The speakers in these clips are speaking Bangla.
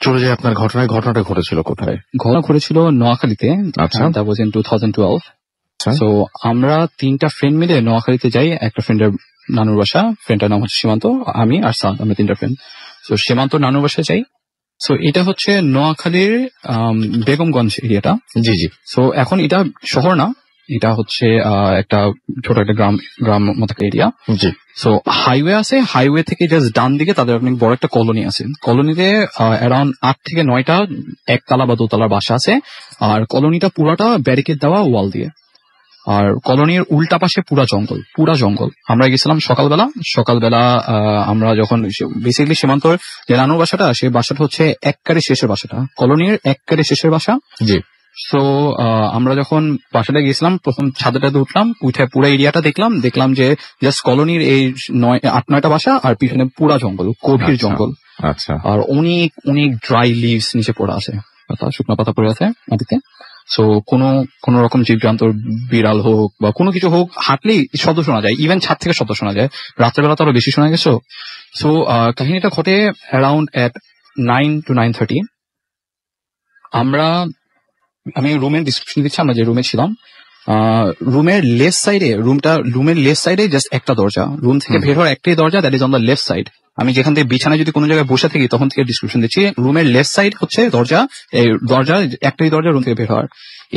চলে যায় আপনার ঘটনায়। ঘটনাটা ঘটেছিল কোথায়? ঘটনা ঘটেছিল নোয়াখালীতে। আচ্ছা। That was in 2012। আচ্ছা। সো আমরা 3টা ফ্রেন্ড মিলে নোয়াখালীতে যাই। একটা ফ্রেন্ডের নানুর বাসা, ফ্রেন্ডটার নাম হচ্ছে সীমান্ত, আমি আর সাদ, আমরা 3টা ফ্রেন্ড। সো সীমান্ত নানুর বাসায় যাই। সো এটা হচ্ছে নোয়াখালীর বেগমগঞ্জ এরিয়াটা। জি জি। সো এখন এটা শহর না, এটা হচ্ছে একটা ছোট একটা গ্রাম মতো এরিয়া। জি। সো হাইওয়ে আছে, হাইওয়ে থেকে জাস্ট ডান দিকে তাদের অনেক বড় একটা কলোনি আছে। কলোনিতে অ্যারাউন্ড 8 থেকে 9টা একতলা বা দোতলার বাসা আছে। আর কলোনিটা পুরাটা ব্যারিকেড দেওয়া ওয়াল দিয়ে। আর কলোনির উল্টা পাশে পুরা জঙ্গল। আমরা গেছিলাম সকালবেলা আমরা যখন বেসিক্যালি সীমান্তর যে নানুর বাসাটা, সেই বাসাটা হচ্ছে এককারে শেষের বাসাটা, কলোনির এককারে শেষের বাসা। জি। সো আমরা যখন বাসাটা গেছিলাম, প্রথম ছাদেটাতে উঠলাম, উঠে পুরো এরিয়াটা দেখলাম যে জাস্ট কলোনির এই 8-9টা বাসা আর পিছনে পুরা জঙ্গল, গভীর জঙ্গল। আচ্ছা। আর অনেক অনেক ড্রাই লিভস নিচে পড়ে আছে, শুকনো পাতা পড়ে আছে মাটিতে। সো কোন রকম জীবজন্তুর, বিড়াল হোক বা কোনো কিছু হোক, হাঁটলেই শব্দ শোনা যায়, ইভেন ছাদ থেকে শব্দ শোনা যায়। রাত্রেবেলা তো আরো বেশি শোনা গেছো। সো কাহিনীটা ঘটে অ্যারাউন্ড এট 9 to 9:30। আমি রুমের ডিসক্রিপশন দিচ্ছি, আমরা যে রুমে ছিলাম। রুমের লেফট সাইডে জাস্ট একটা দরজা, রুম থেকে বের হওয়ার একটাই দরজা, that is on the left side. আমি যেখান থেকে বিছানায় যদি কোনো জায়গায় বসে থাকি তখন থেকে ডিসক্রিপশন দিচ্ছি। রুমের লেফট সাইড হচ্ছে দরজা, এই দরজা একটাই দরজা রুম থেকে বের হওয়ার।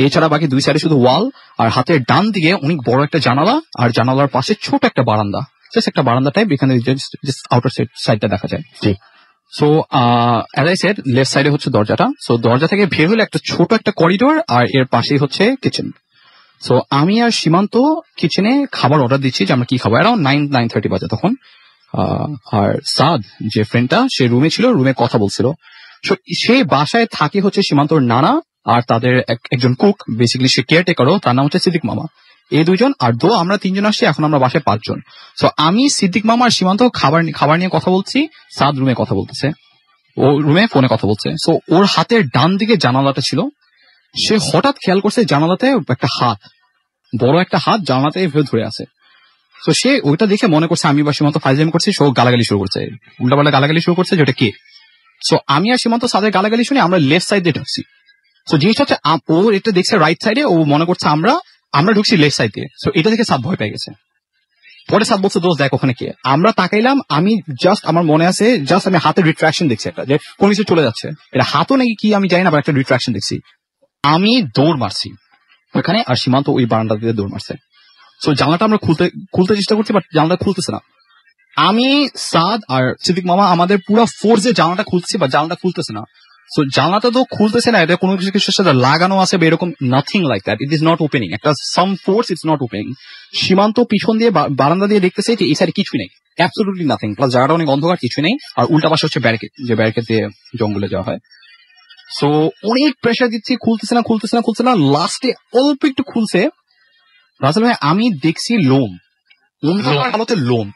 এছাড়া বাকি দুই সাইডে শুধু ওয়াল, আর হাতের ডান দিকে অনেক বড় একটা জানালা, আর জানালার পাশে ছোট একটা বারান্দা, জাস্ট একটা বারান্দা টাইপ, এখানে জাস্ট আউটার সাইডটা দেখা যায়। So as I said, left সাইডে হচ্ছে দরজাটা। সো দরজা থেকে বের হলে একটা ছোট একটা করিডোর, আর এর পাশেই হচ্ছে কিচেন। সো আমি আর সীমান্ত কিচেনে খাবার অর্ডার দিচ্ছি যে আমরা কি খাবো, অ্যারাউন্ড 9-9:30 বাজে তখন। আর সাদ যে ফ্রেন্ডটা, সে রুমে ছিল, রুমে কথা বলছিল। সো সে বাসায় থাকে হচ্ছে সীমান্তর নানা আর তাদের একজন কুক, বেসিক্যালি সে কেয়ারটেকারও, তার নাম হচ্ছে সিদ্দিক মামা। এই দুইজন, আর আমরা 3জন আসছি, এখন আমরা বাসায় 5 জন। সো আমি, সিদ্দিক মামা আর সীমান্ত খাবার নিয়ে কথা বলছি, সাদ রুমে কথা বলতেছে, ও রুমে ফোনে কথা বলছে। সো ওর হাতের ডান দিকে জানালাটা ছিল, সে হঠাৎ খেয়াল করছে জানালাতে একটা হাত, বড় একটা হাত জানালাতে ধরে আছে। তো সে ওইটা দেখে মনে করছে আমি বা সীমান্ত ফাইজলামি করছি, সে গালাগালি শুরু করছে, উল্টাপাল্টা গালাগালি শুরু করছে, যেটা কে। সো আমি আর সীমান্ত সাদের গালাগালি শুনে আমরা লেফট সাইড দিয়ে ঢুকছি। সো জিনিসটা হচ্ছে, ও এটা দেখছে রাইট সাইডে, ও মনে করছে আমরা ঢুকছি লেফট সাইড দিয়ে। সো এটা দেখে সাদ ভয় পেয়ে গেছে। পরে সাদ বলছে, দোস্ত দেখ ওখানে কে। আমরা তাকাইলাম, আমি জাস্ট, আমার মনে আছে জাস্ট আমি হাতের রিট্রাকশন দেখছি একটা, যে কোনো কিছু চলে যাচ্ছে, এটা হাতও নাকি কি আমি জানি না, একটা রিট্রাকশন দেখছি। আমি দৌড় মারছি ওখানে, আর সীমান্ত ওই বারান্দা দিয়ে দৌড় মারছে। সো জানলাটা আমরা খুলতে চেষ্টা করছি, বাট জানলাটা খুলতেছে না। আমি, সাদ আর সিদ্দিক মামা আমাদের পুরো ফোর্সে জানলাটা খুলছি, বা জানলাটা খুলতেছে না। সো জানলাটা তো খুলতেছে না, এটা কোনো কিছুর সাথে লাগানো আছে বা এরকম, nothing like that, it is not opening, একটা সাম ফোর্স, ইটস নট ওপেনিং। সীমান্ত পিছন দিয়ে বারান্দা দিয়ে দেখতেছে যে এই সাইডে কিছুই নেই, অ্যাবসলিউটলি নাথিং, প্লাস জায়গাটা অনেক অন্ধকার, কিছু নেই। আর উল্টা পাশে হচ্ছে ব্যারিকেড, যে ব্যারিকেড দিয়ে জঙ্গলে যাওয়া হয়। সো অনেক প্রেশার দিচ্ছি, খুলতেছে না। লাস্টে অল্প একটু খুলছে। রাসেল ভাই, আমি দেখছি লোম, আলোতে লোম।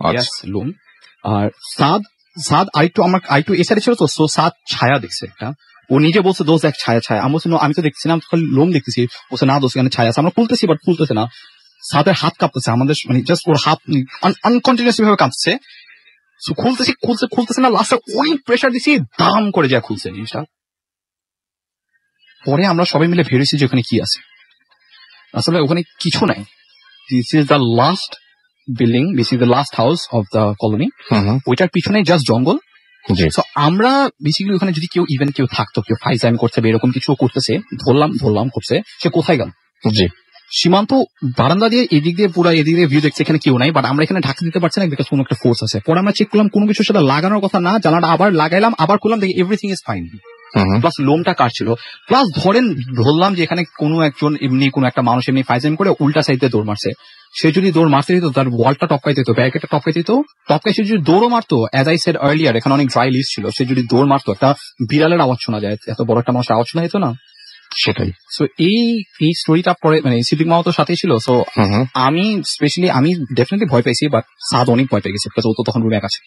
আর সাদ আরেকটু এ সাইডে ছিল, তো সাদ ছায়া দেখছে একটা, ও নিজে বলছে, দোস্ত এক ছায়া। আমি বলছি, আমি তো দেখছি না, লোম দেখতেছি। বলছে, না দোস্ত এখানে ছায়া আছে। আমরা খুলতেছি, বাট খুলতেছে না। সাদের হাত কাঁপতেছে, আমাদের মানে জাস্ট ওর হাত আনকন্টিনিউয়াসলি ভাবে কাঁপছে। খুলতেছে না। লাস্টে অনেক প্রেশার দিচ্ছি, দাম করে যা খুলছে জিনিসটা। পরে আমরা সবাই মিলে ভেবেছি যে ওখানে কি আছে। আসলে ওখানে কিছু নাই। This is the last building, this is the last house of the colony. ওইটার পিছনে জাস্ট জঙ্গল। সো আমরা বেসিক্যালি ওখানে যদি কেউ থাকতো, কেউ ফাইজলামি করছে বা এরকম কিছু করতেছে, ধরলাম করছে, সে কোথায় গেল। সীমান্ত বারান্দা দিয়ে এদিক দিয়ে ভিউ দেখছে, এখানে কেউ নাই, বাট আমরা এখানে ঢাকতে দিতে পারছি না, বিকজ কোনো একটা ফোর্স আছে। পরে আমরা চেক করলাম, কোনো কিছুর সাথে লাগানোর কথা না, জানালাটা আবার লাগাইলাম, আবার করলাম, দেখি এভরিথিং ইজ ফাইন। প্লাস লোমটা কাটছিল, প্লাস ধরলাম যে এখানে কোনো একজন এমনি কোনো একটা মানুষ এমনি ফাইজলামি করে উল্টা সাইডে দৌড় মারছে। সে যদি দৌড় মারতে দিত, তার ওয়ালটা টপকাই দিত, ব্যারিকেডটা টপকাই দিত, সে যদি দৌড়ও মারতো, অ্যাজ আই সেড আর্লিয়ার, এখানে অনেক ড্রাই লিস্ট ছিল, সে যদি দৌড় মারতো, একটা বিড়ালের আওয়াজ শোনা যায়, এত বড় একটা মানুষের আওয়াজ শোনা যেত না। সেটাই। সো এই স্টোরিটা পরে, মানে সিদ্দিক মামা তো সাথেই ছিল। সো আমি ডেফিনেটলি ভয় পাইছি, বাট সাদ অনেক ভয় পেয়ে গেছে, ও তো তখন রুমে আছে।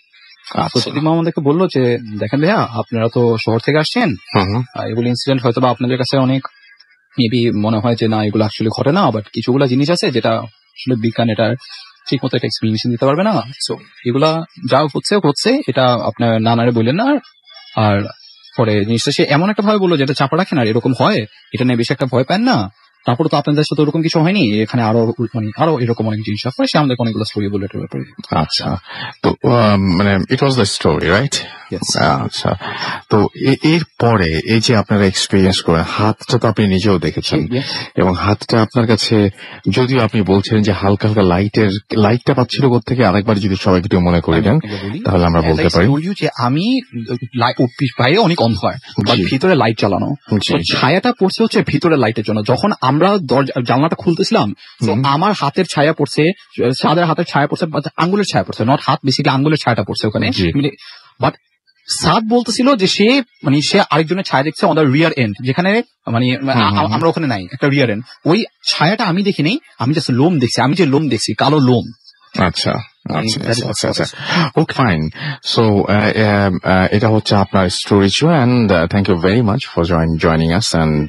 সিদ্দিক মামা আমাদেরকে বললো যে, দেখেন ভাইয়া, আপনারা তো শহর থেকে আসছেন, এগুলো ইনসিডেন্ট হয়তো বা আপনাদের কাছে অনেক মেবি মনে হয় যে না, এগুলো অ্যাকচুয়ালি ঘটে না, বাট কিছুগুলা জিনিস আছে যেটা আসলে বিজ্ঞান এটা ঠিক মতো একটা এক্সপ্লেনেশন দিতে পারবে না। সো এগুলা যা হচ্ছে, এটা আপনার নানারে বললেন না, আর পরে জিনিসটা সে এমন একটা ভাবে বললো যে এটা চাপা রাখেন আর এরকম হয়, এটা নিয়ে বেশি একটা ভয় পান না। তারপরে তো আপনাদের সাথে ওরকম কিছু হয়নি, এখানে আরো এরকম অনেক জিনিস আছে, সে আমাদের অনেকগুলো স্টোরি বলে এটার ব্যাপারে। আচ্ছা, তো মানে it was the story, right? Yes. আচ্ছা, তো এর পরে এই যে আপনারা এক্সপিরিয়েন্স করেন, হাতটা তো আপনি নিজেও দেখেছেন, Yes. এবং হাতটা আপনার কাছে, যদিও আপনি বলছিলেন যে হালকা হালকা লাইটটা পাচ্ছিল কোত্থেকে, আরেকবার যদি সবাইকে একটু মনে করে দেন তাহলে আমরা বলতে পারি যে আমি বাইরে অনেক অন্ধকার, বাট ভিতরে লাইট চালানো, ছায়াটা পড়ছে হচ্ছে ভিতরে লাইটের জন্য। যখন আমরা জানলাটা খুলতেছিলাম, তো আমার হাতের ছায়া পড়ছে, সাদের হাতের ছায়া পড়ছে, আঙ্গুলের ছায়া পড়ছে, নট হাত, বেসিক্যালি আঙ্গুলের ছায়াটা পড়ছে ওখানে। বাট সাদ বলতেছিল যে সে আরেকজনের ছায়া দেখছে অন দ্য রিয়ার এন্ড, যেখানে মানে আমরা ওখানে নাই, একটা রিয়ার এন্ড। ওই ছায়াটা আমি দেখি নাই, আমি জাস্ট লোম দেখছি, আমি যে লোম দেখছি কালো লোম। আচ্ছা আচ্ছা আচ্ছা, ওকে ফাইন। সো এটা হচ্ছে আপনার story show, and thank you very much for joining us. And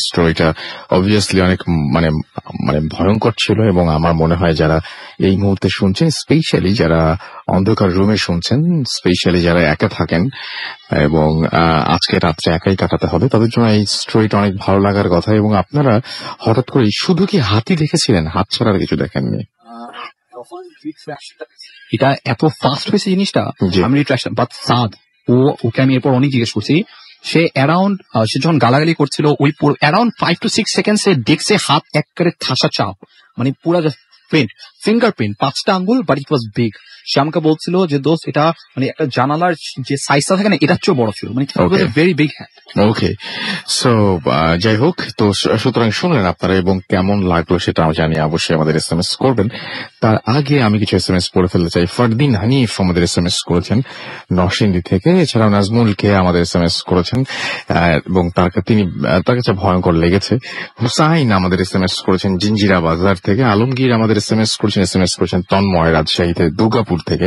স্টোরিটা অবভিয়াসলি অনেক মানে মানে ভয়ঙ্কর ছিল, এবং আমার মনে হয় যারা এই মুহূর্তে শুনছেন, স্পেশালি যারা অন্ধকার রুমে শুনছেন, স্পেশালি যারা একা থাকেন এবং আজকে রাত্রে একাই কাটাতে হবে, তাদের জন্য এই স্টোরিটা অনেক ভালো লাগার কথা। এবং আপনারা হঠাৎ করে শুধু কি হাতি দেখেছিলেন, হাত ছাড়ার কিছু দেখেননি? এটা এত ফাস্ট হয়েছে জিনিসটা, আমি রিট্রাকশন, বাট সাদ ওকে আমি এরপর অনেক জিজ্ঞেস করছি, সে যখন গালাগালি করছিল, ওই অ্যারাউন্ড 5 to 6 সেকেন্ড সে দেখছে হাত একবারে ঠাসা চাপ, মানে পুরা প্রিন্ট, ফিঙ্গারপ্রিন্ট, 5টা আঙ্গুল, বাট ইট ওয়াজ বিগ। সে আমাকে বলছিল যে দোস্ত এটা মানে একটা জানালার যে সাইজটা থাকে না, এটার চেয়েও বড় ছিল, মানে ভেরি বিগ হ্যান্ড। ওকে, সো যাই হোক, তো সুতরাং শুনলেন আপনারা, এবং কেমন লাগলো সেটা আমি জানি, অবশ্যই আমাদের SMS করবেন। তার আগে আমি কিছু SMS পড়ে ফেলতে চাই। ফারদিন হানিফ আমাদের SMS করেছেন নরসিংদী থেকে, এছাড়াও নাজমুলকে আমাদের SMS করেছেন, এবং তার কাছে ভয়ঙ্কর লেগেছে। হুসাইন আমাদের SMS করেছেন জিঞ্জিরা বাজার থেকে, আলমগীর আমাদের SMS করেছেন তন্ময় রাজশাহীতে দুর্গাপুর থেকে,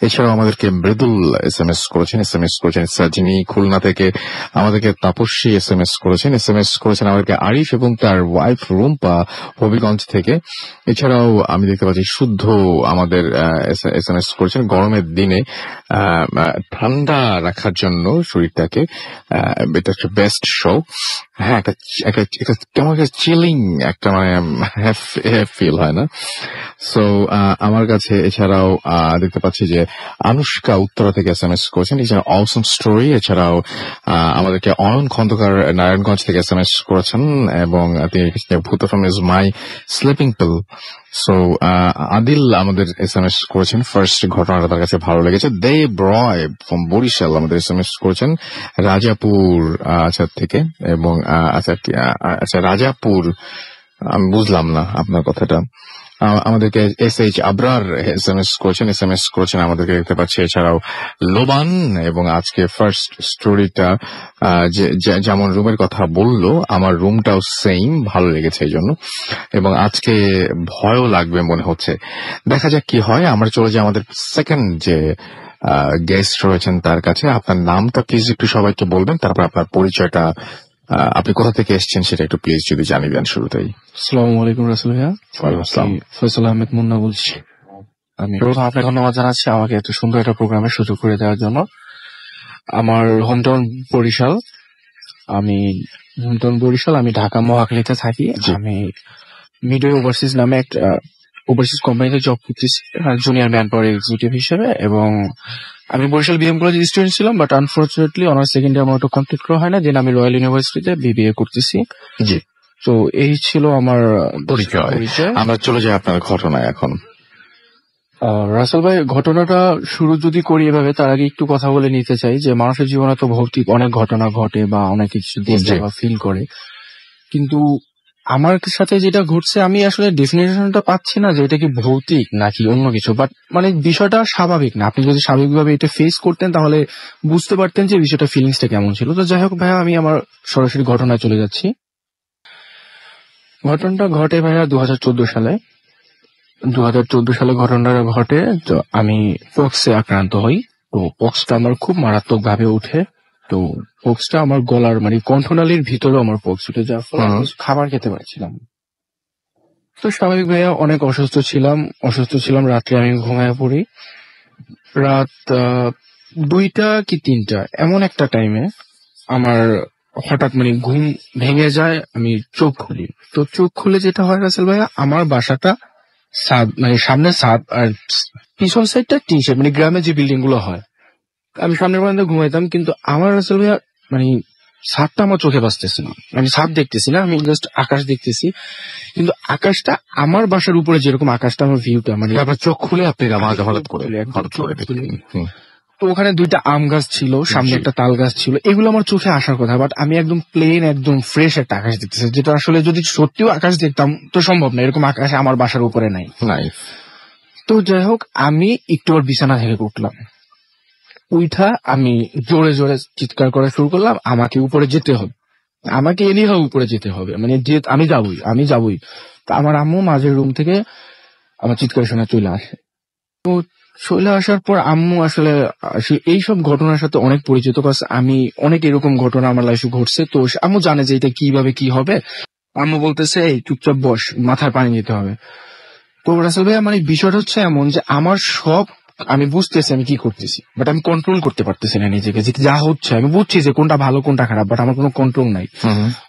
এছাড়াও আমাদেরকে মৃদুল SMS করেছেন সাজিনী খুলনা থেকে, আমাদেরকে তাপস্বী SMS করেছেন আমাদেরকে আরিফ এবং তার ওয়াইফ রুম্পা হবিগঞ্জ থেকে। এছাড়াও আমি দেখতে পাচ্ছি শুদ্ধ আমাদের SMS করেছেন গরমের দিনে ঠান্ডা রাখার জন্য শরীরটাকে, এটা একটা বেস্ট শো। হ্যাঁ, একটা কেমন একটা চিলিং একটা মানে ফিল হয় না? সো আমার কাছে এছাড়াও দেখতে পাচ্ছি যে আনুষ্কা উত্তরা থেকে SMS করেছেন, এছাড়া অসম স্টোরি, এছাড়াও আমাদেরকে অয়ন খন্দকার নারায়ণগঞ্জ থেকে SMS করেছেন, এবং তিনি ভূত from is my sleeping pill. So Adil আমাদের SMS করেছেন, ফার্স্ট ঘটনাটা তার কাছে ভালো লেগেছে। দেব রয় ফ্রম বরিশাল আমাদের SMS করেছেন রাজাপুর থেকে, এবং আচ্ছা রাজাপুর আমি বুঝলাম না আপনার কথাটা। আমাদেরকে SH আবরার SMS করেছেন আমাদেরকে দেখতে পাচ্ছি, এছাড়াও লোবান, এবং আজকে ফার্স্ট স্টোরিটা যেমন রুমের কথা বললো, আমার রুমটাও সেম ভালো লেগেছে এই জন্য, এবং আজকে ভয়ও লাগবে মনে হচ্ছে। দেখা যাক কি হয়। আমরা চলে যাই আমাদের সেকেন্ড যে গেস্ট রয়েছেন তার কাছে। আপনার নামটা প্লিজ একটু সবাইকে বলবেন, তারপর আপনার পরিচয়টা, আপনি কোথা থেকে এসেছেন সেটা একটু প্লিজ যদি জানিয়ে দেন শুরুতেই। আসসালামু আলাইকুম রাসেল ভাইয়া, ফয়সাল আহমেদ মুন্না বলছি। আমি প্রথম আপনাকে ধন্যবাদ জানাচ্ছি আমাকে এত সুন্দর একটা প্রোগ্রামের সুযোগ করে দেওয়ার জন্য। আমার হোমটাউন বরিশাল, আমি ঢাকা মহাখালীতে থাকি। আমি মিডওয়ে ওভারসিজ নামে একটা ওভারসিজ কোম্পানিতে জব করতেছি জুনিয়র ম্যান পাওয়ার এক্সিকিউটিভ হিসেবে, এবং আমি বরিশাল বিএম কলেজের স্টুডেন্ট ছিলাম, but unfortunately honours second year আমার কমপ্লিট করা হয় না, দেন আমি রয়্যাল ইউনিভার্সিটিতে BBA করতেছি। জি, তো এই ছিল আমার পরিচয়। আমরা চলে যাই আপনার ঘটনায় এখন। রাসেল ভাই, ঘটনাটা শুরু যদি করি এভাবে, তার আগে একটু কথা বলে নিতে চাই যে মানুষের জীবনে তো ভৌতিক অনেক ঘটনা ঘটে বা অনেক কিছু দেখে বা ফিল করে, কিন্তু আমার সাথে যেটা ঘটছে আমি আসলে ডেফিনেশনটা পাচ্ছি না যে এটা কি ভৌতিক নাকি অন্য কিছু, বাট মানে বিষয়টা স্বাভাবিক না। আপনি যদি স্বাভাবিকভাবে এটা ফেস করতেন তাহলে বুঝতে পারতেন যে বিষয়টা ফিলিংসটা কেমন ছিল। তো যাই হোক ভাইয়া, আমি আমার সরাসরি ঘটনায় চলে যাচ্ছি। ঘটনাটা ঘটে ভাইয়া 2014 সালে। 2014 সালে ঘটনাটা ঘটে, তো আমি পক্সে আক্রান্ত হই। তো পক্সটা আমার খুব মারাত্মক ভাবে উঠে। তো পক্সটা আমার গলার মানে কণ্ঠনালীর ভিতরে আমার পক্স উঠে যাওয়ার ফলে খাবার খেতে পারছিলাম। তো স্বাভাবিক ভাইয়া অনেক অসুস্থ ছিলাম। রাত্রে আমি ঘুমায় পড়ি। রাত 2টা কি 3টা এমন একটা টাইমে আমার হঠাৎ মানে ঘুম ভেঙে যায়, আমি চোখ খুলি। তো চোখ খুলে যেটা হয় রাসেল ভাইয়া, আমার বাসাটা ছাদ, মানে সামনে ছাদ আর পিছন সাইডটা টিন শেড, মানে গ্রামে যে বিল্ডিং গুলো হয়। আমি সামনের বারান্দায় ঘুমাইতাম, কিন্তু আমার রাসেল ভাইয়া মানে ছাদটা আমার চোখে বাজতেছে না, আমি ছাদ দেখতেছি না, আমি জাস্ট আকাশ দেখতেছি। কিন্তু আকাশটা আমার বাসার উপরে যেরকম আকাশটা, আমার ভিউটা মানে আপনার চোখ খুলে আপনি হঠাৎ করে একদম হঠাৎ চোখ করে খুলে। দেখলেন। হুম। তো ওখানে 2টা আম গাছ ছিল, সামনে জি। একটা তাল গাছ ছিল, এগুলো আমার চোখে আসার কথা, বাট আমি একদম প্লেন একদম ফ্রেশ একটা আকাশ দেখতেছি, যেটা আসলে যদি সত্যিও আকাশ দেখতাম তো সম্ভব না, এরকম আকাশ আমার বাসার উপরে নাই। নাইস। তো যাই হোক, আমি একটু আর বিছানা থেকে উঠলাম, উঠা আমি জোরে জোরে চিৎকার করা শুরু করলাম, আমাকে উপরে যেতে হবে, আমাকে এনিহাও উপরে যেতে হবে, মানে যে আমি যাবই। তো আমার আম্মু মাঝের রুম থেকে আমার চিৎকার শোনা চলে আসে। তো চলে আসার পর আম্মু আসলে এইসব ঘটনার সাথে অনেক পরিচিত, কারণ আমি অনেক এরকম ঘটনা আমার লাইফে ঘটছে। তো আম্মু জানে যে এটা কিভাবে কি হবে। আম্মু বলতেছে, এই চুপচাপ বস, মাথায় পানি দিতে হবে। তো রাসেল ভাই, আমার এই বিষয়টা হচ্ছে এমন যে আমার সব আমি বুঝতেছি আমি কি করতেছি, বাট আমি কন্ট্রোল করতে পারতেছি না নিজেকে, যে যা হচ্ছে আমি বুঝছি যে কোনটা ভালো কোনটা খারাপ, বাট আমার কোনো কন্ট্রোল নাই।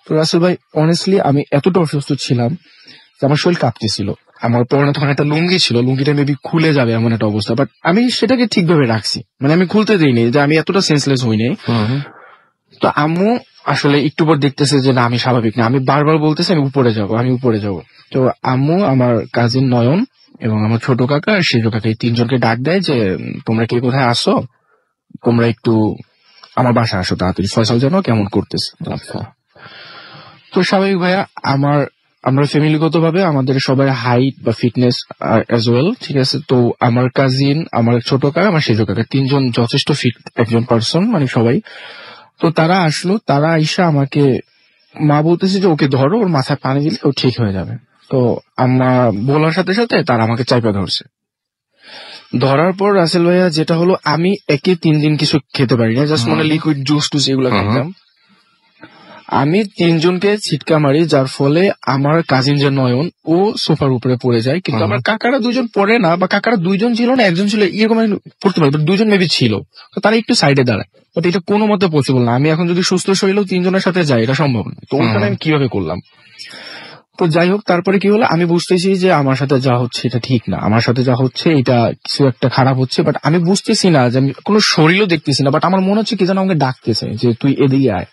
তো রাসেল ভাই, অনেস্টলি আমি এতটা অসুস্থ ছিলাম যে আমার শরীর কাঁপতেছিল। আমার পরনে তখন একটা লুঙ্গি ছিল, লুঙ্গিটা মেবি খুলে যাবে এমন একটা অবস্থা, বাট আমি সেটাকে ঠিকভাবে রাখছি, মানে আমি খুলতে দিইনি, যে আমি এতটা সেন্সলেস হইনি। তো আম্মু আসলে একটু পর দেখতেছে যে না, আমি স্বাভাবিক না, আমি বারবার বলতেছি আমি উপরে যাব, আমি উপরে যাব। তো আম্মু আমার কাজিন নয়ন এবং আমার ছোট কাকা আর সেজো কাকা, এই 3জনকে ডাক দেয় যে তোমরা কে কোথায় আসো, তোমরা একটু আমার বাসা আসো তাড়াতাড়ি, ফয়সাল জানো কেমন করতেছে। আচ্ছা। তো স্বাভাবিক ভাইয়া, আমরা ফ্যামিলিগত ভাবে আমাদের সবাই হাইট বা ফিটনেস অ্যাজ ওয়েল, ঠিক আছে। তো আমার কাজিন, আমার ছোট কাকা, আমার সেজো কাকা, 3জন যথেষ্ট ফিট একজন পার্সন, মানে সবাই। তো তারা আসলো, তারা আইসা আমাকে, মা বলতেছে যে ওকে ধরো, ওর মাথায় পানি দিলে ও ঠিক হয়ে যাবে। তো আম্মা বলার সাথে সাথে তারা আমাকে চাইপা ধরছে। ধরার পর রাসেল ভাইয়া যেটা হলো, আমি 3 দিন কিছু খেতে পারি না, জাস্ট মানে লিকুইড জুস টুস এগুলো খেতাম। আমি 3জনকে ছিটকা মারি, যার ফলে আমার কাজিন যে নয়ন, ও সোফার উপরে পড়ে যায়। কিন্তু আমার কাকারা 2জন পড়ে না, বা কাকারা 2জন ছিল না, একজন ছিল, এরকম পড়তে পারে, 2জন মেবি ছিল। তো তারা একটু সাইডে দাঁড়ায়, বাট এটা কোনো মতে পসিবল না। আমি এখন যদি সুস্থ শরীরেও 3জনের সাথে যাই, এটা সম্ভব না। তো ওখানে আমি কিভাবে করলাম। তো যাই হোক, তারপরে কি হলো, আমি বুঝতেছি যে আমার সাথে যা হচ্ছে এটা ঠিক না, আমার সাথে যা হচ্ছে এটা কিছু একটা খারাপ হচ্ছে, বাট আমি বুঝতেছি না, যে আমি কোনো শরীরও দেখতেছি না, বাট আমার মনে হচ্ছে কি যেন আমাকে ডাকতেছে যে তুই এদিকে আয়।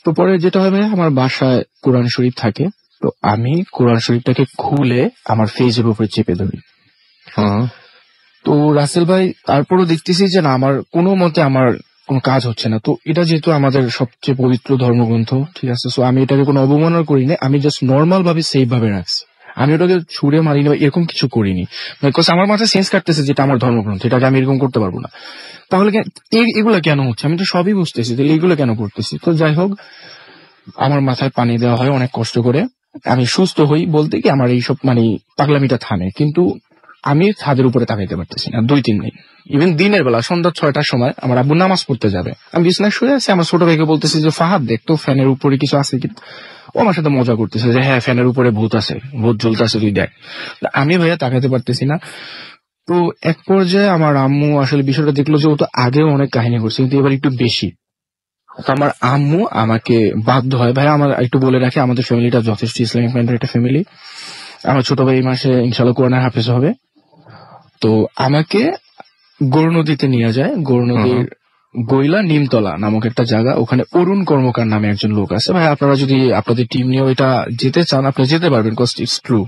তো পরে যেটা হবে, আমার বাসায় কোরআন শরীফ থাকে, তো আমি কোরআন শরীফটাকে খুলে আমার ফেসের উপরে চেপে ধরি। তো রাসেল ভাই, তারপরও দেখতেছি যে না, আমার কোনো মতে আমার কোনো কাজ হচ্ছে না। তো এটা যেহেতু আমাদের সবচেয়ে পবিত্র ধর্মগ্রন্থ, ঠিক আছে, সো আমি এটাকে কোনো অবমাননা করিনি, আমি জাস্ট নর্মাল ভাবে সেফ ভাবে রাখছি। আমি ওটাকে ছুঁড়ে মারিনি বা এরকম কিছু করিনি, বিকজ আমার মাথায় সেন্স কাটতেছে যেটা আমার ধর্মগ্রন্থ, এটাকে আমি এরকম করতে পারবো না। তাহলে এগুলো কেন হচ্ছে, আমি তো সবই বুঝতেছি, তাহলে এগুলো কেন করতেছি। তো যাই হোক, আমার মাথায় পানি দেওয়া হয় অনেক কষ্ট করে, আমি সুস্থ হই বলতে কি আমার এইসব মানে পাগলামিটা থামে। কিন্তু আমি ছাদের উপরে তাকাইতে পারতেছি না 2-3 দিন। ইভেন দিনের বেলা সন্ধ্যা 6টার সময় আমার আব্বু নামাজ পড়তে যাবে, আমি বিছানায় শুয়ে আছি, আমার ছোট ভাইকে বলতেছি যে ফাহাদ দেখ তো ফ্যানের উপরে কিছু আছে কি। ও আমার সাথে মজা করতেছে যে হ্যাঁ, ফ্যানের উপরে ভূত আছে, ভূত ঝুলতেছে, তুই দেখ। আমি ভাইয়া তাকাইতে পারতেছি না। তো এক পর্যায়ে আমার আম্মু আসলে বিষয়টা দেখলো যে ও তো আগেও অনেক কাহিনী করছে, কিন্তু এবার একটু বেশি। তো আমার আম্মু আমাকে বাধ্য হয়, ভাই আমার একটু বলে রাখি, আমাদের ফ্যামিলিটা যথেষ্ট ইসলামিক মাইন্ডের একটা ফ্যামিলি। আমার ছোট ভাই এই মাসে ইনশাল্লাহ কোরআনের হাফেজ হবে। তো আমাকে গৌরনদীতে নিয়ে যায়, গৌরনদীর গৈলা নিমতলা নামক একটা জায়গা, ওখানে অরুণ কর্মকার নামে একজন লোক আছে। ভাই আপনারা যদি আপনাদের টিম নিয়ে এটা যেতে চান, আপনি যেতে পারবেন, কজ ইটস ট্রু।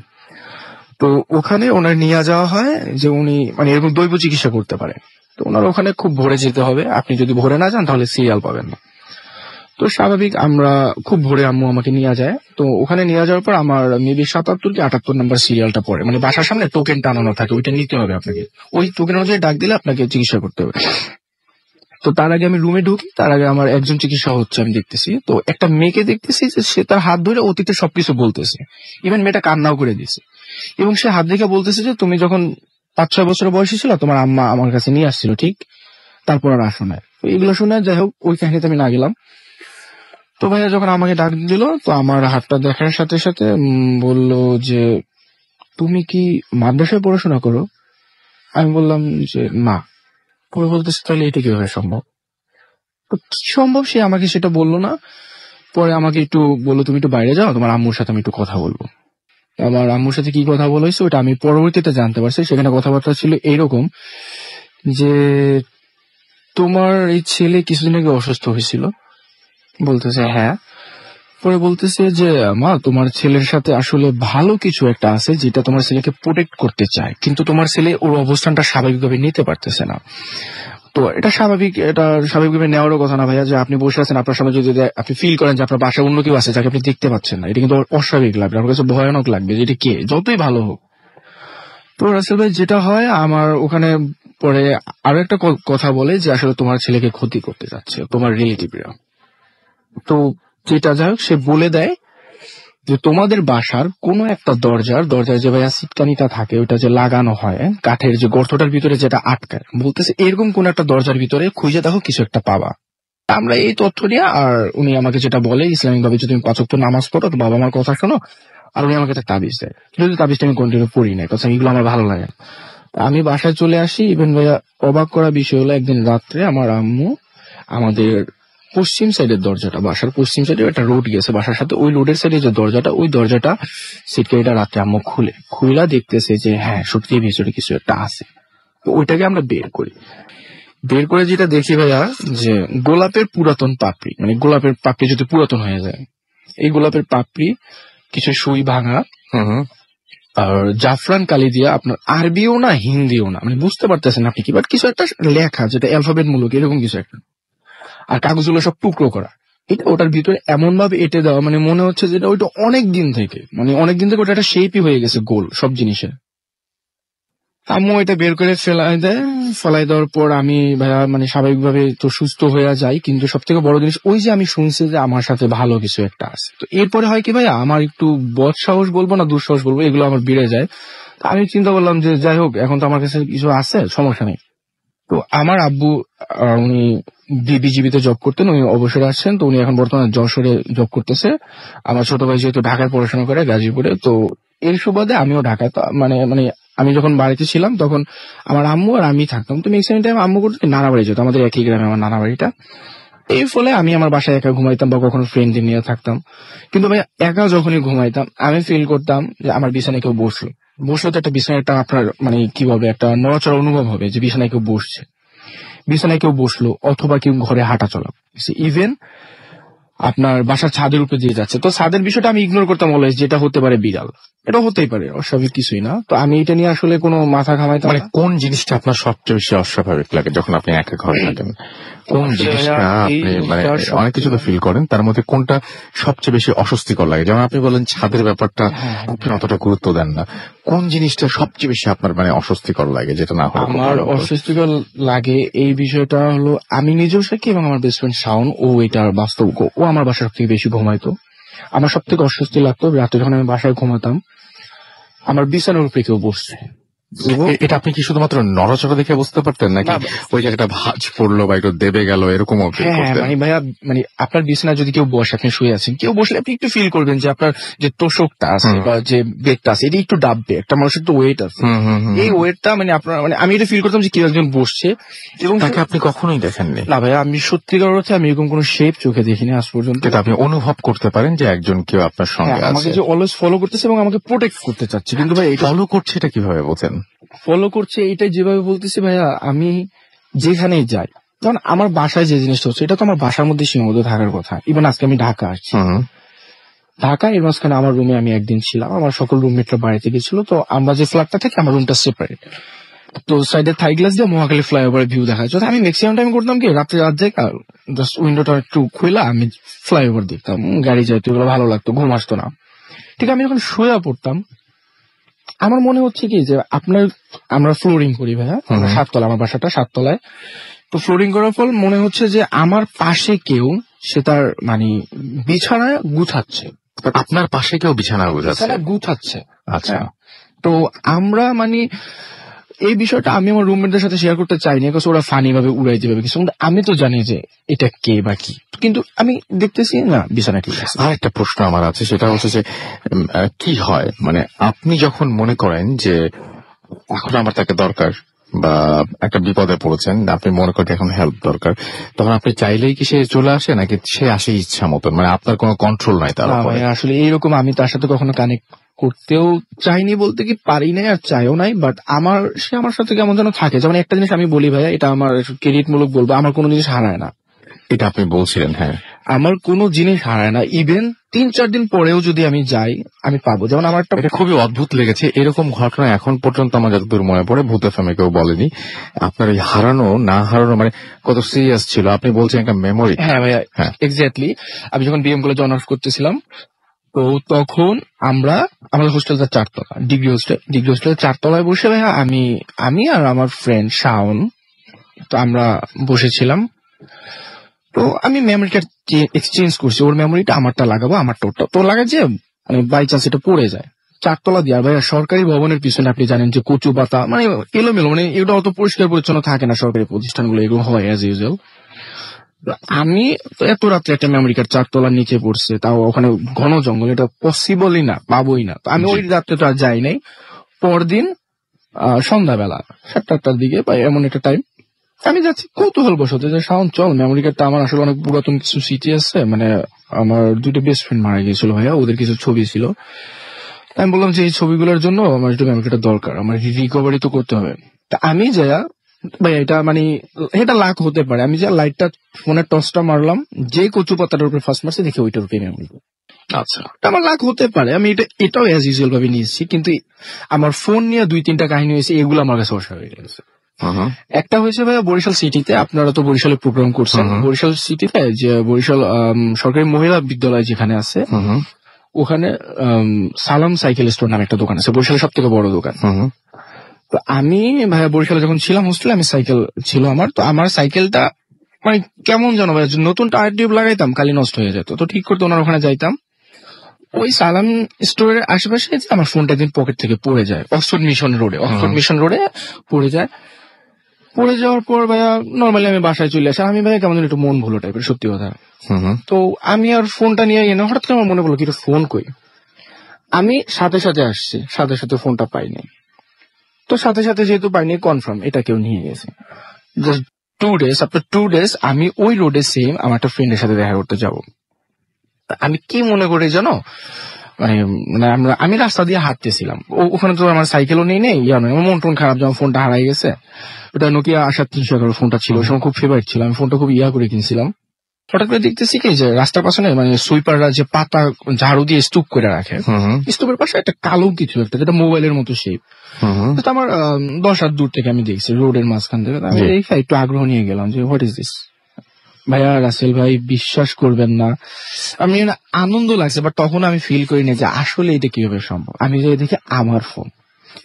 তো ওখানে ওনার নিয়ে যাওয়া হয় যে উনি মানে এরকম দৈব চিকিৎসা করতে পারে। তো ওনার ওখানে খুব ভোরে যেতে হবে, আপনি যদি ভোরে না যান তাহলে সিরিয়াল পাবেন না। তো স্বাভাবিক আমরা খুব ভোরে আম্মু আমাকে নিয়ে যায়। তো ওখানে নিয়ে যাওয়ার পর আমার মেবি 77 কি 78 নাম্বার সিরিয়ালটা পড়ে, মানে বাসার সামনে টোকেন টানানো থাকে, ওইটা নিতে হবে আপনাকে, ওই টোকেন অনুযায়ী ডাক দিলে আপনাকে চিকিৎসা করতে হবে। তো তার আগে আমি রুমে ঢুকি, তার আগে আমার একজন চিকিৎসা হচ্ছে আমি দেখতেছি। তো একটা মেয়েকে দেখতেছি যে সে তার হাত ধরে অতীতে সবকিছু বলতেছে, ইভেন মেয়েটা কান্নাও করে দিছে, এবং সে হাত দেখে বলতেছে যে তুমি যখন 5-6 বছর বয়সী ছিল তোমার আম্মা আমার কাছে নিয়ে আসছিল, ঠিক, তারপর আর আসো না। তো এগুলো শুনে যাই হোক ওই কাহিনীতে আমি না গেলাম। তো ভাইয়া যখন আমাকে ডাক দিল, তো আমার হাতটা দেখার সাথে সাথে বলল যে তুমি কি মাদ্রাসায় পড়াশোনা করো। আমি বললাম যে না। পরে বলতেছে তাহলে এটা কিভাবে সম্ভব। তো তো কি সম্ভব সে আমাকে সেটা বললো না। পরে আমাকে একটু বললো তুমি একটু বাইরে যাও, তোমার আম্মুর সাথে আমি একটু কথা বলবো। আমার আম্মুর সাথে কি কথা বলেছে ওটা আমি পরবর্তীতে জানতে পারছি। সেখানে কথাবার্তা ছিল এইরকম যে তোমার এই ছেলে কিছুদিন আগে অসুস্থ হয়েছিল। বলতেছে হ্যাঁ। পরে বলতেছে যে মা তোমার ছেলের সাথে আসলে ভালো কিছু একটা আছে যেটা তোমার ছেলেকে প্রোটেক্ট করতে চায়, কিন্তু তোমার ছেলে ওর অবস্থানটা স্বাভাবিকভাবে নিতে পারতেছে না। তো এটা স্বাভাবিকভাবে নেওয়ারও কথা না ভাইয়া, যে আপনি বসে আছেন আপনার সামনে যদি আপনি ফিল করেন যে আপনার বাসায় অন্য কেউ আছে যাকে আপনি দেখতে পাচ্ছেন না, এটা কিন্তু অস্বাভাবিক লাগবে, আপনার কাছে ভয়ানক লাগবে যে এটা কে, যতই ভালো হোক। তো রাসেল ভাই যেটা হয় আমার ওখানে পরে আরো একটা কথা বলে যে আসলে তোমার ছেলেকে ক্ষতি করতে যাচ্ছে তোমার রিলেটিভরা। তো যেটা যাই হোক সে বলে দেয় যে তোমাদের বাসার কোনো একটা দরজার যে ভাইয়া সিটকানিটা থাকে ওটা যে লাগানো হয় কাঠের যে গর্তটার ভিতরে যেটা আটকায়, বলতেছে এরকম কোন একটা দরজার ভিতরে খুঁজে দেখো কিছু একটা পাবা। আমরা এই তথ্য নিয়ে আর উনি আমাকে যেটা বলে ইসলামিক ভাবে যদি তুমি 5 ওয়াক্ত নামাজ পড়ো তো বাবা আমার কথা শোনো, আর উনি আমাকে একটা তাবিজ দেয়। কিন্তু তাবিজটা আমি কন্টিনিউ পড়ি না, কারণ এগুলো আমার ভালো লাগে। আমি বাসায় চলে আসি। ইভেন ভাইয়া অবাক করা বিষয় হলো একদিন রাত্রে আমার আম্মু আমাদের পশ্চিম সাইডের দরজাটা, বাসার পশ্চিম সাইডে একটা রোড গেছে বাসার সাথে, ওই রোডের সাইডে যে দরজাটা ওই দরজাটা সিটকারিটা রাত্রে আম্মু খুলা দেখতেছে যে হ্যাঁ সত্যি ভিতরে কিছু একটা আছে। তো ওইটাকে আমরা বের করে যেটা দেখি ভাইয়া যে গোলাপের পুরাতন পাপড়ি, মানে গোলাপের পাপড়ি যদি পুরাতন হয়ে যায়, এই গোলাপের পাপড়ি কিছু সুই ভাঙা আর জাফরান কালি দিয়া, আপনার আরবিও না হিন্দিও না, মানে বুঝতে পারতেছেন আপনি কি, বাট কিছু একটা লেখা যেটা অ্যালফাবেট মূলক এরকম কিছু একটা, আর কাগজগুলো সব টুকরো করা। এটা ওটার ভিতরে এমন ভাবে এঁটে দেওয়া, মানে মনে হচ্ছে যেটা ওইটা অনেক দিন থেকে ওটা একটা শেপই হয়ে গেছে গোল সব জিনিসের। আম্মু এটা বের করে ফেলাই দেওয়ার পর আমি ভাইয়া মানে স্বাভাবিকভাবে তো সুস্থ হয়ে যাই, কিন্তু সব থেকে বড় জিনিস ওই যে আমি শুনছি যে আমার সাথে ভালো কিছু একটা আছে। তো এরপরে হয় কি ভাইয়া আমার একটু বদ সাহস বলবো না দুঃসাহস বলবো, এগুলো আমার বেড়ে যায়। আমি চিন্তা করলাম যে যাই হোক এখন তো আমার কাছে কিছু আছে, সমস্যা নেই। তো আমার আব্বু উনি বিজিবিতে জব করতেন, উনি অবসরে আসছেন। তো উনি এখন বর্তমানে যশোরে জব করতেছে। আমার ছোট ভাই যেহেতু ঢাকায় পড়াশোনা করে গাজীপুরে, তো এই সুবাদে আমিও ঢাকায়, মানে মানে আমি যখন বাড়িতে ছিলাম তখন আমার আম্মু আর আমি থাকতাম। তো ম্যাক্সিমাম টাইম আম্মু করতে নানা বাড়ি যেত, আমাদের একই গ্রামে আমার নানা বাড়িটা। এই ফলে আমি আমার বাসায় একা ঘুমাইতাম বা কখনো ফ্রেন্ডদের নিয়ে থাকতাম। কিন্তু ভাই একা যখনই ঘুমাইতাম আমি ফিল করতাম যে আমার বিছানায় কেউ বসলো তো একটা বিছানায় একটা আপনার মানে কিভাবে একটা নড়াচড়া অনুভব হবে যে বিছানায় কেউ বসছে, বিছানায় কেউ বসলো অথবা কেউ ঘরে হাঁটা চলা, ইভেন আপনার বাসার ছাদের উপরে দিয়ে যাচ্ছে। তো ছাদের বিষয়টা আমি ইগনোর করতাম অলওয়েজ, যেটা হতে পারে বিড়াল, এটা হতেই পারে, অস্বাভাবিক কিছুই না। তো আমি এটা নিয়ে আসলে কোনো মাথা ঘামাইতাম মানে না। কোন জিনিসটা আপনার সবচেয়ে বেশি অস্বাভাবিক লাগে যখন আপনি একা ঘরে থাকেন? কোন জিনিসটা এই আপনি মানে জিনিসটা অনেক কিছু তো ফিল করেন, তার মধ্যে কোনটা সবচেয়ে বেশি অস্বস্তিকর লাগে? যেমন আপনি বলেন ছাদের ব্যাপারটা আপনি অতটা গুরুত্ব দেন না, কোন জিনিসটা সবচেয়ে বেশি আপনার মানে অস্বস্তিকর লাগে যেটা না হলে খুব আমার ভালো হতো? অস্বস্তিকর লাগে এই বিষয়টা হলো আমি নিজেও সাক্ষী এবং আমার বেস্ট ফ্রেন্ড শাওন, ও এটার বাস্তব, ও আমার বাসায় সব থেকে বেশি ঘুমাইতো। আমার সব থেকে অস্বস্তি লাগতো রাতে যখন আমি বাসায় ঘুমাতাম আমার বিছানার উপরে কেউ বসছে। এটা আপনি কি শুধুমাত্র নড়াচড়া দেখে বুঝতে পারতেন নাকি না, ওই জায়গাটা ভাঁজ পড়লো বা একটু দেবে গেল এরকমও ফিল হ্যাঁ করতেন? মানে ভাইয়া মানে আপনার বিছানায় যদি কেউ বসে, আপনি শুয়ে আছেন, কেউ বসলে আপনি একটু ফিল করবেন যে আপনার যে তোষকটা আছে বা যে বেডটা আছে এটা একটু ডাববে, একটা মানুষের তো ওয়েট আছে, এই ওয়েটটা মানে আপনার মানে আমি এটা ফিল করতাম যে কেউ একজন বসছে। এবং তাকে আপনি কখনোই দেখেননি? না ভাইয়া আমি সত্যিকার অর্থে আমি এরকম কোনো শেপ চোখে দেখিনি আজ পর্যন্ত। এটা আপনি অনুভব করতে পারেন যে একজন কেউ আপনার সঙ্গে হ্যাঁ, আমাকে আছে, যে অলওয়েজ ফলো করতেছে এবং আমাকে প্রোটেক্ট করতে চাচ্ছে। কিন্তু ভাই এটা ফলো করছে, এটা কিভাবে বোঝেন? ফলো করছে এটা যেভাবে বলতেছি ভাইয়া, আমি যেখানেই যাই, যেমন আমার বাসায় যে জিনিসটা হচ্ছে এটা তো আমার বাসার মধ্যে সীমাবদ্ধ থাকার কথা। ইভেন আজকে আমি ঢাকা আসছি, ঢাকা এর মাঝখানে আমার রুমে আমি একদিন ছিলাম, আমার সকল রুমমেটরা বাড়িতে গেছিল। তো আমরা যে ফ্ল্যাটটা থেকে আমার রুমটা সেপারেট, তো সাইডে থাই গ্লাস দিয়ে মহাখালী ফ্লাইওভারের ভিউ দেখা যাচ্ছে। আমি ম্যাক্সিমাম টাইম করতাম কি রাত্রে রাত যাই জাস্ট উইন্ডোটা একটু খুলে আমি ফ্লাইওভার দেখতাম, গাড়ি যাইতো, এগুলো ভালো লাগতো, ঘুম আসতো না। ঠিক আমি যখন শুয়ে পড়তাম আমার মনে হচ্ছে কি যে আমরা ফ্লোরিং করি ভাইয়া, সাততলা, আমার বাসাটা সাততলায়। তো ফ্লোরিং করার ফল মনে হচ্ছে যে আমার পাশে কেউ সে তার মানে বিছানায় গুছাচ্ছে, আপনার পাশে কেউ বিছানা গুছাচ্ছে? গুছাচ্ছে। আচ্ছা, তো আমরা মানে এই বিষয়টা আমি আমার রুমমেটদের সাথে শেয়ার করতে চাইনি, কারণ ওরা ফানি ভাবে উড়াই দিবে কিছু, আমি তো জানি যে এটা কে বা কি, কিন্তু আমি দেখতেছি না বিছানা ঠিক আছে। আর একটা প্রশ্ন আমার আছে, সেটা হচ্ছে যে কি হয় মানে আপনি যখন মনে করেন যে এখন আমার তাকে দরকার বা একটা বিপদে পড়েছেন, আপনি মনে করেন এখন হেল্প দরকার, তখন আপনি চাইলেই কি সে চলে আসে নাকি সে আসে ইচ্ছা মতন, মানে আপনার কোনো কন্ট্রোল নাই তার না উপরে? ভাই, আসলে এইরকম আমি তার সাথে কখনো কানেক্ট করতেও চাইনি, বলতে কি পারি নাই আর চাইও নাই, বাট সে আমার সাথে কেমন যেন থাকে। যেমন একটা জিনিস আমি বলি ভাইয়া, এটা আমার ক্রেডিট মূলক বলবো, আমার কোনো জিনিস হারায় না। এটা আপনি বলছিলেন, হ্যাঁ। আমার কোনো জিনিস হারায় না, ইভেন 3-4 দিন পরেও যদি আমি যাই আমি পাবো। যেমন আমার একটা এটা খুবই অদ্ভুত লেগেছে, এরকম ঘটনা এখন পর্যন্ত আমার যতদূর মনে পড়ে ভূত এফএমে কেউ বলেনি। আপনার এই হারানো না হারানো মানে কত সিরিয়াস ছিল, আপনি বলছেন একটা মেমোরি। হ্যাঁ ভাইয়া, হ্যাঁ। এক্স্যাক্টলি। আমি যখন বিএম কলেজে অনার্স করতেছিলাম, তো তখন আমাদের হোস্টেলটা 4 তলা, ডিগ্রি হোস্টেলের 4 তলায় বসে ভাইয়া আমি আর আমার ফ্রেন্ড শাওন, তো আমরা বসেছিলাম। তো আমি মেমোরি কার্ড এক্সচেঞ্জ করছি, ওর মেমোরিটা আমারটা লাগাবো, আমারটা ওরটা তো লাগাই, যে মানে বাই চান্স এটা পড়ে যায় 4 তলা দিয়ে। আর ভাইয়া সরকারি ভবনের পিছনে আপনি জানেন যে কচু পাতা, মানে এলোমেলো, মানে এগুলো অত পরিষ্কার পরিচ্ছন্ন থাকে না সরকারি প্রতিষ্ঠানগুলো, এগুলো হয় অ্যাজ ইউজুয়াল। আমি তো এত রাত্রে একটা মেমোরি কার্ড 4 তলার নিচে পড়ছে, তাও ওখানে ঘন জঙ্গল, এটা পসিবলই না, পাবোই না। তো আমি ওই রাত্রে তো আর যাই নাই। পরদিন সন্ধ্যাবেলা 7-8টার দিকে বা এমন একটা টাইম আমি যাচ্ছি কৌতূহল বসতে, যে শাওন চল, মেমোরি কার্ডটা আমার আসলে অনেক পুরাতন কিছু স্মৃতি আছে, মানে আমার 2টা বেস্ট ফ্রেন্ড মারা গিয়েছিল ভাইয়া, ওদের কিছু ছবি ছিল। আমি বললাম যে এই ছবিগুলোর জন্য আমার একটু মেমোরি কার্ডটা দরকার, আমার রিকভারি তো করতে হবে। তা আমি যাইয়া ভাই, এটা মানে এটা লাখ হতে পারে, আমি যে লাইটটা ফোনের টর্চটা মারলাম, যে কচু পাতাটার উপরে ফার্স্ট মারছে দেখে ওইটার উপরে মেমোরি। আচ্ছা, আমার লাখ হতে পারে, আমি এটাও অ্যাজ ইউজুয়াল ভাবে নিয়েছি, কিন্তু আমার ফোন নিয়ে 2-3টা কাহিনী হয়েছে, এগুলো আমার কাছে অস্বাভাবিক গেছে। একটা হয়েছে ভাইয়া বরিশাল সিটিতে, আপনারা তো বরিশালে প্রোগ্রাম করছেন, বরিশাল সিটিতে যে বরিশাল সরকারি মহিলা বিদ্যালয় যেখানে আছে, ওখানে সালাম সাইকেল স্টোর নামে একটা দোকান আছে, বরিশালের সব থেকে বড় দোকান। তো আমি ভাইয়া বরিশালে যখন ছিলাম হোস্টেলে, আমি সাইকেল ছিল আমার, তো আমার সাইকেলটা মানে কেমন যেন ভাই, নতুন টায়ার টিউব লাগাইতাম খালি নষ্ট হয়ে যেত, তো ঠিক করতে ওনার ওখানে যাইতাম। ওই সালাম স্টোরের আশেপাশে আমার ফোনটা একদিন পকেট থেকে পড়ে যায়, অক্সফোর্ড মিশন রোডে পড়ে যায়। পড়ে যাওয়ার পর ভাইয়া নর্মালি আমি বাসায় চলে আসি, আমি ভাইয়া কেমন একটু মন ভুলো টাইপের, সত্যি কথা। তো আমি আর ফোনটা নিয়ে হঠাৎ করে আমার মনে পড়লো কি ফোন কই, আমি সাথে সাথে আসছি, সাথে সাথে ফোনটা পাইনি। তো সাথে সাথে যেহেতু পাইনি, কনফার্ম এটা কেউ নিয়ে গেছে। জাস্ট 2 days, আফটার 2 days আমি ওই রোডে সেম আমার একটা ফ্রেন্ডের সাথে দেখা করতে যাবো। আমি কি মনে করি জানো, মানে মানে আমি রাস্তা দিয়ে হাঁটতেছিলাম, ওখানে তো আমার সাইকেলও নেই, আমার মন টন খারাপ, যেমন ফোনটা হারাই গেছে। ওটা নোকিয়া 8311 ফোনটা ছিল, ওই সময় খুব ফেভারিট ছিল, আমি ফোনটা খুব করে কিনছিলাম। হঠাৎ করে দেখতেছি কি যে রাস্তার পাশে মানে সুইপাররা যে পাতা ঝাড়ু দিয়ে স্তূপ করে রাখে, স্তূপের পাশে একটা কালো কিছু একটা, যেটা মোবাইলের মতো শেপ। তো আমার 10 হাত দূর থেকে আমি দেখছি রোডের মাঝখান থেকে, আমি একটু আগ্রহ নিয়ে গেলাম যে হোয়াট ইজ দিস। ভাইয়া রাসেল ভাই বিশ্বাস করবেন না, আমি আনন্দ লাগছে, বাট তখন আমি ফিল করি না যে আসলে এটা কিভাবে সম্ভব। আমি যে দেখি আমার ফোন,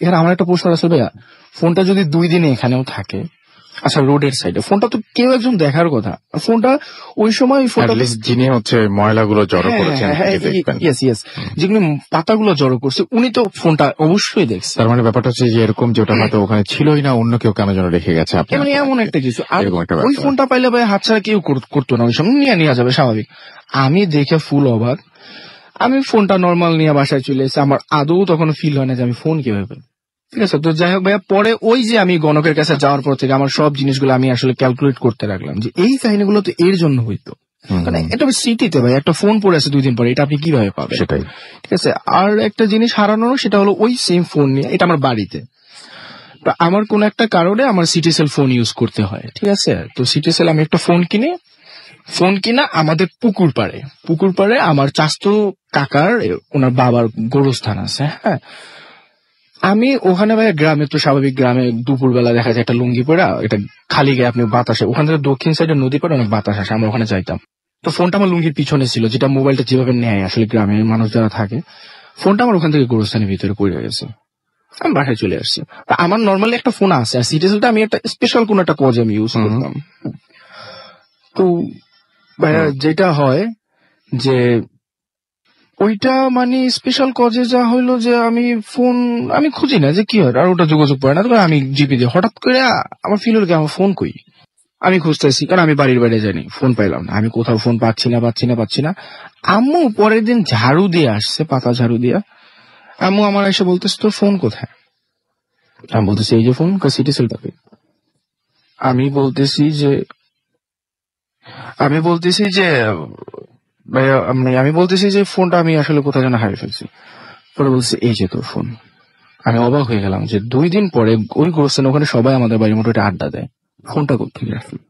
এখানে আমার একটা প্রশ্ন রাসেল ভাইয়া, ফোনটা যদি 2 দিনে এখানেও থাকে, আচ্ছা রোডের সাইডে, ফোনটা তো কেউ একজন দেখার কথা, ফোনটা ওই সময় যিনি হচ্ছে ময়লাগুলো জড়ো করেছেন, যেগুলো পাতাগুলো জড়ো করছে, উনি তো ফোনটা অবশ্যই দেখছে। তার মানে ব্যাপারটা হচ্ছে যে এরকম যে ওটা হয়তো ওখানে ছিলই না, অন্য কেউ কেন যেন রেখে গেছে, মানে এমন একটা কিছু। আর ওই ফোনটা পাইলে ভাই হাতছাড়া কেউ করতো না, ওই সময় নিয়ে যাবে স্বাভাবিক। আমি দেখে ফুল অবাক, আমি ফোনটা নর্মাল নিয়ে বাসায় চলে এসে, আমার আদৌ তখন ফিল হয় না যে আমি ফোন কিভাবে, ঠিক আছে। তো যাই হোক ভাইয়া, পরে ওই যে আমি গণকের কাছে যাওয়ার পর থেকে আমার সব জিনিসগুলো আমি আসলে ক্যালকুলেট করতে লাগলাম যে এই কাহিনীগুলো তো এর জন্য হইতো, কারণ এটা সিটিতে ভাই একটা ফোন পড়ে আছে 2 দিন পরে, এটা আপনি কিভাবে পাবেন, সেটাই ঠিক আছে। আর একটা জিনিস হারানো, সেটা হলো ওই সেম ফোন নিয়ে, এটা আমার বাড়িতে, তো আমার কোন একটা কারণে আমার সিটিসেল ফোন ইউজ করতে হয়, ঠিক আছে। তো সিটিসেল আমি একটা ফোন কিনা আমাদের পুকুর পাড়ে আমার চাচতো কাকার ওনার বাবার গোরস্থান আছে, হ্যাঁ। আমি ওখানে ভাই গ্রামে তো স্বাভাবিক, গ্রামে দুপুরবেলা দেখা যায় একটা লুঙ্গি পরা, এটা খালি গায়ে আপনি বাতাসে, ওখান থেকে দক্ষিণ সাইডে নদী পড়ে অনেক বাতাস আসে, আমরা ওখানে যাইতাম। তো ফোনটা আমার লুঙ্গির পিছনে ছিল, যেটা মোবাইলটা যেভাবে নেয় আসলে গ্রামের মানুষ যারা থাকে, ফোনটা আমার ওখান থেকে গোরস্থানের ভিতরে পড়ে গেছে। আমি বাসায় চলে আসছি। আমার নর্মালি একটা ফোন আছে, আর সিটিসেলটা আমি একটা স্পেশাল কোন একটা কজে আমি ইউজ করতাম। তো ভাইয়া যেটা হয় যে ওইটা মানে স্পেশাল কজে যা হইলো যে আমি খুঁজি না যে কি হয়, আর ওটা যোগাযোগ পাই না, আমি জিপি দিয়ে হঠাৎ করে আমার ফিল হলো কি আমার ফোন কই, আমি খুঁজতেছি, কারণ আমি বাড়ির বাইরে যাইনি, ফোন পাইলাম না, আমি কোথাও ফোন পাচ্ছি না। আম্মু পরের দিন ঝাড়ু দিয়ে আসছে, পাতা ঝাড়ু দিয়া, আম্মু আমার এসে বলতেছে তোর ফোন কোথায়। আমি বলতেছি এই যে ফোন সিটি সেল থাকে। আমি বলতেছি যে আমি বলতেছি যে ভাইয়া, আমি বলতেছি যে ফোনটা আমি আসলে কোথায় যেন হারিয়ে ফেলছি। পরে বলছে এই যে তোর ফোন। আমি অবাক হয়ে গেলাম যে 2 দিন পরে ওই গোরস্থানে ওখানে সবাই আমাদের বাড়ির মোটামুটি আড্ডা দেয়, ফোনটা কোথেকে আসলো?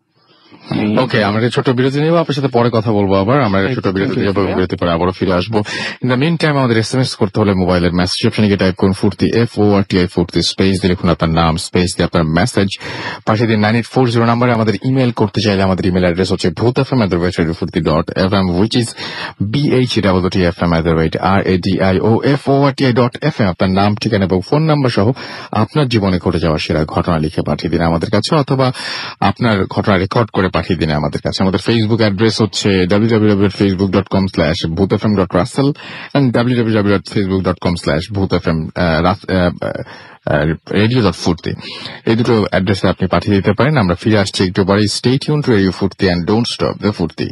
ওকে, আমরা একটা ছোট বিরতি নেবো, আপনার সাথে পরে কথা বলবো আবার। আমরা একটা ছোট বিরতি Thank you, যাবো, ভাইয়া। বিরতি পরে আবারও ফিরে আসবো। ইন দ্য মিন টাইম আমাদের SMS করতে হলে মোবাইলের মেসেজ অপশনে গিয়ে টাইপ করুন ফুর্তি, FORTI ফুর্তি, স্পেস দিয়ে লিখুন আপনার নাম, স্পেস দিয়ে আপনার মেসেজ, পাশে দিয়ে 9840 নাম্বারে আমাদের ইমেল করতে চাইলে আমাদের ইমেল অ্যাড্রেস হচ্ছে bhutfm@radiofurti.fm, which is BHTFM@radiofurti.fm। আপনার নাম, ঠিকানা এবং ফোন নাম্বার সহ আপনার জীবনে ঘটে যাওয়া সেরা ঘটনা লিখে পাঠিয়ে দিন আমাদের কাছে, অথবা আপনার ঘটনা রেকর্ড করে পাঠিয়ে দিন আমাদের কাছে। আমাদের ফেসবুক অ্যাড্রেস হচ্ছে www.facebook.com/bhutfm.russell and www.facebook.com/bhutfm.radio.furti। এই দুটো অ্যাড্রেসে আপনি পাঠিয়ে দিতে পারেন। আমরা ফিরে আসছি একটু পরে। স্টে টিউন টু রেডিও ফুর্তি and don't stop the ফুর্তি।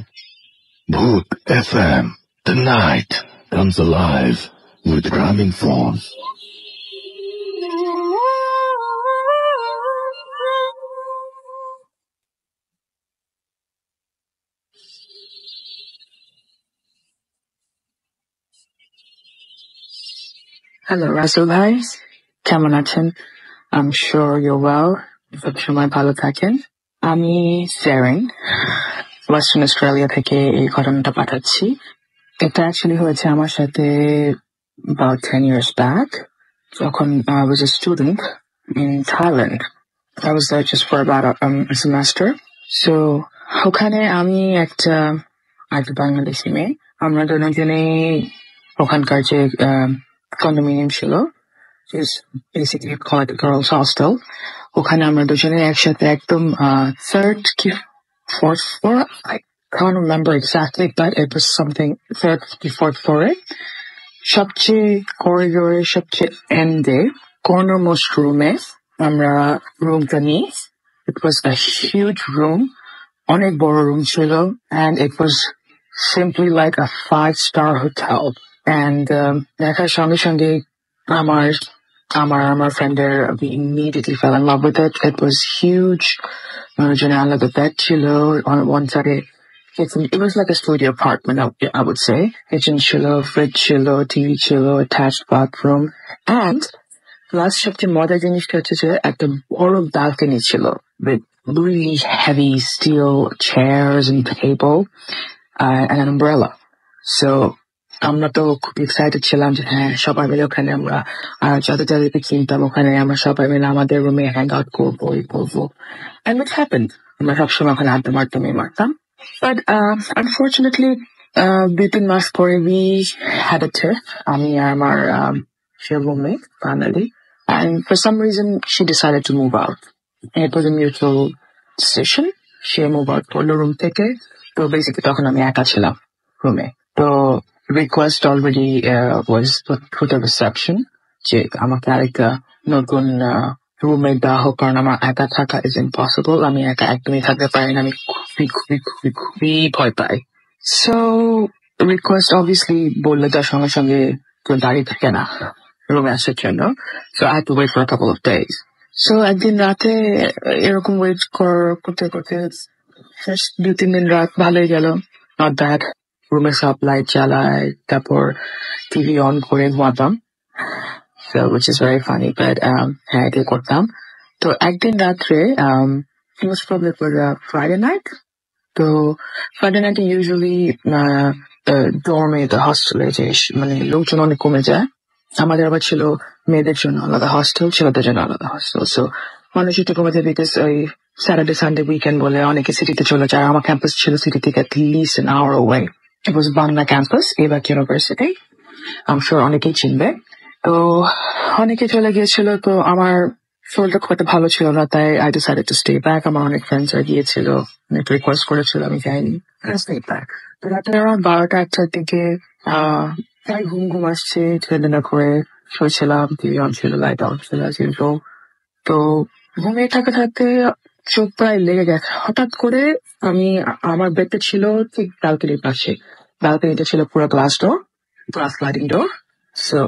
Bhoot FM. The night comes alive with drumming force. Hello, Russell ভাই, কেমন আছেন? I'm sure you're well. সবসময় ভালো থাকেন। আমি সেরেন, ওয়েস্টার্ন অস্ট্রেলিয়া থেকে এই ঘটনাটা পাঠাচ্ছি। এটা অ্যাকচুয়ালি হয়েছে আমার সাথে about 10 years back, যখন I was a student in Thailand. I was there just for about a semester. So ওখানে আমি একটা বাংলাদেশি মেয়ে, আমরা দুজনে ওখানকার যে কন্ডোমিনিয়াম ছিল, is basically called it a girls hostel. ওখানে আমরা দুজনে একসাথে একদম third কি fourth floor, I can't remember exactly, but it was something third কি fourth floor এ, সবচেয়ে করিডোরে সবচেয়ে এন্ডে corner most room এ আমরা রুমটা নিই। It was a huge room, অনেক বড় রুম ছিল, and it was simply like a 5-star hotel. And দেখার সঙ্গে সঙ্গে আমার friend-এর, we immediately fell in love with it. It was huge. Janela, the bed chilo on one side. It was like a studio apartment, I would say. Kitchen chilo, fridge chilo, TV chilo, attached bathroom, and plus সবচেয়ে মজার জিনিসটা হচ্ছে যে একটা বড় balcony ছিল with really heavy steel chairs and table and an umbrella. So আমরা তো খুব এক্সাইটেড ছিলাম যে হ্যাঁ সবাই মিলে ওখানে আমরা যাদেরকে চিনতাম ওখানে আমরা সবাই মিলে আমাদের রুমে হ্যাং আউট করবো, and which happened. আমরা সবসময় ওখানে আড্ডা মারতাম, but unfortunately 2-3 মাস পরে we had a tiff, আমি আর আমার roommate finally, and for some reason she decided to move out. It was a mutual decision. She moved out করলো রুম থেকে। তো বেসিক্যালি তখন আমি একা ছিলাম রুমে। তো request already was put a reception যে আমাকে আরেকটা নতুন রুমমেট দেওয়া হোক, কারণ আমার একা থাকা is impossible. আমি একা একদমই থাকতে পারি না, আমি খুবই ভয় পাই। So request obviously বললে তার সঙ্গে সঙ্গে তো দাঁড়িয়ে থাকে না রুমে আসার জন্য, so I had to wait for a couple of days. So একদিন রাতে এরকম ওয়েট করতে first 2-3 দিন রাত ভালোই গেল, not bad. রুমে সব লাইট জ্বালায়, তারপর টিভি অন করে ঘুমাতাম, so which is very funny, but হ্যাঁ এটাই করতাম। তো একদিন রাত্রে it was probably for a Friday night. তো Friday night usually dorme the hostel যে মানে লোকজন অনেক কমে যায়। আমাদের আবার ছিল মেয়েদের জন্য আলাদা হস্টেল, ছেলেদের জন্য আলাদা হস্টেল। সো মানুষ একটু কমেছে বিকজ ওই স্যাটারডে সানডে উইকেন্ড বলে অনেকে সিটিতে চলে যায়। আমার ক্যাম্পাস ছিল সিটি থেকে at least an hour away. It was Bangla campus, এবার ইউনিভার্সিটি, I'm sure অনেকেই চিনবে। তো অনেকে চলে গিয়েছিল, তো আমার শরীরটা খুব একটা ভালো ছিল না, তাই I decided to stay back. আমার অনেক ফ্রেন্ডসরা গিয়েছিল, অনেক রিকোয়েস্ট করেছিল, আমি যাইনি, stay back. তো রাতে around 12টা-1টার দিকে তাই ঘুম আসছে, ছেলেটা করে শুয়েছিলাম, টিভি অন ছিল, লাইট অন ছিল as usual. তো ঘুমিয়ে থাকতে চোখ প্রায় লেগে গেছে। হঠাৎ করে আমার বেডটা ছিল ঠিক ব্যালকনির পাশে, ব্যালকনিটা ছিল পুরো গ্লাস স্লাইডিং ডোর। সো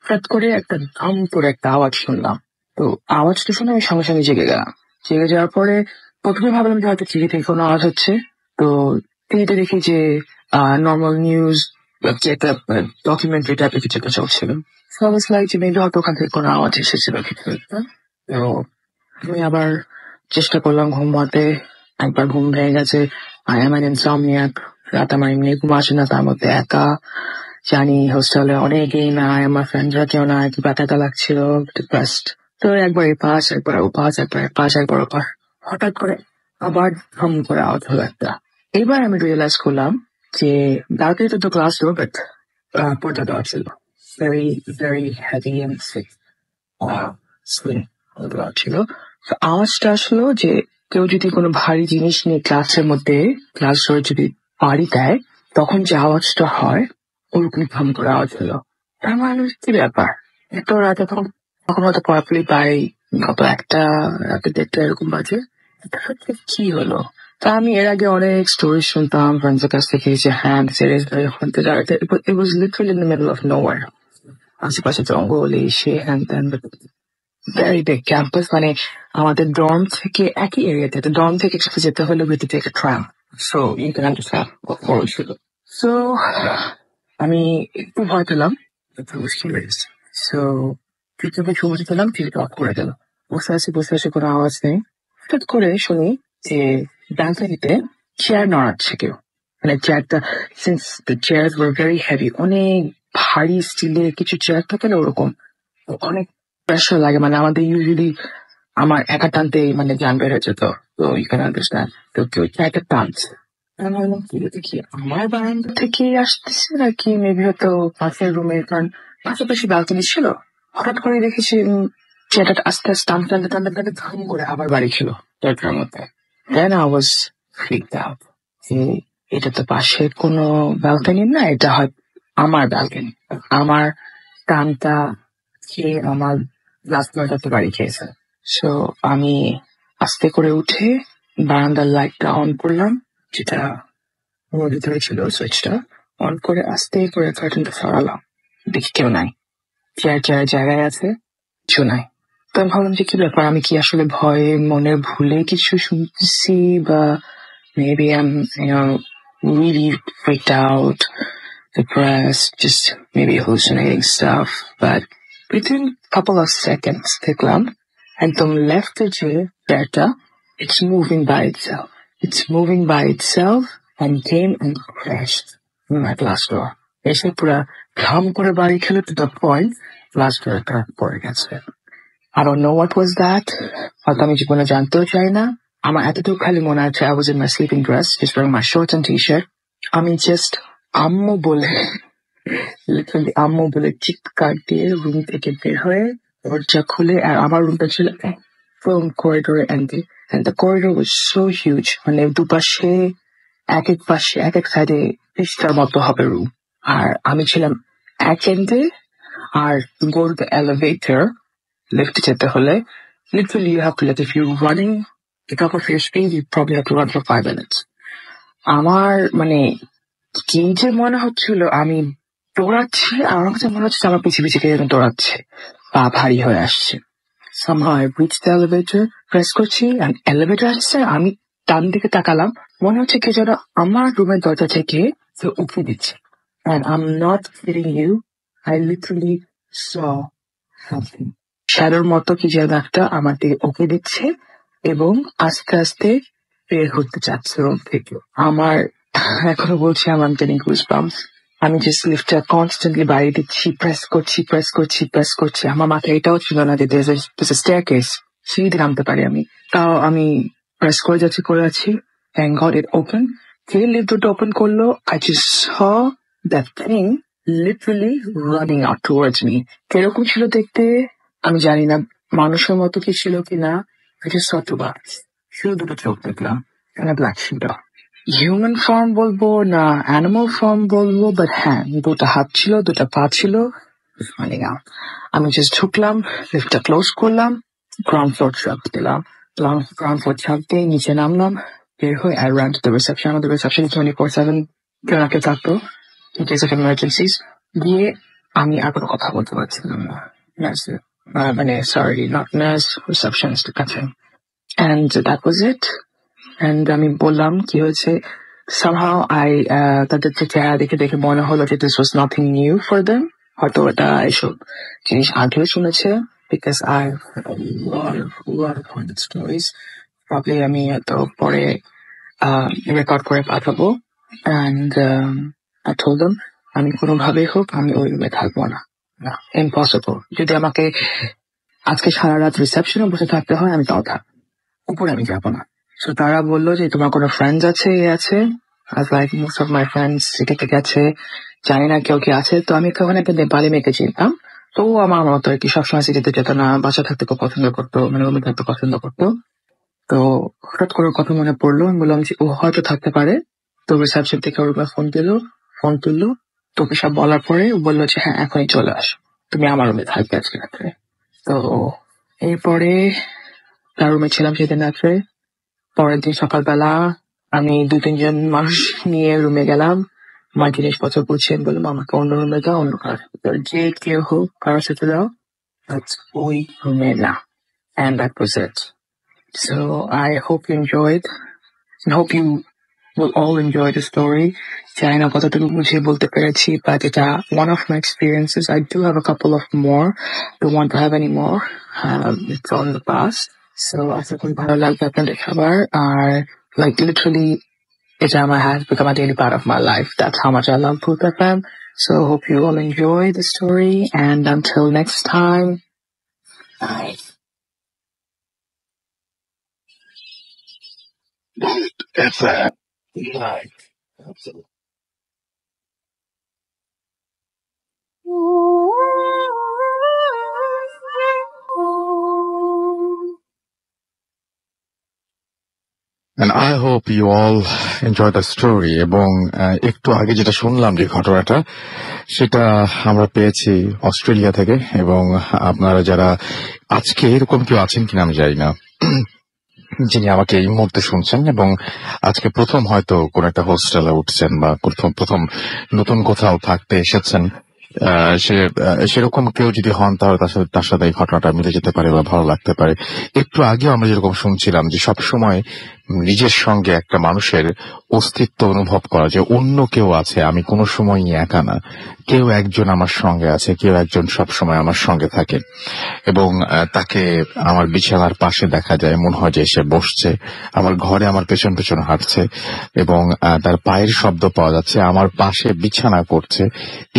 হঠাৎ করে একটা দাম করে একটা আওয়াজ শুনলাম, তো আওয়াজটা শুনে আমি সঙ্গে সঙ্গে জেগে গেলাম। জেগে যাওয়ার পরে প্রথমে ভাবলাম যে হয়তো টিভি থেকে কোনো আওয়াজ হচ্ছে। তো টিভিতে দেখি যে নর্মাল নিউজ একটা ডকুমেন্টারি টাইপের কিছু একটা চলছিল। So I was like যে মেবি হয়তো ওখান থেকে কোনো আওয়াজ এসেছিল কিছু একটা। তো আমি আবার চেষ্টা করলাম ঘুমাতে, একবার ঘুম ভেঙে গেছে। I am an insomniac, রাত আমার এমনি ঘুম আসে না, তার মধ্যে একা, জানি হোস্টেলে অনেকেই নাই, আমার ফ্রেন্ডরা কেউ নাই, একটু ব্যথা লাগছিল, ডিপ্রেসড। তো একবার এপাশ একবার ওপাশ, একবার এপাশ একবার ওপাশ, হঠাৎ করে আবার ধম করে আওয়াজ হলো একটা। এবার আমি রিয়েলাইজ করলাম যে ব্যালকনিতে তো গ্লাস ডোর, বাট পর্দা দেওয়া ছিল, ভেরি ভেরি হেভি এন্ড সিক স্লিম দেওয়া ছিল। তো আওয়াজটা আসলো যে কেউ যদি কোনো ভারী জিনিস নিয়ে ক্লাসের মধ্যে গ্লাস ডোর যদি বাড়ি দেয়, তখন যে আওয়াজটা হয় ওরকম ধম করে আওয়াজ হলো। তার মানে কি ব্যাপার, এত রাতে তখন তখন হয়তো প্রপারলি পাই কত একটা রাতে 1:30 এরকম বাজে। এটা হচ্ছে কি হলো? তা আমি এর আগে অনেক স্টোরি শুনতাম ফ্রেন্ডসের কাছ থেকে যে হ্যাঁ সিরিয়াস হতে যায়, it was literally in the middle of nowhere, আশেপাশে জঙ্গল এই সে হ্যান ত্যান, ভেরি বিগ ক্যাম্পাস, মানে আমাদের ডর্ম থেকে একই এরিয়াতে, তো ডর্ম থেকে একসাথে যেতে হলে we had to take a tram, so you can understand কত বড় ছিল। সো আমি একটু ভয় পেলাম, সো চুপচাপে ঘুমোতে গেলাম, টিভিটা অফ করে দিলাম। বসে আছি কোনো আওয়াজ নেই। হঠাৎ করে শুনি যে ব্যালকনিতে চেয়ার নড়াচ্ছে কেউ, মানে চেয়ারটা, since the chair were very heavy, অনেক ভারী স্টিলের কিছু চেয়ার থাকে না ওরকম, তো অনেক প্রেশার লাগে, মানে আমাদের ইউজুয়ালি আমার একা টানতে মানে জান বের হয়ে যেত, তো ইউ ক্যান আন্ডারস্ট্যান্ড। তো কেউ চেয়ারটা টানছে, আমি ভাবলাম কি দেখি আমার বারান্দা থেকে আসতেছে নাকি মেবি হয়তো পাশের রুমে, কারণ পাশাপাশি ব্যালকনি ছিল। হঠাৎ করে দেখেছি চেয়ারটা আস্তে আস্তে টানতে ধম করে আবার বাড়ি ছিল দরজার মধ্যে। Then I was freaked out যে এটা তো পাশের কোনো ব্যালকনি না, এটা হয় আমার ব্যালকনি, আমার টানটা খেয়ে আমার গ্লাস দরজাতে বাড়ি খেয়েছে। সো আমি আস্তে করে উঠে বারান্দার লাইটটা অন করলাম, যেটা আমার ভিতরে ছিল, সুইচটা অন করে আস্তে করে কার্টেনটা সরালাম, দেখি কেউ নাই, চেয়ার জায়গায় আছে, কিছু নাই। তো আমি ভাবলাম যে কি ব্যাপার, আমি কি আসলে ভয়ে মনের ভুলে কিছু শুনতেছি, বা maybe I'm really freaked out, depressed, just maybe hallucinating stuff. But within a couple of seconds দেখলাম একদম লেফট যে চেয়ারটা, it's moving by itself and came and crashed in my glass door. এসে পুরা ধাম করে বাড়ি খেলো, to the point glass door crack পড়ে গেছে। I don't know what was that, হয়তো আমি জীবনে জানতেও চাই না। আমার এতটুকু খালি মনে আছে I was in my sleeping dress, just wearing my shorts and t-shirt. আমি জাস্ট আম্মু বলে লিটারালি আম্মু বলে চিৎকার দিয়ে রুম থেকে বের হয়ে দরজা খুলে, আর আমার রুমটা ছিল একদম করিডোরে এন্ডে, and the corridor was so huge, মানে দুপাশে এক এক সাইডে 20টার মতো হবে রুম, আর আমি ছিলাম এক এন্ডে। আর go to the elevator, লিফটে যেতে হলে literally you have to, let if you're running the top of your speed, you probably have to run for 5 minutes. আমার মানে কি যে মনে হচ্ছিল আমি দৌড়াচ্ছি, আর আমার কাছে মনে হচ্ছে আমার পিছিয়ে কে যেন দৌড়াচ্ছে, পা ভারী হয়ে আসছে। somehow I reached the elevator, press করছি, and elevator আসছে, আমি ডান দিকে তাকালাম, মনে হচ্ছে কে যেন আমার রুমের দরজা থেকে উঠে দিচ্ছে, and I'm not kidding you, I literally saw something, শ্যাডোর মতো কি যেন একটা আমার দিকে ওকে দিচ্ছে এবং আস্তে আস্তে বের হতে চাচ্ছে রুম থেকে। আমার এখনো বলছি আমার getting goosebumps. আমি জাস্ট লিফটটা কনস্ট্যান্টলি বাড়িয়ে দিচ্ছি, প্রেস করছি। আমার মাথায় এটাও ছিল না যে there's a staircase, সিঁড়িতে নামতে পারি আমি, তাও আমি প্রেস করে যাচ্ছি। Thank God it opened. যে লিফট দুটো ওপেন করলো, I just saw that thing literally running out towards me. কিরকম ছিল দেখতে আমি জানি না, মানুষের মতো কি ছিল কিনা, I just saw two eyes, শুধু দুটো চোখ দেখলাম, and a black shadow. Human form বলবো না অ্যানিমাল ফর্ম বলবো, বাট হ্যাঁ দুটো হাত ছিল, দুটো পা ছিল। আমি জাস্ট ঢুকলাম, লিফটটা ক্লোজ করলাম, গ্রাউন্ড ফ্লোর চাপ দিলাম, গ্রাউন্ড ফ্লোর চাপ দিয়ে নিচে নামলাম, বের হয়ে I ran to the reception. আমাদের রিসেপশন 24/7 কেউ না কেউ থাকতো in case of emergencies। গিয়ে আমি আর কোনো কথা বলতে পারছিলাম না, sorry, not nurse, receptionist কাছে। And that was it. And আমি বললাম কি হয়েছে, somehow তাদের চেহারা দেখে মনে হলো যে this was nothing new for them, হয়তো এটা এসব জিনিস আগেও শুনেছে, because I've heard a lot of haunted stories. Probably আমি হয়তো পরে রেকর্ড করে পাঠাবো। And I told them আমি কোনোভাবেই হোক আমি ওই রুমে থাকবো না, ইম্পসিবল। যদি আমাকে আজকে সারা রাত রিসেপশনে বসে থাকতে হয় আমি তাও থাক, উপরে আমি যাবো না। So তারা বললো যে তোমার কোনো ফ্রেন্ডস আছে আছে? Like most of my friends সিটিতে গেছে, জানি না কেউ কি আছে। তো আমি ওখানে একটা নেপালি মেয়েকে চিনতাম, তো ও আমার মতো আর কি সবসময় সিটিতে যেত না, বাসা থাকতে খুব পছন্দ করতো, মানে রুমে থাকতে পছন্দ করতো। তো হঠাৎ করে কথা মনে পড়লো, আমি বললাম যে ও হয়তো থাকতে পারে। তো রিসেপশন থেকে ওর ফোন তুললো, তোকে সব বলার পরে ও বললো যে হ্যাঁ এখনই চলে আসো, তুমি আমার রুমে থাকবে আজকে রাত্রে। তো এরপরে তার রুমে ছিলাম সেদিন রাত্রে। পরের দিন সকালবেলা আমি 2-3 জন মানুষ নিয়ে রুমে গেলাম, আমার জিনিসপত্র গুছিয়ে বললাম আমাকে অন্য রুমে যাও, অন্য কারোর সাথে যে কেউ হোক কারোর সাথে যাও, ওই রুমে না। And that was it. So I hope you enjoyed, and hope you will all enjoy the story. জানি না কতটুকু বুঝিয়ে বলতে পেরেছি, but এটা one of my experiences. I do have a couple of more, don't want to have any more. It's all in the past. So আশা করি ভালো লাগবে আপনাদের সবার। আর like literally এটা has become a daily part of my life. That's how much I love Bhoot FM. So hope you all enjoy the story, and until next time, bye. Bhoot FM. Night. Absolutely. And I hope you all enjoy the story. এবং একটু আগে যেটা শুনলাম যে ঘটনাটা, সেটা আমরা পেয়েছি অস্ট্রেলিয়া থেকে। এবং আপনারা যারা আজকে এরকম কেউ আছেন কিনা আমি জানি না, যিনি আমাকে এই মুহূর্তে শুনছেন এবং আজকে প্রথম হয়তো কোন একটা হোস্টেলে উঠছেন বা প্রথম নতুন কোথাও থাকতে এসেছেন, সেরকম কেউ যদি হন তাহলে তার সাথে এই ঘটনাটা মিলে যেতে পারে বা ভালো লাগতে পারে। একটু আগেও আমরা যেরকম শুনছিলাম যে সব সময় নিজের সঙ্গে একটা মানুষের অস্তিত্ব অনুভব করা, যে অন্য কেউ আছে, আমি কোনো সময়ই একা না, কেউ একজন আমার সঙ্গে আছে, কেউ একজন সব সময় আমার সঙ্গে থাকে। এবং তাকে আমার বিছানার পাশে দেখা যায়, মনে হয় যে সে বসছে আমার ঘরে, আমার পেছন পেছন হাঁটছে এবং তার পায়ের শব্দ পাওয়া যাচ্ছে, আমার পাশে বিছানা করছে।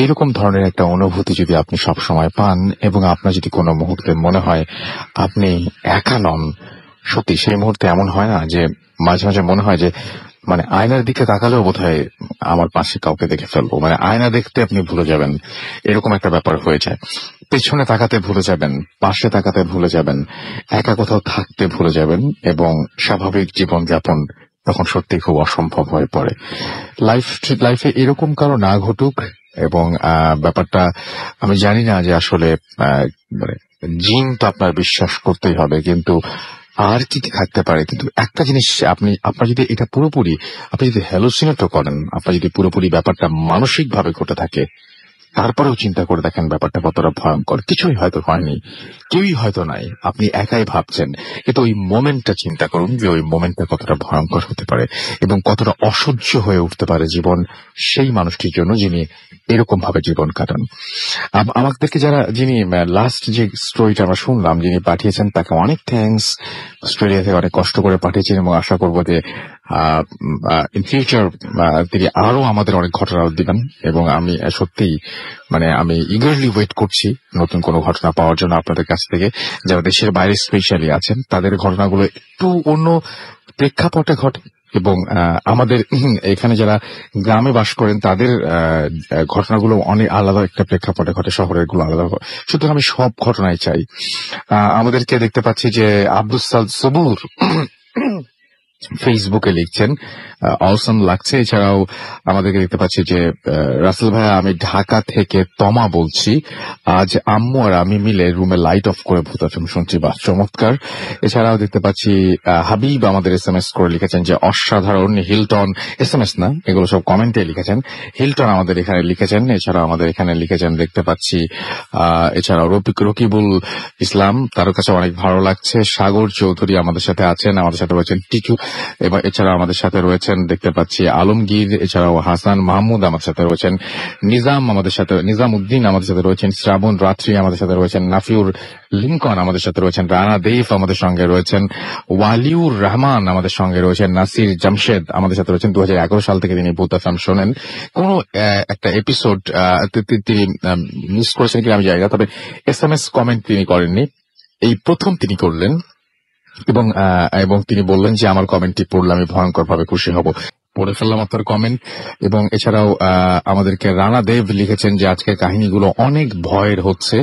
এরকম ধরনের একটা অনুভূতি যদি আপনি সব সময় পান এবং আপনার যদি কোনো মুহূর্তে মনে হয় আপনি একা নন, সত্যি সেই মুহূর্তে এমন হয় না যে মাঝে মাঝে মনে হয় যে মানে আয়নার দিকে তাকালেও বোধহয় আমার পাশে কাউকে দেখে ফেলবো, মানে আয়না দেখতে আপনি ভুলে যাবেন, এরকম একটা ব্যাপার হয়ে যায়। পেছনে তাকাতে ভুলে যাবেন, পাশে তাকাতে ভুলে যাবেন, একা কোথাও থাকতে ভুলে যাবেন এবং স্বাভাবিক জীবনযাপন তখন সত্যি খুব অসম্ভব হয়ে পড়ে। লাইফে এরকম কারো না ঘটুক। এবং ব্যাপারটা আমি জানি না যে আসলে মানে জিন তো আপনার বিশ্বাস করতেই হবে, কিন্তু আর কি কি থাকতে পারে। কিন্তু একটা জিনিস, আপনার যদি এটা পুরোপুরি, আপনি যদি হ্যালুসিনেটও করেন, আপনার যদি পুরোপুরি ব্যাপারটা মানসিক ভাবে ঘটে থাকে, তারপরেও চিন্তা করে দেখেন ব্যাপারটা কতটা ভয়ঙ্কর। কিছুই হয়তো হয়নি, কেউই হয়তো নাই, আপনি একাই ভাবছেন, কিন্তু ওই মোমেন্টটা চিন্তা করুন যে ওই মোমেন্টটা কতটা ভয়ঙ্কর হতে পারে এবং কতটা অসহ্য হয়ে উঠতে পারে জীবন সেই মানুষটির জন্য যিনি এরকম ভাবে জীবন কাটান। আমাদেরকে যিনি লাস্ট যে স্টোরিটা আমরা শুনলাম, যিনি পাঠিয়েছেন, তাকে অনেক থ্যাঙ্কস। অস্ট্রেলিয়া থেকে অনেক কষ্ট করে পাঠিয়েছেন এবং আশা করবো যে ইন ফিউচার তিনি আরো আমাদের অনেক ঘটনা দিবেন। এবং আমি সত্যিই আমি ইগারলি ওয়েট করছি নতুন কোনো ঘটনা পাওয়ার জন্য আপনাদের কাছ থেকে। যারা দেশের বাইরে স্পেশালি আছেন, তাদের ঘটনাগুলো একটু অন্য প্রেক্ষাপটে ঘটে এবং আমাদের এখানে যারা গ্রামে বাস করেন তাদের ঘটনাগুলো অনেক আলাদা একটা প্রেক্ষাপটে ঘটে, শহরের গুলো আলাদা। সুতরাং আমি সব ঘটনাই চাই। আমাদেরকে দেখতে পাচ্ছি যে আব্দুস সবুর ফেসবুকে লিখছেন অসম লাগছে। এছাড়াও আমাদেরকে দেখতে পাচ্ছি যে রাসেল ভাইয়া, আমি ঢাকা থেকে তমা বলছি, আজ আম্মু আর আমি মিলে রুমে লাইট অফ করে ভূত FM শুনছি, বা চমৎকার। এছাড়াও দেখতে পাচ্ছি হাবিব আমাদের SMS করে লিখেছেন যে অসাধারণ। হিলটন, SMS না, এগুলো সব কমেন্টে লিখেছেন। হিলটন আমাদের এখানে লিখেছেন। এছাড়াও আমাদের এখানে লিখেছেন দেখতে পাচ্ছি এছাড়াও রকিবুল ইসলাম, তার কাছে অনেক ভালো লাগছে। সাগর চৌধুরী আমাদের সাথে আছেন, আমাদের সাথে রয়েছেন টিটু, এবং এছাড়া আমাদের সাথে রয়েছেন দেখতে পাচ্ছি আলমগীর, এছাড়াও হাসান মাহমুদ আমাদের সাথে রয়েছেন, নিজাম উদ্দিন আমাদের সাথে রয়েছেন, শ্রাবণ রাত্রি আমাদের সাথে রয়েছেন, নাফিউর লিঙ্কন আমাদের সাথে রয়েছেন, রানা দেব আমাদের সঙ্গে রয়েছেন, ওয়ালিউর রহমান আমাদের সঙ্গে রয়েছেন, নাসির জামশেদ আমাদের সাথে রয়েছেন। 2011 সাল থেকে তিনি ভূত FM শোনেন। কোন একটা এপিসোড তিনি মিস করেছেন কিনা আমি জানি না, তবে SMS কমেন্ট তিনি করেননি, এই প্রথম তিনি করলেন, এবং তিনি বললেন যে আমার কমেন্টটি পড়লে আমি ভয়ঙ্কর ভাবে খুশি হব। পড়ে ফেললাম আপনার কমেন্ট। এবং এছাড়াও আমাদেরকে রানা দেব লিখেছেন যে আজকের কাহিনীগুলো অনেক ভয়ের হচ্ছে,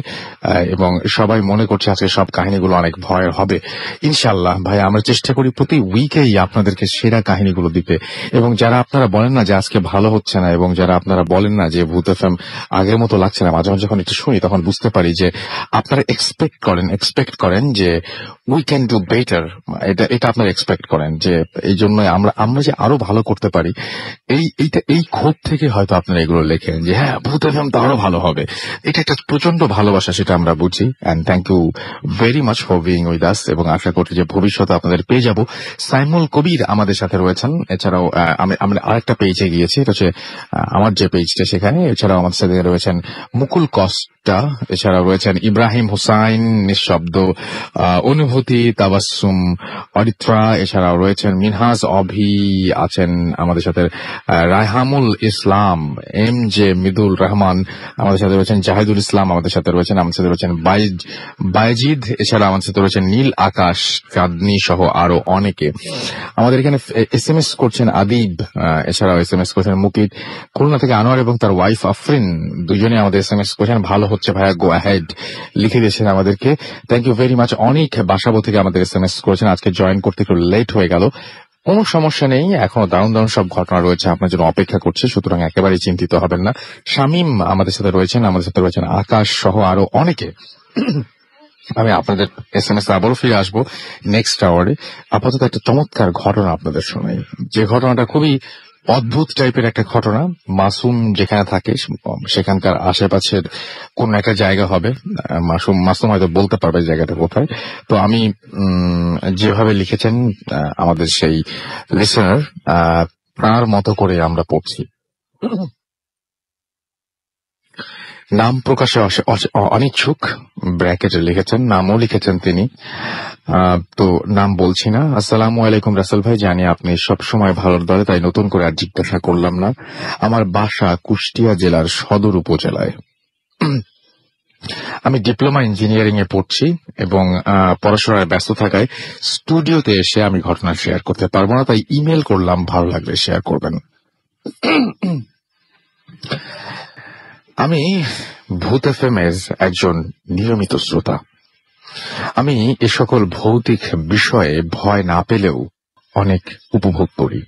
এবং সবাই মনে করছে আজকে সব কাহিনীগুলো অনেক ভয়ের হবে। ইনশাআল্লাহ ভাই, আমরা চেষ্টা করি প্রতি উইকেই আপনাদেরকে সেরা কাহিনীগুলো দিতে। এবং যারা আপনারা বলেন না যে আজকে ভালো হচ্ছে না, এবং যারা আপনারা বলেন না যে ভূত FM আগের মতো লাগছে না, মাঝে মাঝে যখন একটু শুনি তখন বুঝতে পারি যে আপনারা এক্সপেক্ট করেন যে উই ক্যান ডু বেটার। এটা আপনারা এক্সপেক্ট করেন যে এই জন্য আমরা যে আরো ভালো করতে পারি, এই ক্ষোভ থেকে হয়তো আপনারা এগুলো লেখেন যে হ্যাঁ ভূত FM তো আরো ভালো হবে। এটা একটা প্রচন্ড ভালোবাসা, সেটা আমরা বুঝি। And thank you very much for being with us, এবং আশা করছি যে ভবিষ্যতে আপনাদের পেয়ে যাব। সাইমুল কবির আমাদের সাথে রয়েছেন। এছাড়াও আমরা আরেকটা পেজে গিয়েছি, এটা হচ্ছে আমার যে পেজটা, সেখানে। এছাড়াও আমাদের সাথে রয়েছেন মুকুল কস্টা, এছাড়াও রয়েছেন ইব্রাহিম হুসাইন, নিঃশব্দ, অনুভূতি, তাবাসসুম, অরিত্রা, এছাড়াও রয়েছেন মিনহাজ অভি আছেন আমাদের সাথে, রায়হামুল ইসলাম, MJ মিদুল রহমান আমাদের সাথে রয়েছেন, জাহিদুল ইসলাম আমাদের সাথে রয়েছেন, আমাদের সাথে রয়েছেন বাইজিদ, এছাড়া আমাদের সাথে রয়েছেন নীল আকাশ, চাঁদনি সহ আরো অনেকে। আমাদের এখানে SMS করছেন আদিব, এছাড়াও SMS করছেন মুকিত। খুলনা থেকে আনোয়ার এবং তার ওয়াইফ আফরিন দুজনে আমাদের SMS করছেন, ভালো হচ্ছে ভাইয়া, গো অ্যাহেড লিখে দিয়েছেন আমাদেরকে। Thank you very much. অনেক বাসাবো থেকে আমাদের SMS করেছেন, আজকে জয়েন করতে একটু লেট হয়ে গেল। কোনো সমস্যা নেই, এখনো দারুণ সব ঘটনা রয়েছে আপনার জন্য অপেক্ষা করছে, সুতরাং একেবারেই চিন্তিত হবেন না। শামীম আমাদের সাথে রয়েছেন আকাশ সহ আরো অনেকে। আমি আপনাদের SMS আবারও ফিরে আসবো নেক্সট আওয়ারে। আপাতত একটা চমৎকার ঘটনা আপনাদের শোনাই, যে ঘটনাটা খুবই অদ্ভুত টাইপের একটা ঘটনা। মাসুম যেখানে থাকে সেখানকার আশেপাশের কোন একটা জায়গা হবে, মাসুম হয়তো বলতে পারবে জায়গাটা কোথায়। তো আমি যেভাবে লিখেছেন আমাদের সেই লিসেনার, তার মতো করে আমরা পড়ছি। নাম প্রকাশে অনিচ্ছুক, ব্র্যাকেটে লিখেছেন, নামও লিখেছেন তিনি, তো নাম বলছি না। আসসালামু আলাইকুম রাসেল ভাই, জানি আপনি সবসময় ভালোর দলে, তাই নতুন করে আর জিজ্ঞাসা করলাম না। আমার বাসা কুষ্টিয়া জেলার সদর উপজেলায়। আমি ডিপ্লোমা ইঞ্জিনিয়ারিং এ পড়ছি, এবং পড়াশোনায় ব্যস্ত থাকায় স্টুডিওতে এসে আমি ঘটনা শেয়ার করতে পারবো না, তাই ইমেল করলাম, ভালো লাগলে শেয়ার করবেন। আমি ভূত FM এর একজন নিয়মিত শ্রোতা। আমি এ সকল ভৌতিক বিষয়ে ভয় না পেলেও অনেক উপভোগ করি,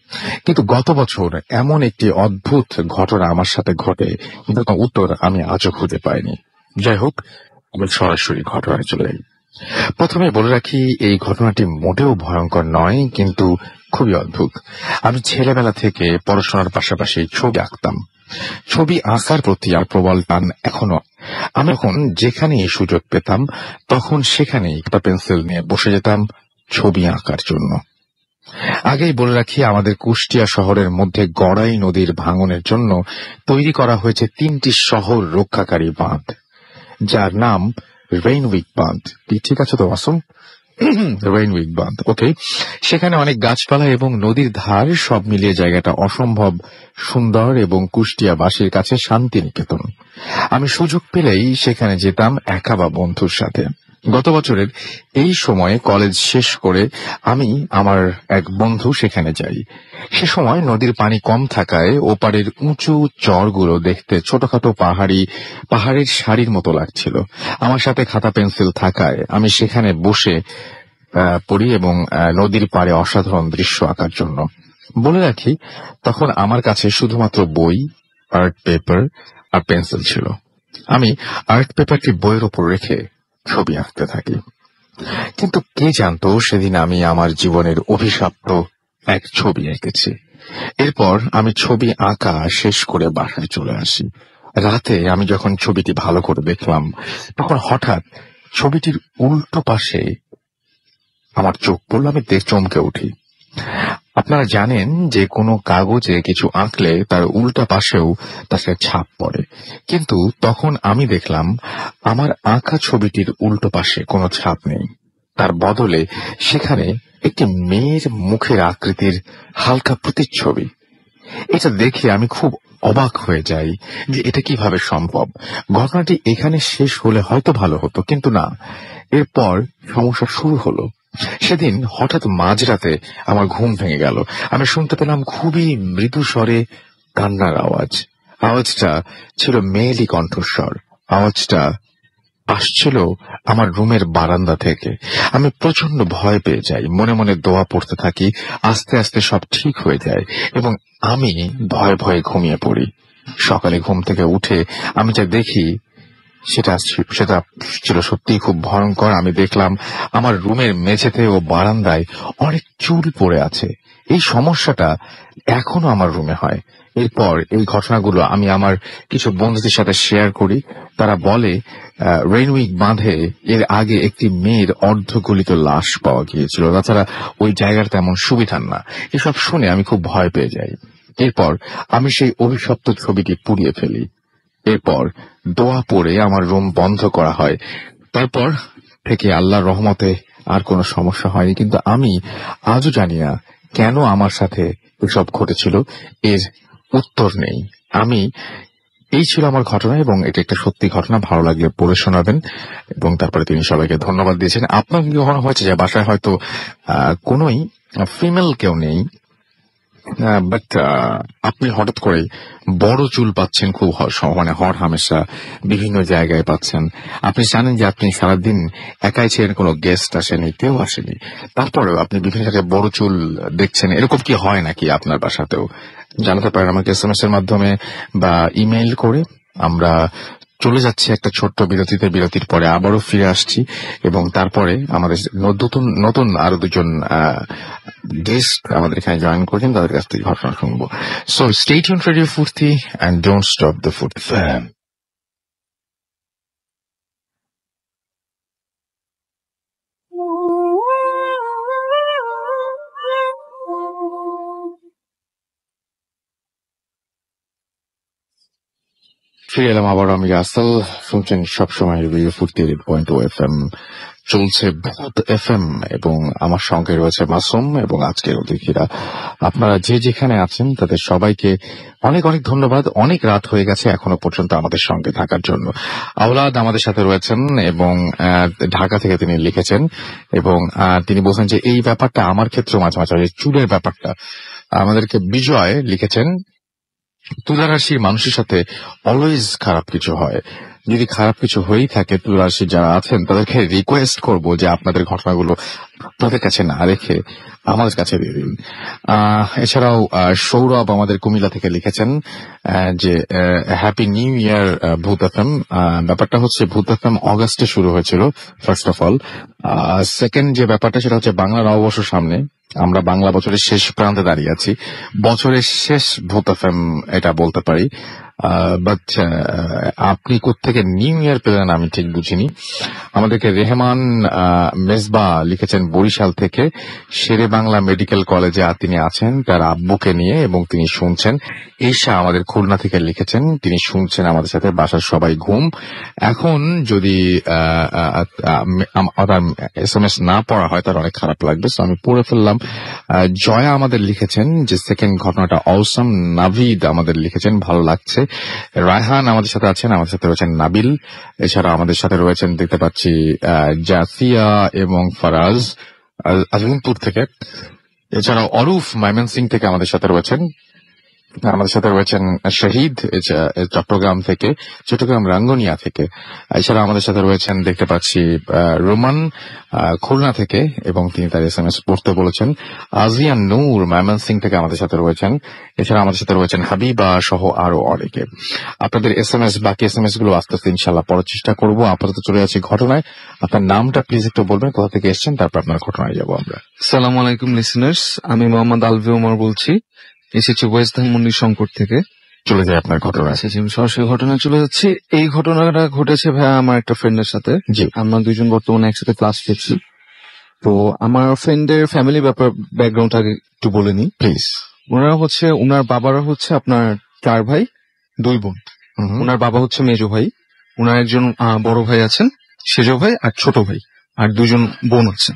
কিন্তু গত বছর এমন একটি অদ্ভুত ঘটনা আমার সাথে ঘটে, উত্তর আমি আজও খুঁজে পাইনি। যাই হোক, আমি সরাসরি ঘটনায় চলে যাই। প্রথমে বলে রাখি, এই ঘটনাটি মোটেও ভয়ঙ্কর নয়, কিন্তু খুবই অদ্ভুত। আমি ছেলেবেলা থেকে পড়াশোনার পাশাপাশি ছবি আঁকতাম। ছবি আঁকার প্রতি আর প্রবল টান এখনো। আমি এখন যেখানে এই সুযোগ পেতাম তখন সেখানে একটা পেন্সিল নিয়ে বসে যেতাম ছবি আঁকার জন্য। আগেই বলে রাখি, আমাদের কুষ্টিয়া শহরের মধ্যে গড়াই নদীর ভাঙনের জন্য তৈরি করা হয়েছে 3টি শহর রক্ষাকারী বাঁধ, যার নাম রেইনউইক বাঁধ। ঠিক আছে তো আসুন, রেইনউইক বাঁধ, ওকে। সেখানে অনেক গাছপালা এবং নদীর ধার, সব মিলিয়ে জায়গাটা অসম্ভব সুন্দর এবং কুষ্টিয়াবাসীর কাছে শান্তিনিকেতন। আমি সুযোগ পেলেই সেখানে যেতাম একা বা বন্ধুর সাথে। গত বছরের এই সময়ে কলেজ শেষ করে আমি আমার এক বন্ধু সেখানে যাই। সে সময় নদীর পানি কম থাকায় ওপারের উঁচু চরগুলো দেখতে ছোটখাটো পাহাড়ের সারির মতো লাগছিল। আমার সাথে খাতা পেন্সিল থাকায় আমি সেখানে বসে পড়ি এবং নদীর পাড়ে অসাধারণ দৃশ্য আঁকার জন্য। বলে রাখি, তখন আমার কাছে শুধুমাত্র বই, আর্ট পেপার আর পেন্সিল ছিল। আমি আর্ট পেপারটি বইয়ের উপর রেখে ছবি আঁকতে থাকি। কিন্তু কে জানতো সেদিন আমি আমার জীবনের অভিশপ্ত এক ছবি এঁকেছি। এরপর আমি ছবি আঁকা শেষ করে বাসায় চলে আসি। রাতে আমি যখন ছবিটি ভালো করে দেখলাম, তখন হঠাৎ ছবিটির উল্টো পাশে আমার চোখ পড়ল। আমি চমকে উঠি। আপনারা জানেন যে কোনো কাগজে কিছু আঁকলে তার উল্টা পাশেও তার ছাপ পড়ে, কিন্তু তখন আমি দেখলাম আমার আঁকা ছবিটির উল্টো পাশে কোনো ছাপ নেই। তার বদলে সেখানে একটি মেয়ের মুখের আকৃতির হালকা প্রতিচ্ছবি। এটা দেখে আমি খুব অবাক হয়ে যাই যে এটা কিভাবে সম্ভব। ঘটনাটি এখানে শেষ হলে হয়তো ভালো হতো, কিন্তু না, এরপর সমস্যা শুরু হলো। সেদিন হঠাৎ মাঝরাতে আমার ঘুম ভেঙে গেল। আমি শুনতে পেলাম খুবই মৃদু স্বরে কান্নার আওয়াজ। আওয়াজটা ছিল মেয়েলি কণ্ঠস্বর। আওয়াজটা আসছিল আমার রুমের বারান্দা থেকে। আমি প্রচন্ড ভয় পেয়ে যাই, মনে মনে দোয়া পড়তে থাকি। আস্তে আস্তে সব ঠিক হয়ে যায় এবং আমি ভয়ে ভয়ে ঘুমিয়ে পড়ি। সকালে ঘুম থেকে উঠে আমি যা দেখি সেটা ছিল সত্যিই খুব ভয়ঙ্কর। আমি দেখলাম আমার রুমের মেঝেতে ও বারান্দায় অনেক চুল পড়ে আছে। এই সমস্যাটা এখনো আমার রুমে হয়। এরপর এই ঘটনাগুলো আমি আমার কিছু বন্ধুদের সাথে শেয়ার করি। তারা বলে রেইনউইক বাঁধে এর আগে একটি মেয়ের অর্ধগলিত লাশ পাওয়া গিয়েছিল। তাছাড়া ওই জায়গার তেমন সুবিধা না। এসব শুনে আমি খুব ভয় পেয়ে যাই। এরপর আমি সেই অভিশপ্ত ছবিটি পুড়িয়ে ফেলি। এরপর দোয়া পড়ে আমার রুম বন্ধ করা হয়। তারপর থেকে আল্লাহর রহমতে আর কোনো সমস্যা হয়নি, কিন্তু আমি আজও জানি না কেন আমার সাথে এসব ঘটেছিল। এর উত্তর নেই। এই ছিল আমার ঘটনা এবং এটা একটা সত্যি ঘটনা। ভালো লাগলে পড়ে শোনাবেন। এবং তারপরে তিনি সবাইকে ধন্যবাদ দিয়েছেন। আপনার কি কখনো হয়েছে যে বাসায় হয়তো কোনোই ফিমেল কেউ নেই, বাট আপনি হঠাৎ করে বড় চুল পাচ্ছেন, খুব মানে হর হামেশা বিভিন্ন জায়গায় পাচ্ছেন। আপনি জানেন যে আপনি সারাদিন একাই ছিলেন, কোনো গেস্ট আসেনি, কেউ আসেনি, তারপরেও আপনি বিভিন্ন জায়গায় বড় চুল দেখছেন। এরকম কি হয় নাকি আপনার বাসাতেও? জানাতে পারেন আমাকে SMS এর মাধ্যমে বা ইমেইল করে। আমরা চলে যাচ্ছি একটা ছোট্ট বিরতিতে। বিরতির পরে আবারও ফিরে আসছি এবং তারপরে আমাদের নতুন আরো দুজন গেস্ট আমাদের এখানে জয়েন করছেন, তাদের কাছ থেকে ঘটনা শুনবো। সো স্টে টিউনড রেডিও ফুর্তি এন্ড ডোন্ট স্টপ দ্য ফুর্তি ফ্যান। ফিরে এলাম আবার। আমি রাসেল, শুনছেন সবসময় রেডিও ফুর্তি 8.2 FM। চলছে ভূত FM এবং আমার সঙ্গে রয়েছে মাসুম এবং আজকের অতিথিরা। আপনারা যে যেখানে আছেন তাদের সবাইকে অনেক অনেক ধন্যবাদ। অনেক রাত হয়ে গেছে এখনো পর্যন্ত আমাদের সঙ্গে থাকার জন্য। আওলাদ আমাদের সাথে রয়েছেন এবং ঢাকা থেকে তিনি লিখেছেন এবং তিনি বলছেন যে এই ব্যাপারটা আমার ক্ষেত্রে মাঝে মাঝে চুলের ব্যাপারটা। আমাদেরকে বিজয় লিখেছেন, তুলা রাশির মানুষের সাথে অলওয়েজ খারাপ কিছু হয়। যদি খারাপ কিছু হয়েই থাকে, তুলা রাশি যারা আছেন তাদেরকে রিকোয়েস্ট করব যে আপনাদের ঘটনাগুলো আপনাদের কাছে না রেখে আমাদের কাছে দিয়ে দিন। এছাড়াও সৌরভ আমাদের কুমিল্লা থেকে লিখেছেন যে হ্যাপি নিউ ইয়ার ভূত FM। ব্যাপারটা হচ্ছে ভূত FM অগাস্টে শুরু হয়েছিল ফার্স্ট অফ অল। সেকেন্ড যে ব্যাপারটা সেটা হচ্ছে বাংলা নববর্ষ সামনে, আমরা বাংলা বছরের শেষ প্রান্তে দাঁড়িয়ে আছি। বছরের শেষ ভূত FM এটা বলতে পারি। বাট আপনি কোত্থেকে নিউ ইয়ার পেলেন আমি ঠিক বুঝিনি। আমাদেরকে রেহমান মেজবা লিখেছেন বরিশাল থেকে, শেরে বাংলা মেডিকেল কলেজে তিনি আছেন তার আব্বুকে নিয়ে এবং তিনি শুনছেন। ঈশা আমাদের খুলনা থেকে লিখেছেন, তিনি শুনছেন আমাদের সাথে, বাসার সবাই ঘুম। এখন যদি SMS না পড়া হয় তার অনেক খারাপ লাগবে, তো আমি পড়ে ফেললাম। জয়া আমাদের লিখেছেন যে সেকেন্ড ঘটনাটা অলসাম। নাভিদ আমাদের লিখেছেন ভালো লাগছে। রায়হান আমাদের সাথে আছেন, আমাদের সাথে রয়েছেন নাবিল। এছাড়া আমাদের সাথে রয়েছেন দেখতে পাচ্ছি জাসিয়া এবং ফারাজ আজিমপুর থেকে। এছাড়াও অরুফ ময়মনসিং থেকে আমাদের সাথে রয়েছেন। আমাদের সাথে রয়েছেন শহীদ চট্টগ্রাম থেকে, চট্টগ্রাম রাঙ্গুনিয়া থেকে। এছাড়া আমাদের সাথে রয়েছেন দেখতে পাচ্ছি রোমান খুলনা থেকে, এবং তিনি তার SMS পড়তে বলেছেন। আজিয়ান নূর ময়মনসিংহ থেকে আমাদের সাথে রয়েছেন। এছাড়া আমাদের সাথে রয়েছেন হাবিবা সহ আরো অনেকে। আপনাদের বাকি SMS গুলো আস্তে আস্তে ইনশাল্লাহ পড়ার চেষ্টা করবো। আপাতত চলে যাচ্ছি ঘটনায়। আপনার নামটা প্লিজ একটু বলবেন, কোথা থেকে এসেছেন, তারপর আপনার ঘটনায় যাবো আমরা। সালাম আলাইকুম লিসেনার্স, আমি মোহাম্মদ আলভি ওমর বলছি, এসেছি ওয়েস্ট ধানমন্ডি শঙ্কর থেকে। চলে যায় আপনার ঘটনায়। আচ্ছা, আমি সরাসরি ঘটনায় চলে যাচ্ছি। এই ঘটনাটা ঘটেছে ভাইয়া আমার একটা ফ্রেন্ডের সাথে। জি। আমরা দুইজন বর্তমানে একসাথে ক্লাস করছি। তো আমার ফ্রেন্ডের ফ্যামিলি ব্যাকগ্রাউন্ড আগে একটু বলে নিই প্লিজ। ওনার বাবারা হচ্ছে আপনার 4 ভাই 2 বোন। ওনার বাবা হচ্ছে মেজো ভাই, ওনার একজন বড় ভাই আছেন সেজো ভাই, আর ছোট ভাই, আর 2জন বোন আছেন।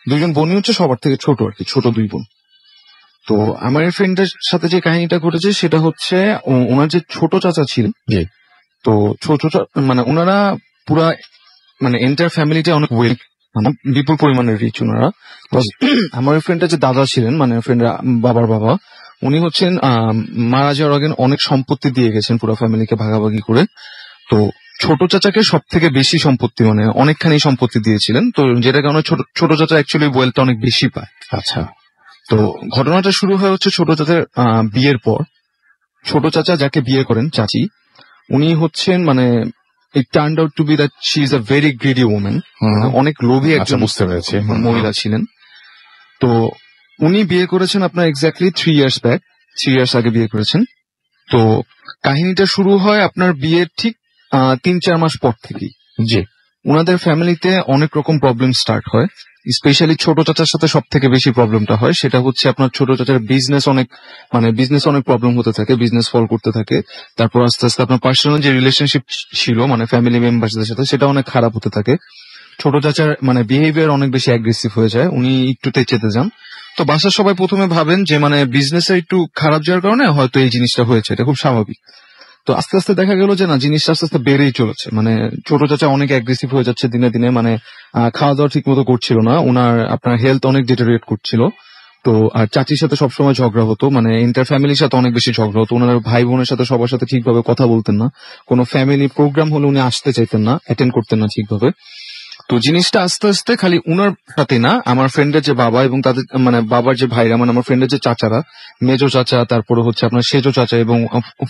2জন বোনই হচ্ছে সবার থেকে ছোট আর কি, ছোট 2 বোন। তো আমার এই ফ্রেন্ডের সাথে যে কাহিনীটা ঘটেছে সেটা হচ্ছে ওনার যে ছোট চাচা ছিলেন, তো মানে ওনারা পুরা মানে এন্টায়ার ফ্যামিলিটা অনেক ওয়েল, মানে বিপুল পরিমাণের রিচ ওনারা। আমার ফ্রেন্ডের যে দাদা ছিলেন, মানে ফ্রেন্ডের বাবার বাবা, উনি হচ্ছেন মারা যাওয়ার আগে অনেক সম্পত্তি দিয়ে গেছেন পুরো ফ্যামিলিকে ভাগাভাগি করে। তো ছোট চাচাকে সব থেকে বেশি সম্পত্তি, মানে অনেকখানি সম্পত্তি দিয়েছিলেন। তো যেটা কারণে ছোট চাচা অ্যাকচুয়ালি ওয়েলটা অনেক বেশি পায়। আচ্ছা। তো ঘটনাটা শুরু হয় হচ্ছে ছোট চাচার বিয়ের পর। ছোট চাচা যাকে বিয়ে করেন, চাচি, উনি হচ্ছেন মানে it turned out to be that she is a very greedy woman, অনেক লোভী একজন বুঝতে পেরেছি মহিলা ছিলেন। তো উনি বিয়ে করেছেন আপনার এক্স্যাক্টলি 3 years ব্যাক, 3 years আগে বিয়ে করেছেন। তো কাহিনীটা শুরু হয় আপনার বিয়ের ঠিক 3-4 মাস পর থেকেই। জি। ওনাদের ফ্যামিলিতে অনেক রকম প্রবলেম স্টার্ট হয়, স্পেশালি ছোট চাচার সাথে সব থেকে বেশি প্রবলেমটা হয়। সেটা হচ্ছে আপনার ছোট চাচার বিজনেস অনেক প্রবলেম হতে থাকে, বিজনেস ফল করতে থাকে। তারপর আস্তে আস্তে আপনার পার্সোনাল যে রিলেশনশিপ ছিল মানে ফ্যামিলি মেম্বারদের সাথে, সেটা অনেক খারাপ হতে থাকে। ছোট চাচার মানে বিহেভিয়ার অনেক বেশি অ্যাগ্রেসিভ হয়ে যায়, উনি একটু তেচেতে যান। তো বাসার সবাই প্রথমে ভাবেন যে মানে বিজনেসের একটু খারাপ যাওয়ার কারণে হয়তো এই জিনিসটা হয়েছে, এটা খুব স্বাভাবিক। তো আস্তে আস্তে দেখা গেল যে না, জিনিসটা আস্তে আস্তে বেড়েই চলেছে। মানে ছোট চাচা অনেক অ্যাগ্রেসিভ হয়ে যাচ্ছে দিনে দিনে, মানে খাওয়া দাওয়া ঠিক মতো করছিল না, ওনার আপনার হেলথ অনেক ডিটেরিয়েট করছিল। তো আর চাচির সাথে সবসময় ঝগড়া হতো, মানে ইন্টার ফ্যামিলির সাথে অনেক বেশি ঝগড়া হতো। ওনার ভাই বোনের সাথে সবার সাথে ঠিকভাবে কথা বলতেন না, কোনো ফ্যামিলি প্রোগ্রাম হলে উনি আসতে চাইতেন না, অ্যাটেন্ড করতেন না ঠিকভাবে। তো জিনিসটা আস্তে আস্তে খালি উনার সাথে না, আমার ফ্রেন্ডের যে বাবা এবং তাদের মানে বাবার যে ভাইরা, মানে আমার ফ্রেন্ডের যে চাচারা, মেজো চাচা, তারপরে হচ্ছে আপনার সেজো চাচা এবং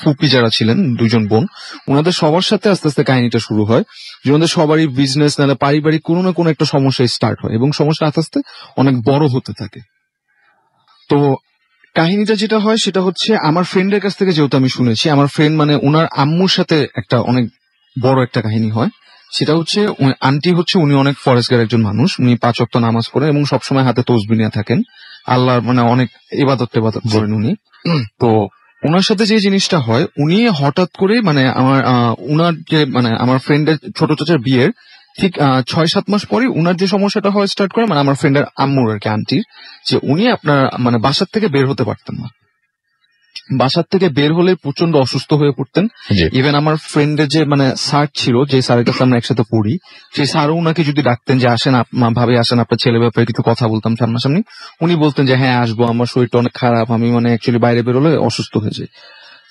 ফুপি যারা ছিলেন 2জন বোন, ওনাদের সবার সাথে আস্তে আস্তে কাহিনীটা শুরু হয়। যে ওনাদের সবারই বিজনেস নাহলে পারিবারিক কোনো না কোনো একটা সমস্যা স্টার্ট হয় এবং সমস্যা আস্তে আস্তে অনেক বড় হতে থাকে। তো কাহিনীটা যেটা হয় সেটা হচ্ছে আমার ফ্রেন্ডের কাছ থেকে যেহেতু আমি শুনেছি, আমার ফ্রেন্ড মানে ওনার আম্মুর সাথে একটা অনেক বড় একটা কাহিনী হয়। সেটা হচ্ছে আন্টি হচ্ছে উনি অনেক ফরেস্টগার একজন মানুষ, উনি 5 ওয়াক্ত নামাজ পড়েন এবং সবসময় হাতে তসবিহ নিয়ে থাকেন, আল্লাহর মানে অনেক ইবাদত করেন উনি। তো ওনার সাথে যে জিনিসটা হয়, উনি হঠাৎ করে মানে উনার যে মানে আমার ফ্রেন্ডের ছোট চাচার বিয়ের ঠিক 6-7 মাস পরে উনার যে সমস্যাটা হয় স্টার্ট করে, মানে আমার ফ্রেন্ডের আম্মুর আর কি, আন্টির, যে উনি আপনার মানে বাসার থেকে বের হতে পারতেন না। বাসার থেকে বের হলে প্রচন্ড অসুস্থ হয়ে পড়তেন। ইভেন আমার ফ্রেন্ডের যে মানে স্যার ছিল, যে স্যারের কাছে আমরা একসাথে পড়ি, সেই স্যারও উনাকে যদি ডাকতেন যে আসেন ভাবে আসেন, আপনার ছেলে ব্যাপারে কিছু কথা বলতাম সামনাসামনি, উনি বলতেন যে হ্যাঁ আসবো, আমার শরীরটা অনেক খারাপ, আমি মানে অ্যাকচুয়ালি বাইরে বেরোলে অসুস্থ হয়ে যাই।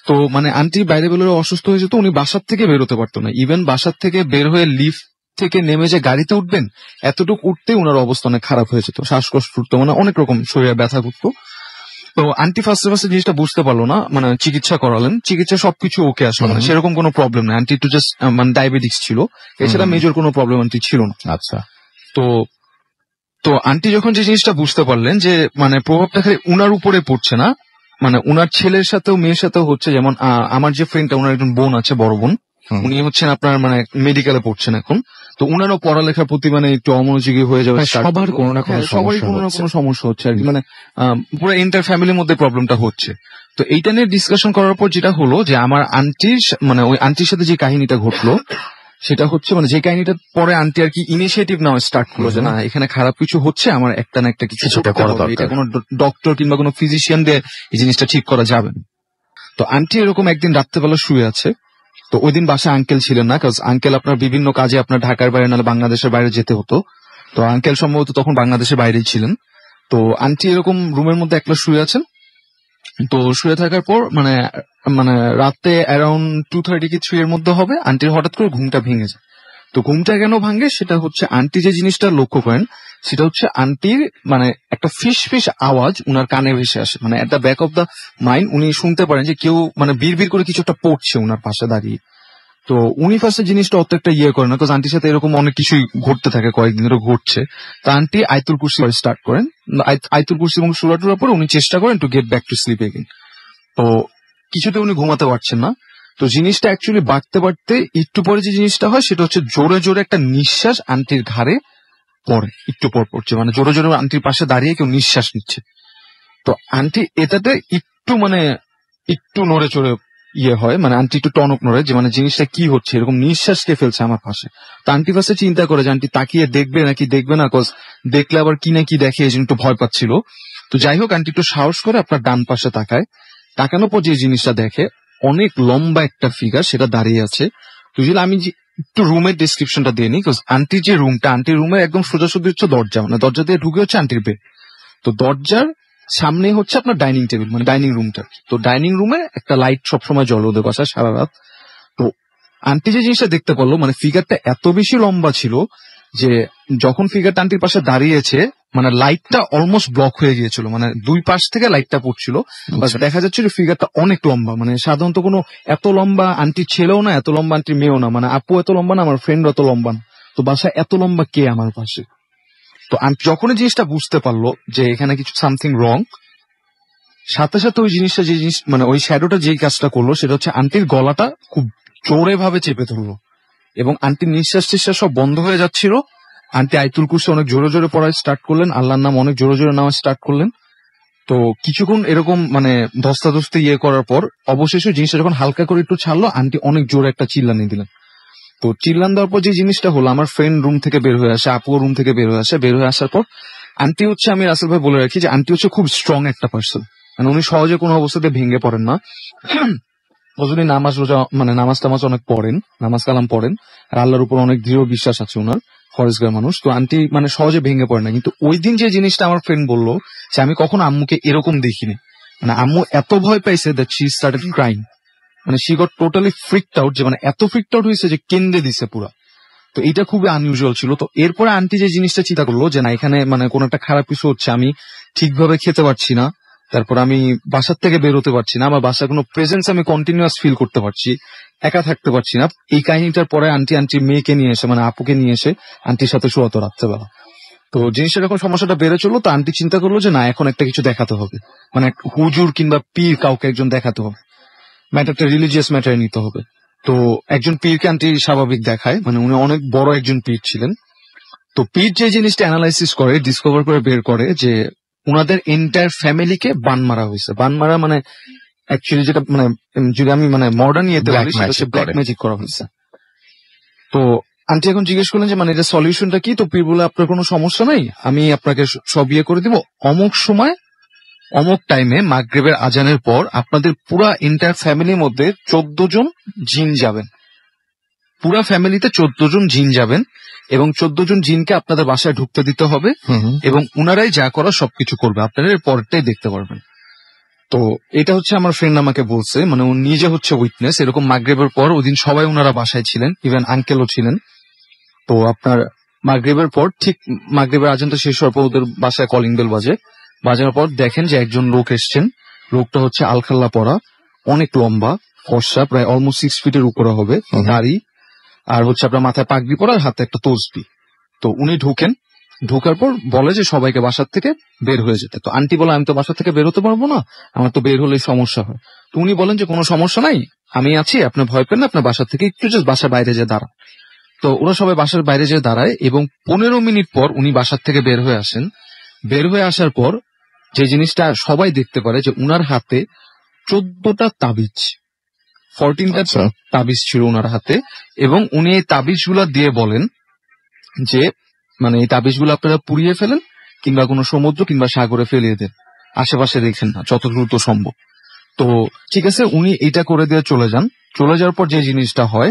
তো মানে আন্টি বাইরে বেরোলে অসুস্থ হয়ে যেত, উনি বাসার থেকে বেরোতে পারতো না। ইভেন বাসার থেকে বের হয়ে লিফট থেকে নেমে যে গাড়িতে উঠবেন, এতটুকু উঠতে ওনার অবস্থা অনেক খারাপ হয়ে যেত, শ্বাসকষ্ট উঠতো, মানে অনেক রকম শরীরে ব্যথা করতো। তো আন্টি ফার্স্টে জিনিসটা বুঝতে পারলো না, মানে চিকিৎসা করালেন, চিকিৎসা সবকিছু ওকে আসলো, মানে সেরকম কোনো প্রবলেম না। আন্টি একটু জাস্ট মানে ডায়াবেটিক্স ছিল, এছাড়া মেজর কোনো প্রবলেম আন্টি ছিল না। আচ্ছা। তো আন্টি যখন যে জিনিসটা বুঝতে পারলেন যে মানে প্রভাবটা খালি উনার উপরে পড়ছে না, মানে উনার ছেলের সাথেও মেয়ের সাথেও হচ্ছে, যেমন আমার যে ফ্রেন্ডটা, উনার একজন বোন আছে, বড় বোন, উনি হচ্ছেন আপনার মানে মেডিকেলে পড়ছেন এখন। তো উনারও পড়ালেখার প্রতি মানে একটু অমনোযোগী হয়ে যাবে, সবার কোনো না কোনো সমস্যা হচ্ছে আর কি, মানে পুরো ইন্টার ফ্যামিলির মধ্যে প্রবলেমটা হচ্ছে। তো এইটা নিয়ে ডিসকাশন করার পর যেটা হলো যে আমার আন্টির মানে ওই আন্টির সাথে যে কাহিনীটা ঘটলো সেটা হচ্ছে মানে যে কাহিনীটা পরে আন্টি আর কি ইনিশিয়েটিভ নেওয়া স্টার্ট করলো যে না, এখানে খারাপ কিছু হচ্ছে, আমার একটা না একটা কিছু করা দরকার, এটা কোনো ডক্টর কিংবা কোনো ফিজিশিয়ান দিয়ে এই জিনিসটা ঠিক করা যাবে না। তো আন্টি এরকম একদিন রাত্রেবেলা শুয়ে আছে। তো ওই দিন বাসায় আঙ্কেল ছিলেন না, কারণ আঙ্কেল আপনার বিভিন্ন কাজে আপনার ঢাকার বাইরে নাহলে বাংলাদেশের বাইরে যেতে হতো। তো আঙ্কেল সম্ভবত তখন বাংলাদেশের বাইরেই ছিলেন। তো আন্টি এরকম রুমের মধ্যে একলা শুয়ে আছেন। তো শুয়ে থাকার পর মানে মানে রাতে অ্যারাউন্ড 2:30 কি 3 এর মধ্যে হবে, আন্টির হঠাৎ করে ঘুমটা ভেঙে যায়। তো ঘুমটা কেন ভাঙে সেটা হচ্ছে আন্টি যে জিনিসটা লক্ষ্য করেন সেটা হচ্ছে আন্টির মানে একটা ফিস ফিস আওয়াজ উনার কানে ভেসে আসে, মানে at the back of the mind উনি শুনতে পারেন যে কেউ মানে বিড় করে কিছু একটা পড়ছে উনার পাশে দাঁড়িয়ে। তো উনি ফার্স্টে জিনিসটা অত একটা ইয়ে করেন না, বিকজ আন্টির সাথে এরকম অনেক কিছুই ঘটতে থাকে, কয়েকদিন ধরে ঘটছে। তো আন্টি আয়াতুল কুরসি স্টার্ট করেন, আয়াতুল কুরসি এবং সূরা টুরা পরে উনি চেষ্টা করেন to get back to sleep again. তো কিছুতে উনি ঘুমাতে পারছেন না। তো জিনিসটা অ্যাকচুয়ালি বাড়তে বাড়তে একটু পরে যে জিনিসটা হয় সেটা হচ্ছে জোরে জোরে একটা নিঃশ্বাস আন্টির ঘাড়ে পড়ে, একটু পর পড়ছে, মানে জোরে জোরে আন্টির পাশে দাঁড়িয়ে কেউ নিঃশ্বাস নিচ্ছে। তো আন্টি এটাতে একটু মানে একটু নড়ে চড়ে ইয়ে হয়, মানে আন্টি একটু টনক নড়ে যে মানে জিনিসটা কি হচ্ছে, এরকম নিঃশ্বাস কে ফেলছে আমার পাশে। তো আন্টি ফার্স্টে চিন্তা করে যে আন্টি তাকিয়ে দেখবে নাকি দেখবে না, কজ দেখলে আবার কি না কি দেখে, এই জন্য একটু ভয় পাচ্ছিল। তো যাই হোক আন্টি একটু সাহস করে আপনার ডান পাশে তাকায়, তাকানোর পর যে জিনিসটা দেখে অনেক লম্বা একটা ফিগার সেটা দাঁড়িয়ে আছে। তো যদি আমি একটু রুমের ডিসক্রিপশনটা দিয়ে নিই, আন্টির যে রুমটা, আন্টির রুমের একদম সোজাসুজি হচ্ছে দরজা, মানে দরজা দিয়ে ঢুকে হচ্ছে আন্টির বেড। তো দরজার সামনে হচ্ছে আপনার ডাইনিং টেবিল, মানে ডাইনিং রুমটা। তো ডাইনিং রুমে একটা লাইট সবসময় জ্বলে ওদের বাসায় সারা রাত। তো আন্টি যে জিনিসটা দেখতে পারলো, মানে ফিগারটা এত বেশি লম্বা ছিল যে যখন ফিগারটা আন্টির পাশে দাঁড়িয়েছে মানে লাইটটা অলমোস্ট ব্লক হয়ে গিয়েছিল, মানে দুই পাশ থেকে লাইটটা পড়ছিল। বাস দেখা যাচ্ছিল ফিগারটা অনেক লম্বা, মানে সাধারণত কোনো এত লম্বা আন্টির ছেলেও না, এত লম্বা আন্টির মেয়েও না, মানে আপু এত লম্বা না, আমার ফ্রেন্ড এত লম্বা না। তো বাসায় এত লম্বা কে আমার পাশে? তো যখনই জিনিসটা বুঝতে পারলো যে এখানে কিছু সামথিং রং, সাথে সাথে ওই জিনিসটা যে জিনিস মানে ওই শ্যাডোটা যেই কাজটা করলো সেটা হচ্ছে আন্টির গলাটা খুব জোরে ভাবে চেপে ধরলো এবং আন্টির নিঃশ্বাস টিশ্বাস সব বন্ধ হয়ে যাচ্ছিল। আন্টি আয়াতুল কুরসি অনেক জোরে জোরে পড়ায় স্টার্ট করলেন, আল্লাহর নাম অনেক জোরে জোরে নেওয়া স্টার্ট করলেন। তো কিছুক্ষণ এরকম মানে ধস্তাধস্তি ইয়ে করার পর অবশেষে জিনিসটা যখন হালকা করে একটু ছাড়লো, আন্টি অনেক জোরে একটা চিল্লানি দিলেন। তো চিল্লান দেওয়ার পর যে জিনিসটা হলো, আমার ফ্রেন্ড রুম থেকে বের হয়ে আসে, আপুও রুম থেকে বের হয়ে আসে। বের হয়ে আসার পর আন্টি হচ্ছে, আমি রাসেল ভাই বলে রাখি যে আন্টি হচ্ছে খুব স্ট্রং একটা পার্সন, মানে উনি সহজে কোনো অবস্থাতে ভেঙে পড়েন না। উনি নামাজ রোজা মানে নামাজ টামাজ অনেক পড়েন, নামাজ কালাম পড়েন, আর আল্লাহর উপর অনেক দৃঢ় বিশ্বাস আছে ওনার, ফরেজগার মানুষ। তো আন্টি মানে সহজে ভেঙে পড়ে না। কিন্তু ওই দিন যে জিনিসটা আমার ফ্রেন্ড বললো যে আমি কখনো আম্মুকে এরকম দেখিনি, মানে আম্মু এত ভয় পাইছে দ্যাট শি স্টার্টেড ক্রাইং, মানে she got totally freaked out, যে মানে এত ফ্রিকড আউট হয়েছে যে কেন্দে দিছে পুরা। তো এটা খুবই আনইউজুয়াল ছিল। তো এরপরে আন্টি যে জিনিসটা চিন্তা করলো যে না, এখানে মানে কোনো একটা খারাপ কিছু হচ্ছে, আমি ঠিকভাবে খেতে পারছি না, তারপর আমি বাসার থেকে বের হতে পারছি না, আমার বাসার কোনো প্রেজেন্স আমি কন্টিনিউয়াস ফিল করতে পারছি, একা থাকতে পারছি না। এই কাহিনীটার পরে আন্টির মেয়েকে নিয়ে এসে মানে আপুকে নিয়ে এসে আন্টির সাথে শোয়াতো রাত্রেবেলা। তো জিনিসটা যখন সমস্যাটা বেড়ে চললো, তো আন্টি চিন্তা করলো যে না, এখন একটা কিছু দেখাতে হবে, মানে হুজুর কিংবা পীর কাউকে একজন দেখাতে হবে, ম্যাটারটা রিলিজিয়াস ম্যাটারে নিতে হবে। তো একজন পীরকে আন্টি স্বাভাবিক দেখায়, মানে উনি অনেক বড় একজন পীর ছিলেন। তো পীর যে জিনিসটা অ্যানালাইসিস করে, ডিসকভার করে বের করে যে ওনাদের এন্টায়ার ফ্যামিলিকে বান মারা হয়েছে। বান মারা মানে অ্যাকচুয়ালি যেটা মানে যদি আমি মানে মডার্ন ইয়েতে বলি সেটা হচ্ছে ব্ল্যাক ম্যাজিক করা হয়েছে। তো আন্টি এখন জিজ্ঞেস করলেন যে মানে এটা সলিউশনটা কি? তো পীর বলে আপনার কোনো সমস্যা নাই, আমি আপনাকে সব ইয়ে করে দিব, অমুক সময় অমুক টাইমে মাগরিবের আজানের পর আপনাদের পুরা এন্টায়ার ফ্যামিলির মধ্যে 14 জন জিন যাবেন, পুরা ফ্যামিলিতে 14 জন জিন যাবেন এবং 14 জন জিনকে আপনাদের বাসায় ঢুকতে দিতে হবে এবং উনারাই যা করা সবকিছু করবে, আপনারা এর পরেরটাই দেখতে পারবেন। তো এটা হচ্ছে আমার ফ্রেন্ড আমাকে বলছে, মানে ও নিজে হচ্ছে উইটনেস। এরকম মাগরিবের পর ওদিন সবাই ওনারা বাসায় ছিলেন, ইভেন আঙ্কেলও ছিলেন। তো আপনার মাগরিবের পর ঠিক মাগরিবের আজানটা শেষ হওয়ার পর ওদের বাসায় কলিং বেল বাজার পর দেখেন যে একজন লোক এসছেন। লোকটা হচ্ছে আলখাল্লা পরা, অনেক লম্বা, ফর্সা, প্রায় অলমোস্ট 6 ফিটের উপরে হবে, দাড়ি, আর হচ্ছে আপনার মাথায় পাগড়ি পরা, হাতে একটা তসবি। তো উনি ঢোকার পর বলে যে সবাইকে বাসার থেকে বের হয়ে যেতে। তো আন্টি বলে আমি তো বাসা থেকে বের হতে পারবো না, আমার তো বের হলে সমস্যা হয়। তো উনি বলেন যে কোনো সমস্যা নাই, আমি আছি, আপনি ভয় পেন না, আপনার বাসা থেকে একটু জাস্ট বাসার বাইরে যেয়ে দাঁড়ান। তো ওরা সবাই বাসার বাইরে যেয়ে দাঁড়ায় এবং 15 মিনিট পর উনি বাসার থেকে বের হয়ে আসেন। বের হয়ে আসার পর যে জিনিসটা সবাই দেখতে পারে যে উনার হাতে 14টা তাবিজ, 14টা তাবিজ ছিল উনার হাতে, এবং উনি এই তাবিজগুলা দিয়ে বলেন যে মানে এই তাবিজগুলো আপনারা পুড়িয়ে ফেলেন কিংবা কোনো সমুদ্র কিংবা সাগরে ফেলিয়ে দেন, আশেপাশে দেখেন না যত দ্রুত সম্ভব। তো ঠিক আছে, উনি এটা করে দিয়ে চলে যান। চলে যাওয়ার পর যে জিনিসটা হয়,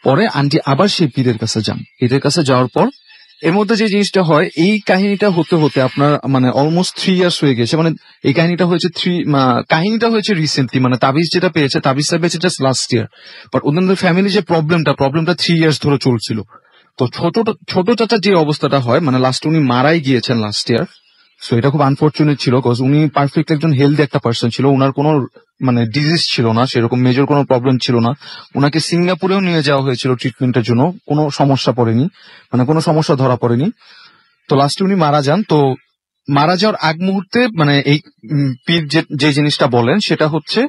পরে আন্টি আবার সেই পীরের কাছে যান। পীরের কাছে যাওয়ার পর এর মধ্যে যে জিনিসটা হয়, এই কাহিনীটা হতে হতে আপনার মানে অলমোস্ট 3 ইয়ার্স হয়ে গেছে। মানে এই কাহিনীটা হয়েছে কাহিনীটা হয়েছে রিসেন্টলি, মানে তাবিজ যেটা পেয়েছে, তাবিজটা পেয়েছে জাস্ট লাস্ট ইয়ার। বাট ওদের ফ্যামিলি যে প্রবলেমটা 3 ইয়ার্স ধরে চলছিল। তো ছোট চাচার যে অবস্থাটা হয়, মানে লাস্ট উনি মারাই গিয়েছেন লাস্ট ইয়ার। সো এটা খুব আনফরচুনেট ছিল, কজ উনি পারফেক্ট একজন হেলদি একটা পার্সন ছিল, ওনার কোনো মানে ডিজিজ ছিল না, সেরকম মেজর কোনো প্রবলেম ছিল না। ওনাকে সিঙ্গাপুরেও নিয়ে যাওয়া হয়েছিল ট্রিটমেন্টের জন্য, কোনো সমস্যা পড়েনি, মানে কোনো সমস্যা ধরা পড়েনি। তো লাস্টে উনি মারা যান। তো মারা যাওয়ার আগ মুহূর্তে মানে এই পীর যে জিনিসটা বলেন সেটা হচ্ছে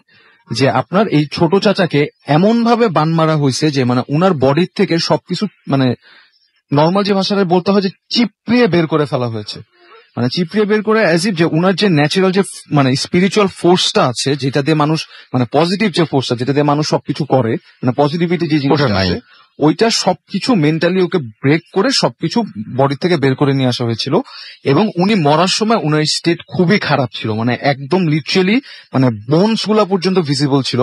যে আপনার এই ছোট চাচাকে এমন ভাবে বান মারা হয়েছে যে মানে উনার বডির থেকে সবকিছু মানে নর্মাল যে ভাষায় বলতে হয় যে চিপড়িয়ে বের করে ফেলা হয়েছে। মানে চিপড়িয়ে বের করে অ্যাজ ইফ যে উনার যে ন্যাচারাল যে মানে স্পিরিচুয়াল ফোর্সটা আছে, যেটা দিয়ে মানুষ মানে পজিটিভ যে ফোর্সটা যেটা দিয়ে মানুষ সবকিছু করে, মানে পজিটিভিটি যে জিনিসটা আছে, ওইটা সবকিছু মেন্টালি ওকে ব্রেক করে সবকিছু বডি থেকে বের করে নিয়ে আসা হয়েছিল। এবং উনি মরার সময় উনার স্টেট খুবই খারাপ ছিল, মানে একদম লিটারালি মানে বোনস গুলা পর্যন্ত ভিজিবল ছিল,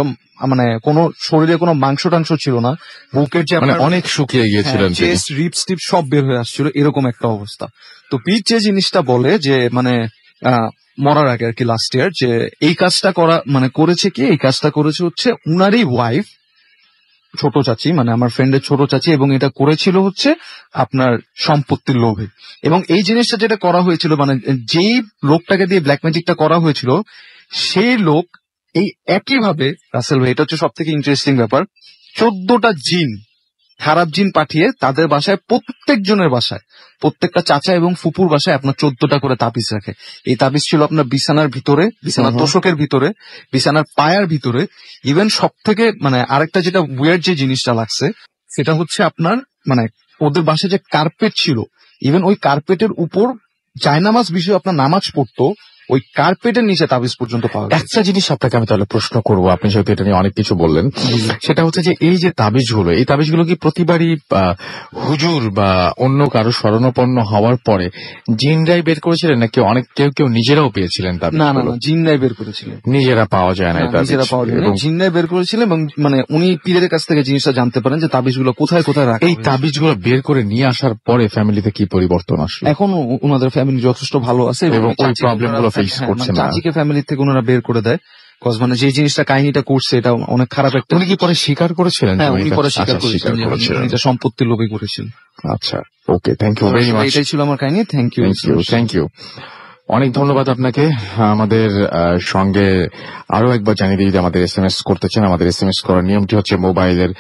মানে কোনো শরীরে কোনো মাংস টাংস ছিল না, বুকের যে মানে অনেক শুকিয়ে গিয়েছিলেন, চেস্ট রিপস টিপ সব বের হয়ে আসছিল, এরকম একটা অবস্থা। তো পীর যে জিনিসটা বলে যে মানে মরার আগে আর কি লাস্ট ইয়ার, যে এই কাজটা করেছে কি, এই কাজটা করেছে হচ্ছে উনারই ওয়াইফ ছোট চাচি, মানে আমার ফ্রেন্ডের ছোট চাচি, এবং এটা করেছিল হচ্ছে আপনার সম্পত্তির লোভে। এবং এই জিনিসটা যেটা করা হয়েছিল, মানে যেই লোকটাকে দিয়ে ব্ল্যাক ম্যাজিকটা করা হয়েছিল, সেই লোক এই একই ভাবে, রাসেল ভাই এটা হচ্ছে সব থেকে ইন্টারেস্টিং ব্যাপার, 14টা জিন, খারাপ জিন পাঠিয়ে তাদের বাসায়, প্রত্যেকজনের বাসায়, প্রত্যেকটা চাচা এবং ফুপুর বাসায় আপনার 14টা করে তাবিজ রাখে। এই তাবিজ ছিল আপনার বিছানার ভিতরে, বিছানার তোষকের ভিতরে, বিছানার পায়ার ভিতরে। ইভেন সব থেকে মানে আরেকটা যেটা ওয়ার্ড যে জিনিসটা লাগছে সেটা হচ্ছে আপনার মানে ওদের বাসায় যে কার্পেট ছিল, ইভেন ওই কার্পেটের উপর জায়নামাজ বিষয়ে আপনার নামাজ পড়তো, ওই কার্পেটের নিচে তাবিজ পর্যন্ত পাওয়া যায়। একটা জিনিস আপনাকে আমি তাহলে প্রশ্ন করবো, আপনি যেহেতু এটা নিয়ে অনেক কিছু বললেন, সেটা হচ্ছে যে এই যে তাবিজগুলো, এই তাবিজগুলো কি প্রতিবারই হুজুর বা অন্য কারো শরণাপন্ন হওয়ার পরে জিনরাই বের করেছিলেন, নাকি কেউ নিজেরাও পেয়েছিলেন? না, জিনরাই বের করেছিলেন, নিজেরা পাওয়া যায় না, নিজেরা পাওয়া যায় না, জিনরাই বের করেছিলেন। এবং মানে উনি পীরের কাছ থেকে জিনিসটা জানতে পারেন যে তাবিজগুলো কোথায় কোথায় রাখা। এই তাবিজগুলো বের করে নিয়ে আসার পরে ফ্যামিলিতে কি পরিবর্তন আসলো? এখন ওনাদের ফ্যামিলি যথেষ্ট ভালো আছে এবং ওই প্রবলেমগুলো ফেস করছে না। চাচিকে ফ্যামিলি থেকে ওনারা বের করে দেয়, কজ মানে যে জিনিসটা কাহিনীটা করছে এটা অনেক খারাপ একটা। উনি কি পরে স্বীকার করেছিলেন? হ্যাঁ, উনি পরে স্বীকার করেছিলেন এটা সম্পত্তির লোভে করেছিলেন। আচ্ছা, ওকে, থ্যাংক ইউ ভেরি মাচ। এটাই ছিল আমার কাহিনী। থ্যাংক ইউ, অনেক ধন্যবাদ আপনাকে। আমাদের সঙ্গে আরো একবার জানিয়ে দিই, আমাদের SMS করতে চান, আমাদের SMS করার নিয়মটি হচ্ছে মোবাইলের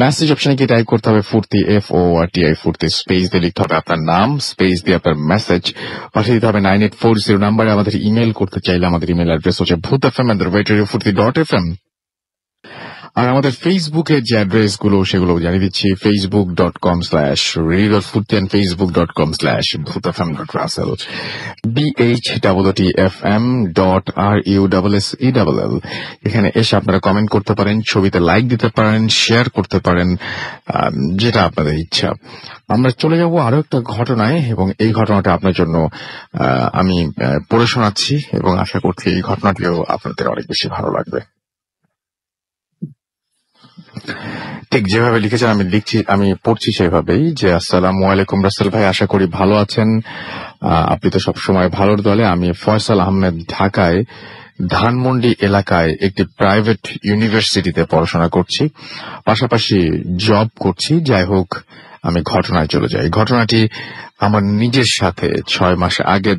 মেসেজ অপশনে গিয়ে টাইপ করতে হবে ফুর্তি, FORTI ফুর্তি, স্পেস দিয়ে লিখতে হবে আপনার নাম, স্পেস দিয়ে আপনার মেসেজ পাঠিয়ে দিতে হবে 9840 নাম্বারে। আমাদের ইমেল করতে চাইলে আমাদের ইমেল অ্যাড্রেস হচ্ছে bhutfm@radiofuርቲ.fm। আর আমাদের ফেসবুকের যে অ্যাড্রেস গুলো সেগুলো জানিয়ে দিচ্ছি, facebook.com/radiofuርቲ and facebook.com/bhutfm.russell, BHWTFM.RUSSELL। এখানে এসে আপনারা কমেন্ট করতে পারেন, ছবিতে লাইক দিতে পারেন, শেয়ার করতে পারেন, যেটা আপনাদের ইচ্ছা। আমরা চলে যাব আরো একটা ঘটনায়, এবং এই ঘটনাটা আপনার জন্য আমি পড়ে শোনাচ্ছি, এবং আশা করছি এই ঘটনাটিও আপনাদের অনেক বেশি ভালো লাগবে। ঠিক যেভাবে লিখেছেন আমি পড়ছি সেভাবেই, যে আসসালামু আলাইকুম রাসেল ভাই, আশা করি ভালো আছেন। আপনি তো সবসময় ভালোর দলে। আমি ফয়সাল আহমেদ, ঢাকায় ধানমন্ডি এলাকায় একটি প্রাইভেট ইউনিভার্সিটিতে পড়াশোনা করছি, পাশাপাশি জব করছি। যাই হোক, আমি ঘটনায় চলে যাই। ঘটনাটি আমার নিজের সাথে 6 মাস আগে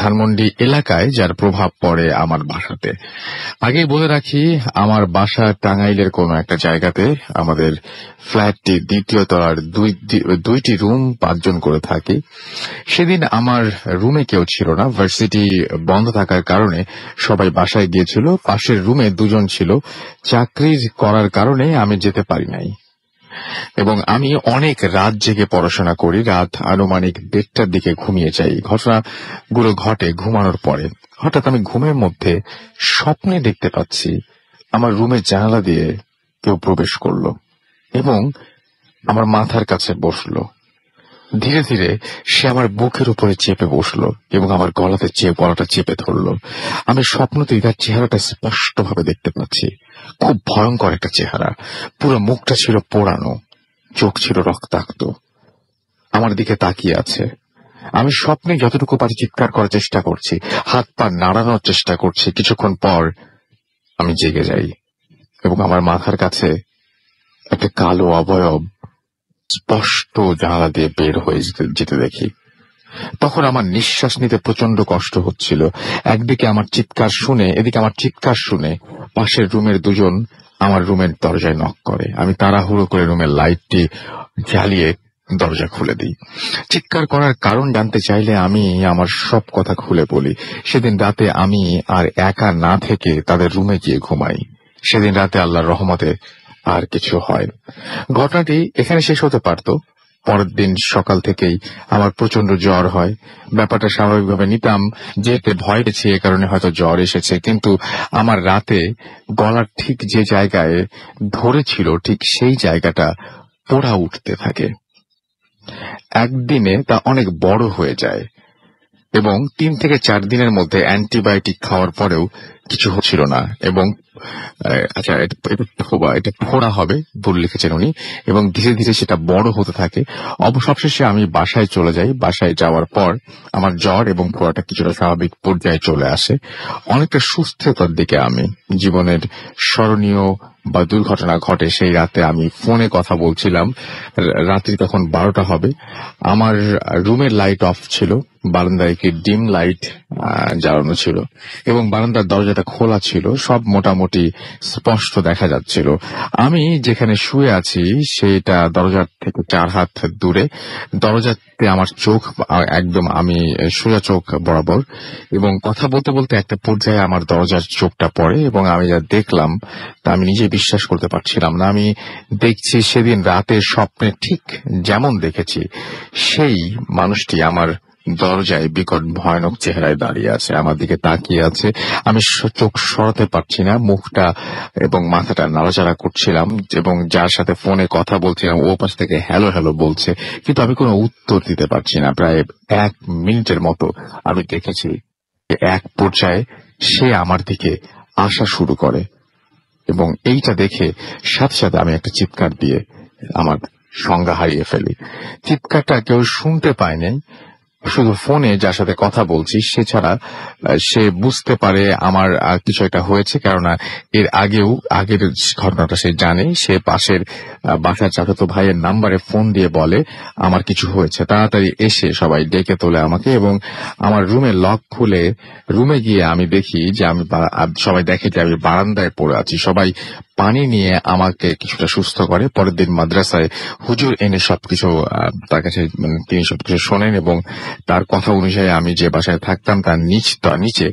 ধানমন্ডি এলাকায় যার প্রভাব পড়ে আমার বাসাতে। আগেই বলে রাখি, আমার বাসা টাঙ্গাইলের কোনো একটা জায়গাতে। আমাদের ফ্ল্যাটটি 2য় তলার, 2টি রুম, 5 জন করে থাকি। সেদিন আমার রুমে কেউ ছিল না, ভার্সিটি বন্ধ থাকার কারণে সবাই বাসায় গিয়েছিল। পাশের রুমে 2 জন ছিল, চাকরি করার কারণে আমি যেতে পারি নাই, এবং আমি অনেক রাত জেগে পড়াশোনা করি। রাত আনুমানিক 1:30টার দিকে ঘুমিয়ে যাই। ঘটনাগুলো ঘটে ঘুমানোর পরে। হঠাৎ আমি ঘুমের মধ্যে স্বপ্নে দেখতে পাচ্ছি আমার রুমের জানালা দিয়ে কেউ প্রবেশ করলো এবং আমার মাথার কাছে বসলো। ধীরে ধীরে সে আমার বুকের উপরে চেপে বসলো এবং আমার গলাটা চেপে ধরলো। আমি স্বপ্নতেই তার চেহারাটা স্পষ্টভাবে দেখতে পাচ্ছি। খুব ভয়ঙ্কর একটা চেহারা, পুরো মুখটা ছিল পোড়ানো, চোখ ছিল রক্তাক্ত, আমার দিকে তাকিয়ে আছে। আমি স্বপ্নে যতটুকু পারি চিৎকার করার চেষ্টা করছি, হাত পা নাড়ানোর চেষ্টা করছি। কিছুক্ষণ পর আমি জেগে যাই এবং আমার মাথার কাছে একটা কালো অবয়ব স্পষ্ট জানালা দিয়ে বের হয়ে যেতে দেখি। তখন আমার নিঃশ্বাস নিতে প্রচন্ড কষ্ট হচ্ছিল। একদিকে আমার চিৎকার শুনে, এদিকে আমার চিৎকার শুনে পাশের রুমের দুজন আমার রুমের দরজায় নক করে। আমি তাড়াহুড়ো করে রুমের লাইটটি জ্বালিয়ে দরজা খুলে দিই। চিৎকার করার কারণ জানতে চাইলে আমি আমার সব কথা খুলে বলি। সেদিন রাতে আমি আর একা না থেকে তাদের রুমে গিয়ে ঘুমাই। সেদিন রাতে আল্লাহর রহমতে আর কিছু হয়। ঘটনাটি এখানে শেষ হতে পারত। পরের দিন সকাল থেকেই আমার প্রচন্ড জ্বর হয়। ব্যাপারটা স্বাভাবিকভাবে নিতাম, যেতে ভয় পেয়েছি, এ কারণে হয়তো জ্বর এসেছে। কিন্তু আমার রাতে গলার ঠিক যে জায়গায় ধরেছিল ঠিক সেই জায়গাটা পোড়া উঠতে থাকে। একদিনে তা অনেক বড় হয়ে যায় এবং 3 থেকে 4 দিনের মধ্যে অ্যান্টিবায়োটিক খাওয়ার পরেও কিছু হচ্ছিল না। এবং আচ্ছা, এটা ফোড়া হবে, ভুল লিখেছেন উনি। এবং ধীরে ধীরে সেটা বড় হতে থাকে। সবশেষে আমি বাসায় চলে যাই। বাসায় যাওয়ার পর আমার জ্বর এবং ফোড়াটা কিছুটা স্বাভাবিক পর্যায়ে চলে আসে। অনেকটা সুস্থতার দিকে আমি। জীবনের স্মরণীয় বা দুর্ঘটনা ঘটে সেই রাতে। আমি ফোনে কথা বলছিলাম, রাত্রি তখন 12টা হবে। আমার রুমের লাইট অফ ছিল, বারান্দায় একটি ডিম লাইট জ্বালানো ছিল এবং বারান্দার দরজাটা খোলা ছিল। সব মোটামুটি স্পষ্ট দেখা যাচ্ছিল। আমি যেখানে শুয়ে আছি সেটা দরজার থেকে 4 হাত দূরে। দরজাতে আমার চোখ একদম, আমি সোজা চোখ বরাবর। এবং কথা বলতে বলতে একটা পর্যায়ে আমার দরজার চোখটা পড়ে এবং আমি যা দেখলাম তা আমি নিজে বিশ্বাস করতে পারছিলাম না। আমি দেখছি সেদিন রাতে স্বপ্নে ঠিক যেমন দেখেছি সেই মানুষটি আমার দরজায় বিকট ভয়ানক চেহারায় দাঁড়িয়ে আছে, আমার দিকে তাকিয়ে আছে। আমি চোখ সরাতে পারছি না, মুখটা এবং মাথাটা নাড়াচাড়া করছিলাম এবং যার সাথে ফোনে কথা বলছিলাম ও পাশ থেকে হ্যালো হ্যালো বলছে, কিন্তু আমি কোনো উত্তর দিতে পারছি না। প্রায় 1 মিনিটের মতো আমি দেখেছি। এক পর্যায়ে সে আমার দিকে আসা শুরু করে এবং এইটা দেখে সাথে সাথে আমি একটা চিৎকার দিয়ে আমার সংজ্ঞা হারিয়ে ফেলি। চিৎকারটা কেউ শুনতে পায়নি, শুধু ফোনে যার সাথে কথা বলছি সে ছাড়া সে বুঝতে পারে আমার কিছু একটা হয়েছে, কেননা এর আগের ঘটনাটা সে জানে। সে পাশের বাসার চাচাতো ভাইয়ের নাম্বারে ফোন দিয়ে বলে আমার কিছু হয়েছে, তাড়াতাড়ি এসে সবাই ডেকে তোলে আমাকে এবং আমার রুমে লক খুলে রুমে গিয়ে আমি দেখি যে সবাই দেখে যে আমি বারান্দায় পড়ে আছি। সবাই পানি নিয়ে আমাকে কিছুটা সুস্থ করে। পরের দিন মাদ্রাসায় হুজুর এনে সবকিছু তার কাছে, তিনি সবকিছু শোনেন এবং তার কথা অনুযায়ী আমি যে বাসায় থাকতাম তার নিচে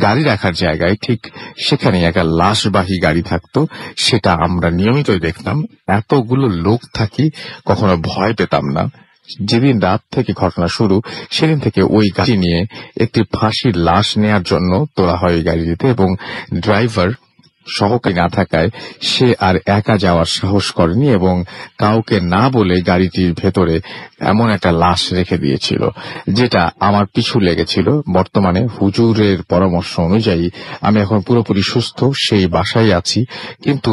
গাড়ি রাখার জায়গায় ঠিক সেখানে একটা লাশবাহী গাড়ি থাকতো। সেটা আমরা নিয়মিতই দেখতাম। এতগুলো লোক থাকি কখনো ভয় পেতাম না। যেদিন রাত থেকে ঘটনা শুরু সেদিন থেকে ওই গাড়ি নিয়ে একটি ফাঁসির লাশ নেয়ার জন্য তোলা হয় ওই গাড়িতে এবং ড্রাইভার সহকারী না থাকায় সে আর একা যাওয়ার সাহস করেনি এবং কাউকে না বলে গাড়িটির ভেতরে এমন একটা লাশ রেখে দিয়েছিল যেটা আমার পিছু লেগেছিল। বর্তমানে হুজুরের পরামর্শ অনুযায়ী আমি এখন পুরোপুরি সুস্থ, সেই বাসায় আছি, কিন্তু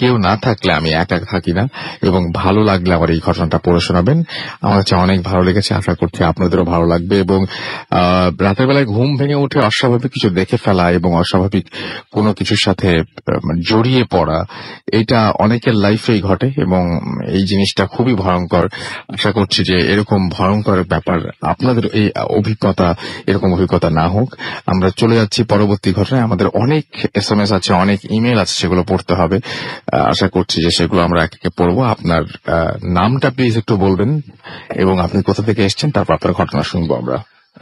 কেউ না থাকলে আমি একা থাকি না। এবং ভালো লাগলে আমার এই ঘটনাটা পড়ে শোনাবেন। আমার কাছে অনেক ভালো লেগেছে, আশা করছি আপনাদেরও ভালো লাগবে। এবং রাতের বেলায় ঘুম ভেঙে উঠে অস্বাভাবিক কিছু দেখে ফেলা এবং অস্বাভাবিক কোনো কিছুর সাথে জড়িয়ে পড়া, এটা অনেকের লাইফেই ঘটে এবং এই জিনিসটা খুবই ভয়ঙ্কর। আশা করছি যে এরকম ভয়ঙ্কর ব্যাপার আপনাদের এরকম অভিজ্ঞতা না হোক। আমরা চলে যাচ্ছি পরবর্তী ঘটনায়। আমাদের অনেক SMS আছে, অনেক ইমেল আছে, সেগুলো পড়তে হবে। আশা করছি যে সেগুলো আমরা এক একে পড়বো। আপনার নামটা প্লিজ একটু বলবেন এবং আপনি কোথা থেকে এসেছেন, তারপর আপনার ঘটনা শুনবো আমরা।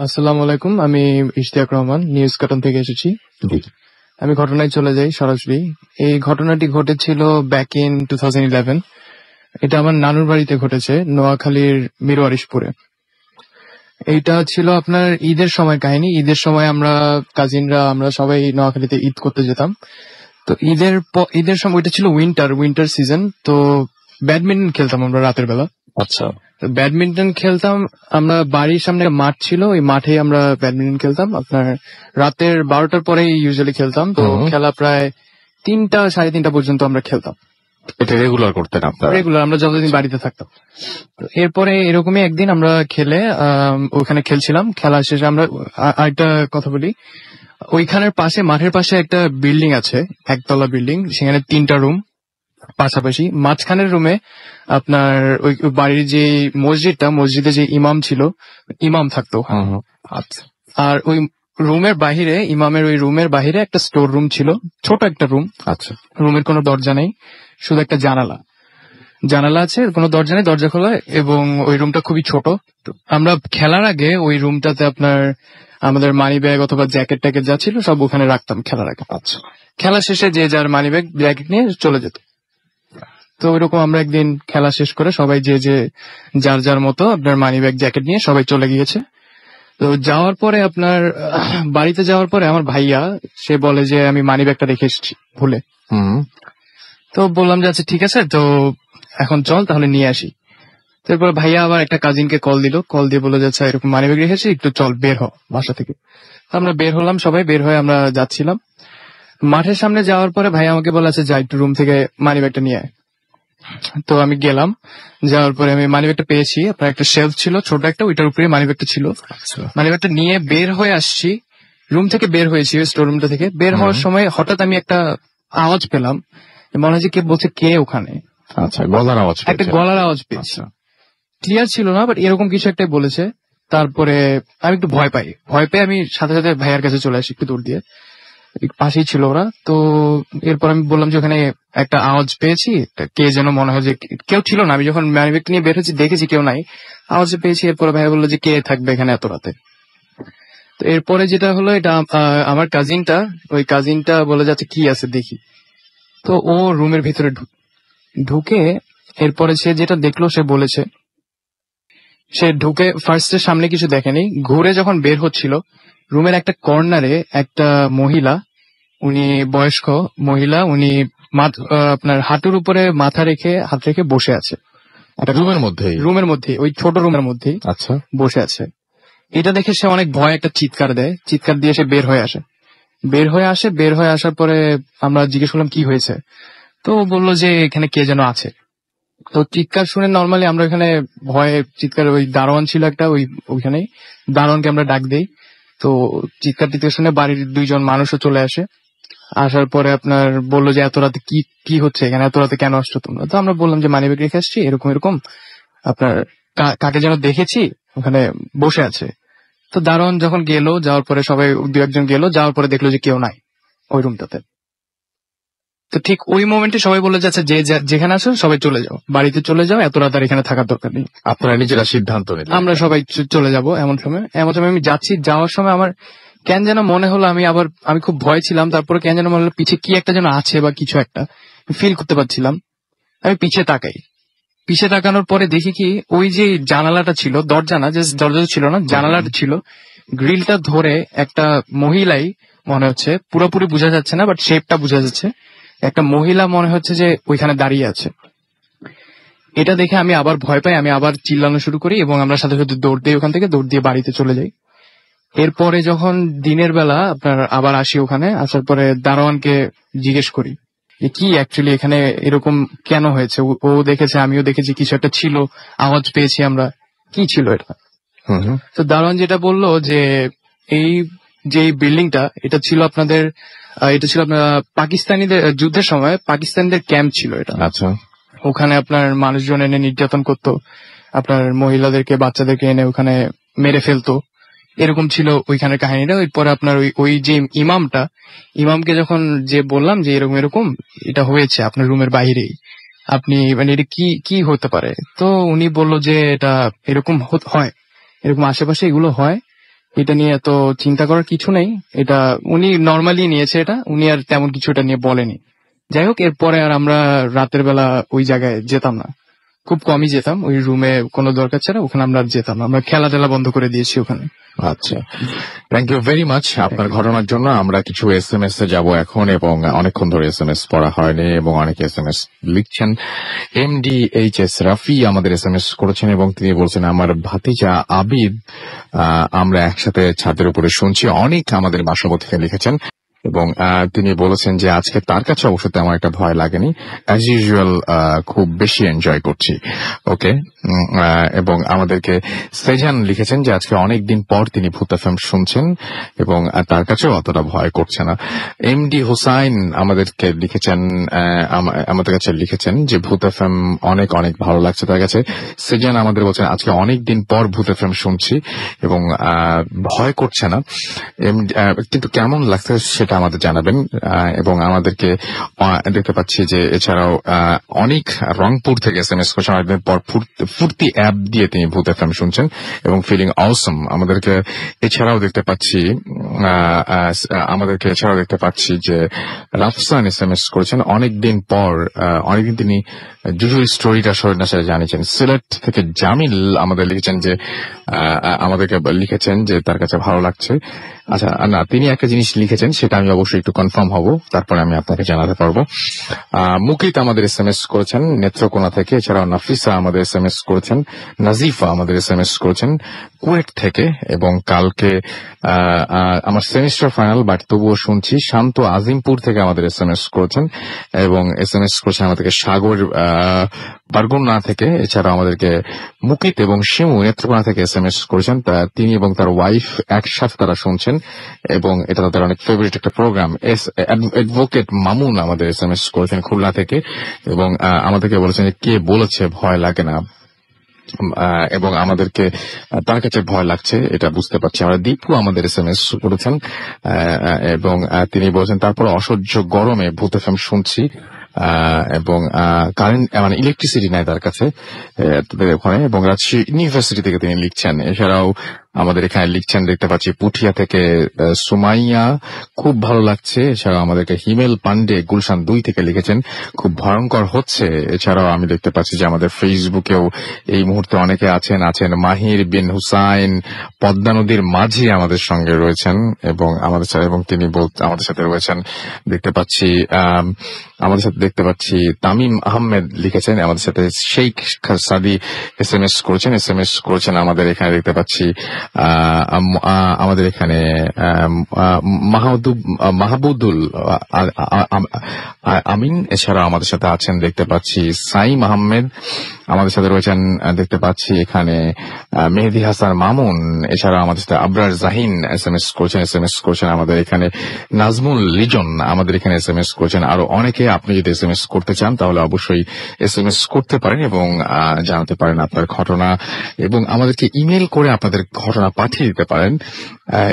আসসালামু আলাইকুম, আমি ইশতিয়াক রহমান, নিউজ কার্টন থেকে এসেছি। আমি ঘটনায় চলে যাই সরাসরি। এই ঘটনাটি ঘটেছিল ব্যাক ইন 2011। এটা আমার নানুর বাড়িতে ঘটেছে, নোয়াখালীর মিরওয়ারিশপুরে। এইটা ছিল আপনার ঈদের সময় কাহিনী। ঈদের সময় আমরা কাজিনরা আমরা সবাই নোয়াখালীতে ঈদ করতে যেতাম। তো ঈদের সময় ওইটা ছিল উইন্টার সিজন। তো ব্যাডমিন্টন খেলতাম আমরা রাতের বেলা। আচ্ছা, ব্যাডমিন্টন খেলতাম আমরা, বাড়ির সামনে একটা মাঠ ছিল, ওই মাঠে আমরা ব্যাডমিন্টন খেলতাম। আপনার রাতের 12টার পরে ইউজুয়ালি খেলতাম। তো খেলা প্রায় 3টা সাড়ে 3টা পর্যন্ত আমরা খেলতাম। এটা রেগুলার করতেন আপনারা? রেগুলার, আমরা যতদিন বাড়িতে থাকতাম। তো এরপরে এরকমই একদিন আমরা খেলে ওখানে খেলছিলাম, খেলা শেষে আমরা আরেকটা কথা বলি, ওইখানের পাশে মাঠের পাশে একটা বিল্ডিং আছে, একতলা বিল্ডিং, সেখানে 3টা রুম পাশাপাশি। মাঝখানের রুমে আপনার ওই বাড়ির যে মসজিদে যে ইমাম ছিল, ইমাম থাকতো ওখানে। আচ্ছা আর ওই রুমের বাহিরে, ইমামের ওই রুমের বাহিরে একটা স্টোর রুম ছিল, ছোট একটা রুম। আচ্ছা রুমের কোনো দরজা নেই, শুধু একটা জানালা আছে, কোনো দরজা নেই, দরজা খোলা, এবং ওই রুমটা খুবই ছোট। তো আমরা খেলার আগে ওই রুমটাতে আপনার আমাদের মানি ব্যাগ অথবা জ্যাকেট ট্যাকেট যা ছিল সব ওখানে রাখতাম খেলার আগে। আচ্ছা খেলা শেষে যে যার মানি ব্যাগ জ্যাকেট নিয়ে চলে যেত। তো ওইরকম আমরা একদিন খেলা শেষ করে সবাই যে যার যার মতো আপনার মানি ব্যাগ জ্যাকেট নিয়ে সবাই চলে গিয়েছে। তো যাওয়ার পরে আপনার বাড়িতে যাওয়ার পরে আমার ভাইয়া সে বলে যে আমি মানি ব্যাগটা রেখে এসেছি ভুলে। তো বললাম যে আচ্ছা ঠিক আছে, তো এখন চল তাহলে নিয়ে আসি। তারপর ভাইয়া আবার একটা কাজিনকে কল দিয়ে বলে যাচ্ছে এরকম মানি ব্যাগ রেখেছি, একটু চল বের হ বাসা থেকে। আমরা বের হলাম, সবাই বের হয়ে আমরা যাচ্ছিলাম। মাঠের সামনে যাওয়ার পরে ভাইয়া আমাকে বলে আছে যা একটু রুম থেকে মানি ব্যাগটা নিয়ে আয়। তো আমি গেলাম, যাওয়ার পরে আমি মানি ব্যাগটা পেয়েছি, আপনার একটা শেলফ ছিল ছোট একটা, ওইটার উপরে মানি ব্যাগটা ছিল। মানি ব্যাগটা নিয়ে বের হয়ে আসছি, রুম থেকে বের হয়েছি, স্টোর রুমটা থেকে বের হওয়ার সময় হঠাৎ আমি একটা আওয়াজ পেলাম, মনে হয় যে কে বলছে কে ওখানে। আচ্ছা গলার আওয়াজ, একটা গলার আওয়াজ পেয়েছি, ক্লিয়ার ছিল না, বাট এরকম কিছু একটাই বলেছে। তারপরে আমি একটু ভয় পেয়ে আমি সাথে সাথে ভাইয়ার কাছে চলে আসি, একটু দূর দিয়ে, পাশেই ছিল ওরা। তো এরপর আমি বললাম যে ওখানে একটা আওয়াজ পেয়েছি, কে যেন, মনে হয় যে কেউ ছিল না, আমি যখন মানি ব্যাগ নিয়ে বের হয়েছি দেখেছি কেউ নাই, আওয়াজ পেয়েছি। এরপরে ভাইয়া বললো যে কে থাকবে এখানে এত রাতে। তো এরপরে যেটা হলো, এটা আমার ওই কাজিনটা বলে যাচ্ছে কি আছে দেখি। তো ও রুমের ভিতরে ঢুকে এরপরে সে যেটা দেখলো, সে বলেছে সে ঢুকে ফার্স্টের সামনে কিছু দেখেনি, ঘুরে যখন বের হচ্ছিল রুমের একটা কর্নারে একটা মহিলা, উনি বয়স্ক মহিলা, উনি আপনার হাঁটুর উপরে হাত রেখে বসে আছে একটা রুমের মধ্যে, ওই ছোট রুমের মধ্যেই আচ্ছা বসে আছে। এটা দেখে সে অনেক ভয় একটা চিৎকার দেয়, চিৎকার দিয়ে সে বের হয়ে আসে। বের হয়ে আসার পরে আমরা জিজ্ঞেস করলাম কি হয়েছে, তো বললো যে এখানে কে যেন আছে। তো চিৎকার শুনে নর্মালি আমরা এখানে ভয়ে চিৎকার, ওই দারোয়ান ছিল একটা, ওইখানেই দারোয়ানকে আমরা ডাক দেই। তো চিৎকার শুনে বাড়ির 2জন মানুষও চলে আসে। আসার পরে আপনার বললো যে এত রাতে কি হচ্ছে এখানে, এত রাতে কেন আসছো তোমরা? তো আমরা বললাম যে মানি ব্যাগ রেখে আসছি, এরকম আপনার কাকে যেন দেখেছি ওখানে বসে আছে। তো দারোয়ান যখন যাওয়ার পরে সবাই 2-1জন যাওয়ার পরে দেখলো যে কেউ নাই ওই রুমটাতে। তো ঠিক ওই মোমেন্টে সবাই বলে যাচ্ছে যে যেখানে আছো সবাই চলে যাও, বাড়িতে চলে যাও, এত রাত আর এখানে থাকার দরকার নেই। আপনারা নিজেরা সিদ্ধান্ত নিলেন? আমরা সবাই চলে যাব। এমন সময় আমি যাওয়ার সময় আমার কেন যেন মনে হলো, আমি খুব ভয় ছিলাম, তারপরে কেন যেন মনে হলো পিছে কি একটা যেন আছে বা কিছু একটা ফিল করতে পারছিলাম। আমি পিছে তাকানোর পরে দেখি কি ওই যে জানালাটা ছিল, দরজা ছিল না, জানালাটা ছিল, গ্রিলটা ধরে একটা মহিলাই মনে হচ্ছে, পুরোপুরি বোঝা যাচ্ছে না বাট শেপটা বোঝা যাচ্ছে, একটা মহিলা মনে হচ্ছে যে ওইখানে দাঁড়িয়ে আছে। এটা দেখে আমি আবার ভয় পাই, আমি আবার চিল্লানো শুরু করি এবং আমরা সাথে সাথে দৌড় দিয়ে বাড়িতে চলে যাই। এরপরে যখন দিনের বেলা আপনার আবার আসি, ওখানে আসার পরে দারোয়ানকে জিজ্ঞেস করি যে কি অ্যাকচুয়ালি এখানে এরকম কেন হয়েছে। ও দেখেছে, আমিও দেখেছি, কিছু একটা ছিল, আওয়াজ পেয়েছি আমরা, কি ছিল এটা। তো দারোয়ান যেটা বললো যে এই যে বিল্ডিংটা, এটা ছিল আপনার পাকিস্তানিদের যুদ্ধের সময় পাকিস্তানিদের ক্যাম্প ছিল এটা। আচ্ছা, ওখানে আপনার মানুষজন এনে নির্যাতন করতো, আপনার মহিলাদেরকে বাচ্চাদেরকে এনে ওখানে মেরে ফেলতো, এরকম ছিল ওইখানের কাহিনীটা। এরপরে আপনার ওই যে ইমামকে যখন যে বললাম যে এরকম এটা হয়েছে আপনার রুমের বাইরেই, আপনি মানে এটা কি হতে পারে, তো উনি বলল যে এটা এরকম হয়, এরকম আশেপাশে এগুলো হয়, এটা নিয়ে এত চিন্তা করার কিছু নেই। এটা উনি নর্মালি নিয়েছে, এটা উনি আর তেমন কিছু এটা নিয়ে বলেনি। যাই হোক, এরপরে আর আমরা রাতের বেলা ওই জায়গায় যেতাম না, খুব কমই যেতাম, ওই রুমে কোনো দরকার ছাড়া ওখানে আমরা যেতাম না, আমরা খেলা টেলা বন্ধ করে দিয়েছি ওখানে। আচ্ছা, থ্যাংক ইউ ভেরি মাচ আপনার ঘটনার জন্য। আমরা কিছু SMS এ যাব এখন, এবং অনেকক্ষণ ধরে SMS পড়া হয়নি এবং অনেকে SMS লিখছেন। MDHS রাফি আমাদের SMS করেছেন এবং তিনি বলছেন আমার ভাতিজা আবিদ, আমরা একসাথে ছাদের উপরে শুনছি। অনেক আমাদের বাসা থেকে লিখেছেন। এবং তিনি বলেছেন যে আজকে তার কাছে অবশ্য তেমন একটা ভয় লাগেনি, অ্যাজ ইউজুয়াল খুব বেশি এনজয় করছি। ওকে। এবং আমাদেরকে সেজান লিখেছেন যে আজকে অনেক দিন পর তিনি ভূত এফএম শুনছেন এবং তার কাছেও অতটা ভয় করছে না। এমডি হুসাইন আমাদেরকে লিখেছেন, আমাদের কাছে লিখেছেন যে ভূত এফএম অনেক অনেক ভালো লাগছে তার কাছে। সেজান আমাদের বলছেন আজকে অনেক দিন পর ভূত এফএম শুনছি এবং ভয় করছে না, কিন্তু কেমন লাগছে সেটা আমাদের জানাবেন। এবং আমাদেরকে দেখতে পাচ্ছি যে এছাড়াও অনেক রংপুর থেকে এসএমএস করছেন অনেকদিন পর ফুর্তি অ্যাপ দিয়ে তিনি ভূত এফএম শুনছেন এবং ফিলিং অসম। আমাদেরকে এছাড়াও দেখতে পাচ্ছি যে রাফসান এসএমএস করেছেন অনেকদিন পর, অনেকদিন তিনি জুজুর স্টোরিটা শরীর সাথে জানিয়েছেন। সিলেট থেকে জামিল আমাদের লিখেছেন যে আমাদেরকে লিখেছেন যে তার কাছে ভালো লাগছে। আচ্ছা না, তিনি একটা জিনিস লিখেছেন সেটা আমি অবশ্যই একটু কনফার্ম হব, তারপরে আমি আপনাকে জানাতে পারবো। মুকিত আমাদের এসএমএস করেছেন নেত্রকোনা থেকে, এছাড়াও নাফিসা আমাদের এসএমএস করেছেন, নাজিফা আমাদের এসএমএস করেছেন কুয়েট থেকে, এবং কালকে আমার সেমিস্টার ফাইনাল বাট তবুও শুনছি শান্ত আজিমপুর থেকে আমাদের এসএমএস করেছেন, এবং এসএমএস করেছেন আমাদেরকে সাগর বারগুনা থেকে। এছাড়াও আমাদেরকে মুকিত এবং শিমু নেত্রকোনা থেকে এসএমএস করেছেন, তিনি এবং তার ওয়াইফ একসাথে তারা শুনছেন এবং এটা তাদের অনেক ফেভারিট একটা প্রোগ্রাম। অ্যাডভোকেট মামুন আমাদের এসএমএস করেছেন খুলনা থেকে এবং আমাদেরকে বলেছেন যে কে বলেছে ভয় লাগে না, এবং আমাদেরকে তার কাছে ভয় লাগছে এটা বুঝতে পারছি আমরা। দীপু আমাদের এসএমএস করেছেন এবং তিনি বলেছেন তারপর অসহ্য গরমে ভূত এফএম শুনছি এবং কারেন্ট মানে ইলেকট্রিসিটি নাই তার কাছে ওখানে, এবং রাজশাহী ইউনিভার্সিটি থেকে তিনি লিখছেন। এছাড়াও আমাদের এখানে লিখছেন দেখতে পাচ্ছি পুঠিয়া থেকে সুমাইয়া, খুব ভালো লাগছে। এছাড়াও আমাদেরকে হিমেল পান্ডে গুলশান 2 থেকে লিখেছেন খুব ভয়ঙ্কর হচ্ছে। এছাড়াও আমি দেখতে পাচ্ছি যে আমাদের ফেসবুকেও এই মুহূর্তে অনেকে আছেন মাহির বিন হুসাইন পদ্মা নদীর মাঝে আমাদের সঙ্গে রয়েছেন এবং তিনি আমাদের সাথে রয়েছেন। দেখতে পাচ্ছি তামিম আহমেদ লিখেছেন আমাদের সাথে, শেখ সাদি এসএমএস করেছেন আমাদের এখানে দেখতে পাচ্ছি আমাদের এখানে মাহবুদুল আমিন এছাড়া আমাদের সাথে আছেন দেখতে পাচ্ছি সাইম আহমেদ আমাদের সাথে রয়েছেন দেখতে পাচ্ছি এখানে মেহেদি হাসান মামুন, এছাড়া আমাদের সাথে আবরার জাহিন এসএমএস করছেন আমাদের এখানে নাজমুল লিজন আমাদের এখানে এসএমএস করছেন। আরো অনেকে, আপনি যদি এসএমএস করতে চান তাহলে অবশ্যই এসএমএস করতে পারেন এবং জানাতে পারেন আপনার ঘটনা, এবং আমাদেরকে ইমেল করে আপনাদের ঘটনা পাঠিয়ে দিতে পারেন।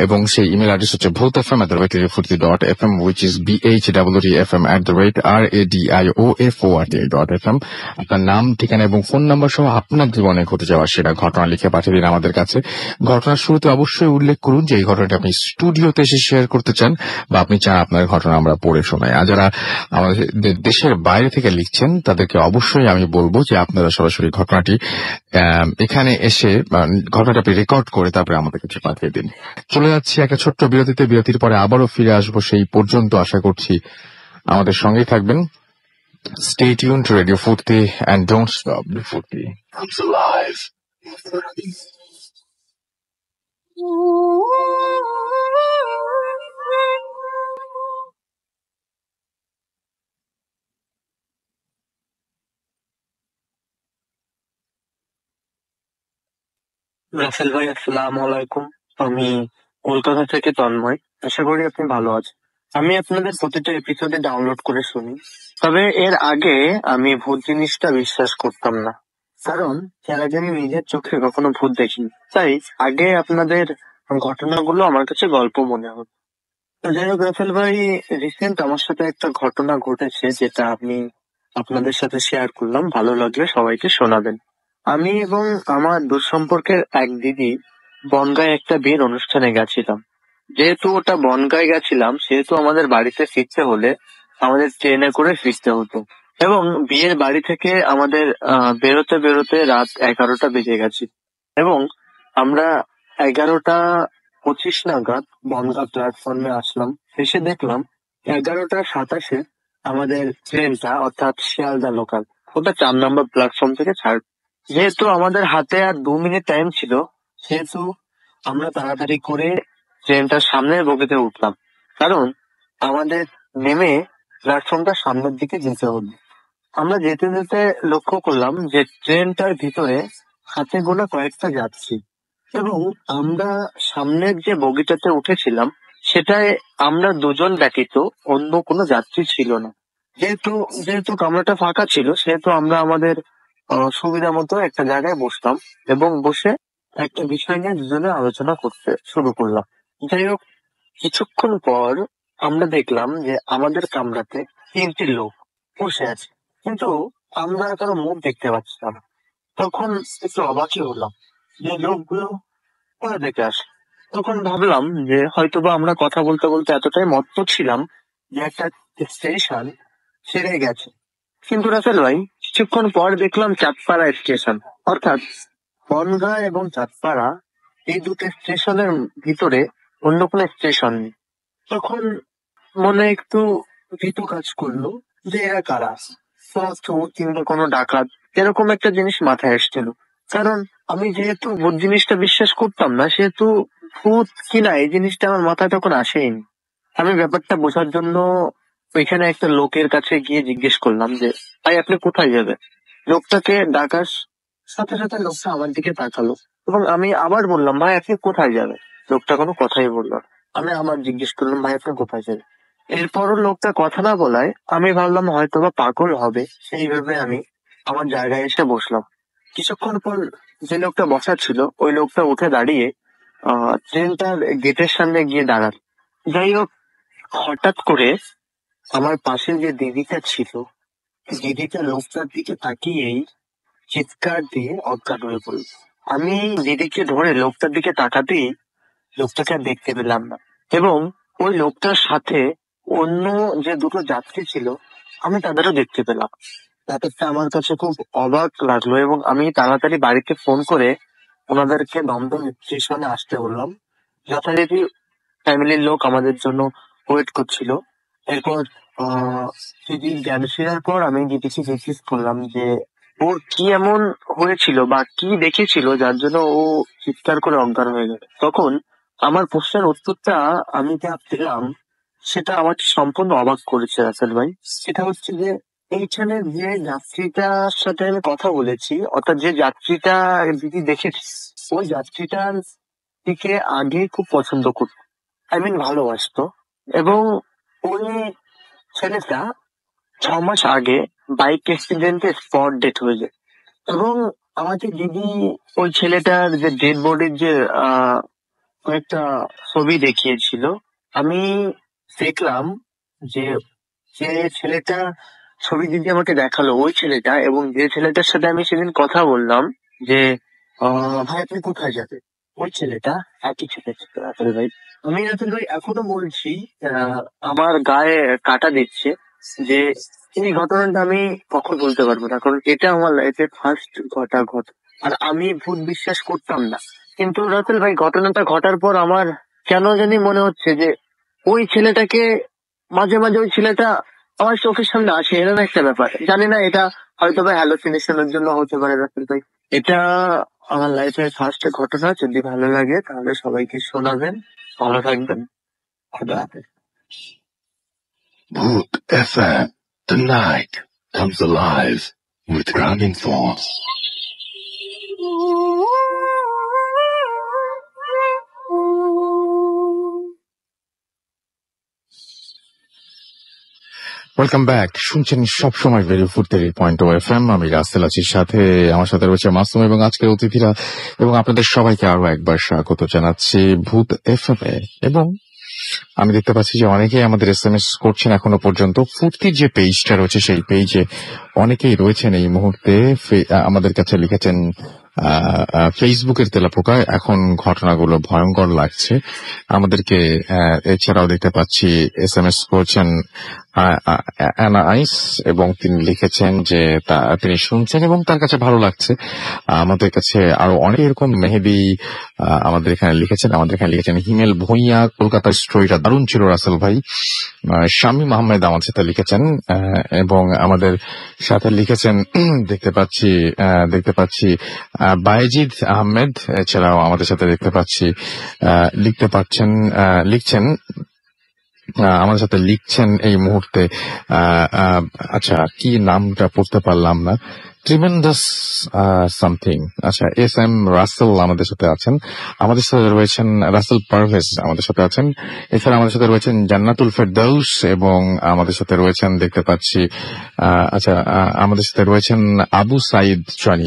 এবং সেই ইমেল অ্যাড্রেস হচ্ছে bhotfm@radiofuturti.fm which is bhwtfm@radiofuturti.fm। আপনার নাম, ঠিকানা এবং ফোন নাম্বার সহ আপনার জীবনে ঘটে যাওয়া সেটা ঘটনা লিখে পাঠিয়ে দিন আমাদের কাছে। ঘটনার শুরুতে অবশ্যই উল্লেখ করুন যে এই ঘটনাটি আপনি স্টুডিওতে এসে শেয়ার করতে চান বা আপনি চান আপনার ঘটনা আমরা পড়ে শোনাই। আর যারা আমাদের দেশের বাইরে থেকে লিখছেন তাদেরকে অবশ্যই আমি বলবো যে আপনারা সরাসরি ঘটনাটি এখানে এসে ঘটনাটা আপনি রেকর্ড করে তারপরে আমাদের কাছে পাঠিয়ে দিন। চলে যাচ্ছি একটা ছোট্ট বিরতিতে, বিরতির পরে আবারও ফিরে আসবো। সেই পর্যন্ত আশা করছি আমাদের সঙ্গেই থাকবেন। Stay tuned to Radio Furti and don't stop the Furti. Comes alive. Rasel ভাই, আসসালামু আলাইকুম। আমি কলকাতা থেকে তন্ময়। আশা করি আপনি ভালো আছেন। আমি আপনাদের প্রতিটা এপিসোডে ডাউনলোড করে শুনি, তবে এর আগে আমি ভূত জিনিসটা বিশ্বাস করতাম না, কারণ এর আগে আমি নিজের চোখে কখনো ভূত দেখিনি। তাই আগে আপনাদের ঘটনাগুলো আমার কাছে গল্প মনে হতো। তো যাই হোক রাসেল ভাই, রিসেন্ট আমার সাথে একটা ঘটনা ঘটেছে যেটা আমি আপনাদের সাথে শেয়ার করলাম, ভালো লাগলে সবাইকে শোনাবেন। আমি এবং আমার দুঃসম্পর্কের এক দিদি বনগাঁয় একটা বিয়ের অনুষ্ঠানে গেছিলাম। যেহেতু ওটা বনগাঁয় গেছিলাম সেহেতু আমাদের বাড়িতে ফিরতে হলে আমাদের ট্রেনে করে ফিরতে হতো, এবং বিয়ের বাড়ি থেকে আমাদের বেরোতে বেরোতে রাত 11টা বেজে গেছে, এবং আমরা 11টা 25 নাগাদ বনগাঁ প্ল্যাটফর্মে আসলাম। এসে দেখলাম 11টা 27-এ আমাদের ট্রেনটা অর্থাৎ শিয়ালদা লোকাল ওটা 4 নম্বর প্ল্যাটফর্ম থেকে ছাড়। যেহেতু আমাদের হাতে আর 2 মিনিট টাইম ছিল সেহেতু আমরা তাড়াতাড়ি করে ট্রেনটার সামনের বগিতে উঠলাম, কারণ আমাদের নেমে প্ল্যাটফর্মটা সামনের দিকে যেতে হলো। আমরা যেতে যেতে লক্ষ্য করলাম যে ট্রেনটার ভিতরে হাতে গোনা কয়েকটা যাত্রী, এবং আমরা সামনের যে বগিটাতে উঠেছিলাম সেটায় আমরা দুজন ব্যতীত অন্য কোনো যাত্রী ছিল না। যেহেতু যেহেতু কামরাটা ফাঁকা ছিল, সেহেতু আমরা আমাদের সুবিধা মতো একটা জায়গায় বসলাম এবং বসে একটা বিষয় নিয়ে দুজনে আলোচনা করতে শুরু করলাম। যাই হোক, কিছুক্ষণ পর আমরা দেখলাম যে আমাদের কামরাতে 3টি লোক বসে আছে, কিন্তু আমরা কারো মুখ দেখতে পাচ্ছিলাম না। তখন একটু অবাকই হলাম যে লোকগুলো কোথা থেকে আসে। তখন ভাবলাম যে হয়তোবা আমরা কথা বলতে বলতে এতটাই মত্ত ছিলাম যে একটা স্টেশন ছেড়ে গেছে। কিন্তু রাসেল ভাই, কিছুক্ষণ পর দেখলাম চাঁদপাড়া স্টেশন, অর্থাৎ বনগাঁ এবং চাঁদপাড়া এই দুটো স্টেশনের ভিতরে অন্য কোনো স্টেশন নেই। তখন মনে একটু ভীতু কাজ করলো যে এরা কারা, চোর কিংবা কোনো ডাকাত, এরকম একটা জিনিস মাথায় এসেছিল। কারণ আমি যেহেতু ভূত জিনিসটা বিশ্বাস করতাম না, সেহেতু ভূত কিনা এই জিনিসটা আমার মাথায় তখন আসেনি। আমি ব্যাপারটা বোঝার জন্য ওইখানে একটা লোকের কাছে গিয়ে জিজ্ঞেস করলাম যে ভাই আপনি কোথায় যাবেন। লোকটাকে ডাকার সাথে সাথে লোকটা আমার দিকে তাকালো এবং আমি আবার বললাম ভাই আপনি কোথায় যাবেন। লোকটা কোনো কথাই বললো না। আমি আবার জিজ্ঞেস করলাম ভাই আপনি কোথায় যাবেন। এরপরও লোকটা কথা না বলায় আমি ভাবলাম হয়তোবা পাগল হবে, সেইভাবে আমি আমার জায়গায় এসে বসলাম। কিছুক্ষণ পর যে লোকটা বসা ছিল ওই লোকটা উঠে দাঁড়িয়ে ট্রেনটার গেটের সামনে গিয়ে দাঁড়াল। যাই হোক, হঠাৎ করে আমার পাশে যে দিদিটা ছিল, দিদিটা লোকটার দিকে তাকিয়েই চিৎকার দিয়ে অজ্ঞান হয়ে পড়ল। আমি দিদিকে ধরে লোকটার দিকে তাকাতেই লোকটাকে আর দেখতে পেলাম না, এবং ওই লোকটার সাথে অন্য যে দুটো যাত্রী ছিল আমি তাদেরও দেখতে পেলাম। ব্যাপারটা আমার কাছে খুব অবাক লাগলো এবং আমি তাড়াতাড়ি বাড়িতে ফোন করে ওনাদেরকে দমদম স্টেশনে আসতে বললাম। যথারীতি ফ্যামিলির লোক আমাদের জন্য ওয়েট করছিল। এরপর দিদির জ্ঞান ফেরার পর আমি দিদিকে জিজ্ঞেস করলাম যে ওর কি এমন হয়েছিল বা কি দেখেছিল যার জন্য ও চিৎকার করে অজ্ঞান হয়ে গেল। তখন আমার প্রশ্নের উত্তরটা আমি যা পেলাম সেটা আমাকে সম্পূর্ণ অবাক করেছে রাসেল ভাই। সেটা হচ্ছে যে এইখানে যে যাত্রীটার সাথে আমি কথা বলেছি, অর্থাৎ যে যাত্রীটা দিদি দেখেছি, ওই যাত্রীটার দিকে আগে খুব পছন্দ করতো, ভালোবাসতো, এবং ওই ছেলেটা 6 মাস আগে বাইক অ্যাক্সিডেন্টে স্পট ডেথ হয়ে যায়। এবং আমাকে দিদি ওই ছেলেটার যে ডেড বডির যে কয়েকটা ছবি দেখিয়েছিল। আমি দেখলাম যে যে ছেলেটা ছবি দিদি আমাকে দেখালো ওই ছেলেটা, এবং যে ছেলেটার সাথে আমি সেদিন কথা বললাম যে ভাই আপনি কোথায় যাবেন, ওই ছেলেটা একই ছেলে ছিল রাতুল ভাই। আমি রাতুল ভাই এখনো বলছি, আমার গায়ে কাটা দিচ্ছে যে এই ঘটনাটা আমি কখন বলতে পারবো না, কারণ এটা আমার লাইফে ফার্স্ট ঘটা ঘটনা। আর আমি ভূত বিশ্বাস করতাম না, কিন্তু রাতুল ভাই ঘটনাটা ঘটার পর আমার কেন জানি মনে হচ্ছে যে ওই ছেলেটাকে মাঝে মাঝে ওই ছেলেটা আমার চোখের সামনে আসে, এরকম একটা ব্যাপার। জানি না, এটা হয়তো বা হ্যালোসিনেশনের জন্য হতে পারে রাতুল ভাই। এটা আমার লাইফের ফার্স্ট ঘটনা। যদি ভালো লাগে তাহলে সবাইকে শোনাবেন। ভালো থাকবেন। খোদা হাফেজ। Bhoot FM. Tonight comes alive with Ramin Thorns. Welcome back. শুনছেন সবসময় ভেরি ফুর্তির পয়েন্ট ও এফএম। আমি রাসেল আছি, সাথে আমার সাথে রয়েছে মাসুম এবং আজকের অতিথিরা, এবং আপনাদের সবাইকে আরো একবার স্বাগত জানাচ্ছি ভূত এফএম এ। এবং আমি দেখতে পাচ্ছি যে অনেকেই আমাদের এসএমএস করছেন এখনো পর্যন্ত। ফুর্তির যে পেজটা রয়েছে সেই পেজে অনেকেই রয়েছেন এই মুহূর্তে। আমাদের কাছে লিখেছেন ফেসবুকের তেলাপোকা, এখন ঘটনাগুলো ভয়ঙ্কর লাগছে আমাদেরকে। এছাড়াও দেখতে পাচ্ছি এসএমএস করছেন আইস, এবং তিনি লিখেছেন যে তিনি শুনছেন এবং তার কাছে ভালো লাগছে। আমাদের কাছে আরো অনেক এরকম মেহেদি আমাদের এখানে লিখেছেন হিমেল ভুঁইয়া, কলকাতার স্টোরিটা দারুণ ছিল রাসেল ভাই। শামীম আহমেদ আমার সাথে লিখেছেন, এবং আমাদের সাথে লিখেছেন দেখতে পাচ্ছি বায়েজিদ আহমেদ। এছাড়াও আমাদের সাথে লিখছেন আমাদের সাথে লিখছেন এই মুহূর্তে। আচ্ছা, কি নামটা পড়তে পারলাম না, ট্রিমেন্ডাস সামথিং। আচ্ছা, এস এম রাসেল আমাদের সাথে আছেন। আমাদের সাথে রয়েছেন রাসেল পারভেজ আমাদের সাথে আছেন। এছাড়া আমাদের সাথে রয়েছেন জান্নাতুল ফেরদৌস, এবং আমাদের সাথে রয়েছেন দেখতে পাচ্ছি আমাদের সাথে রয়েছেন আবু সাইদ চনি।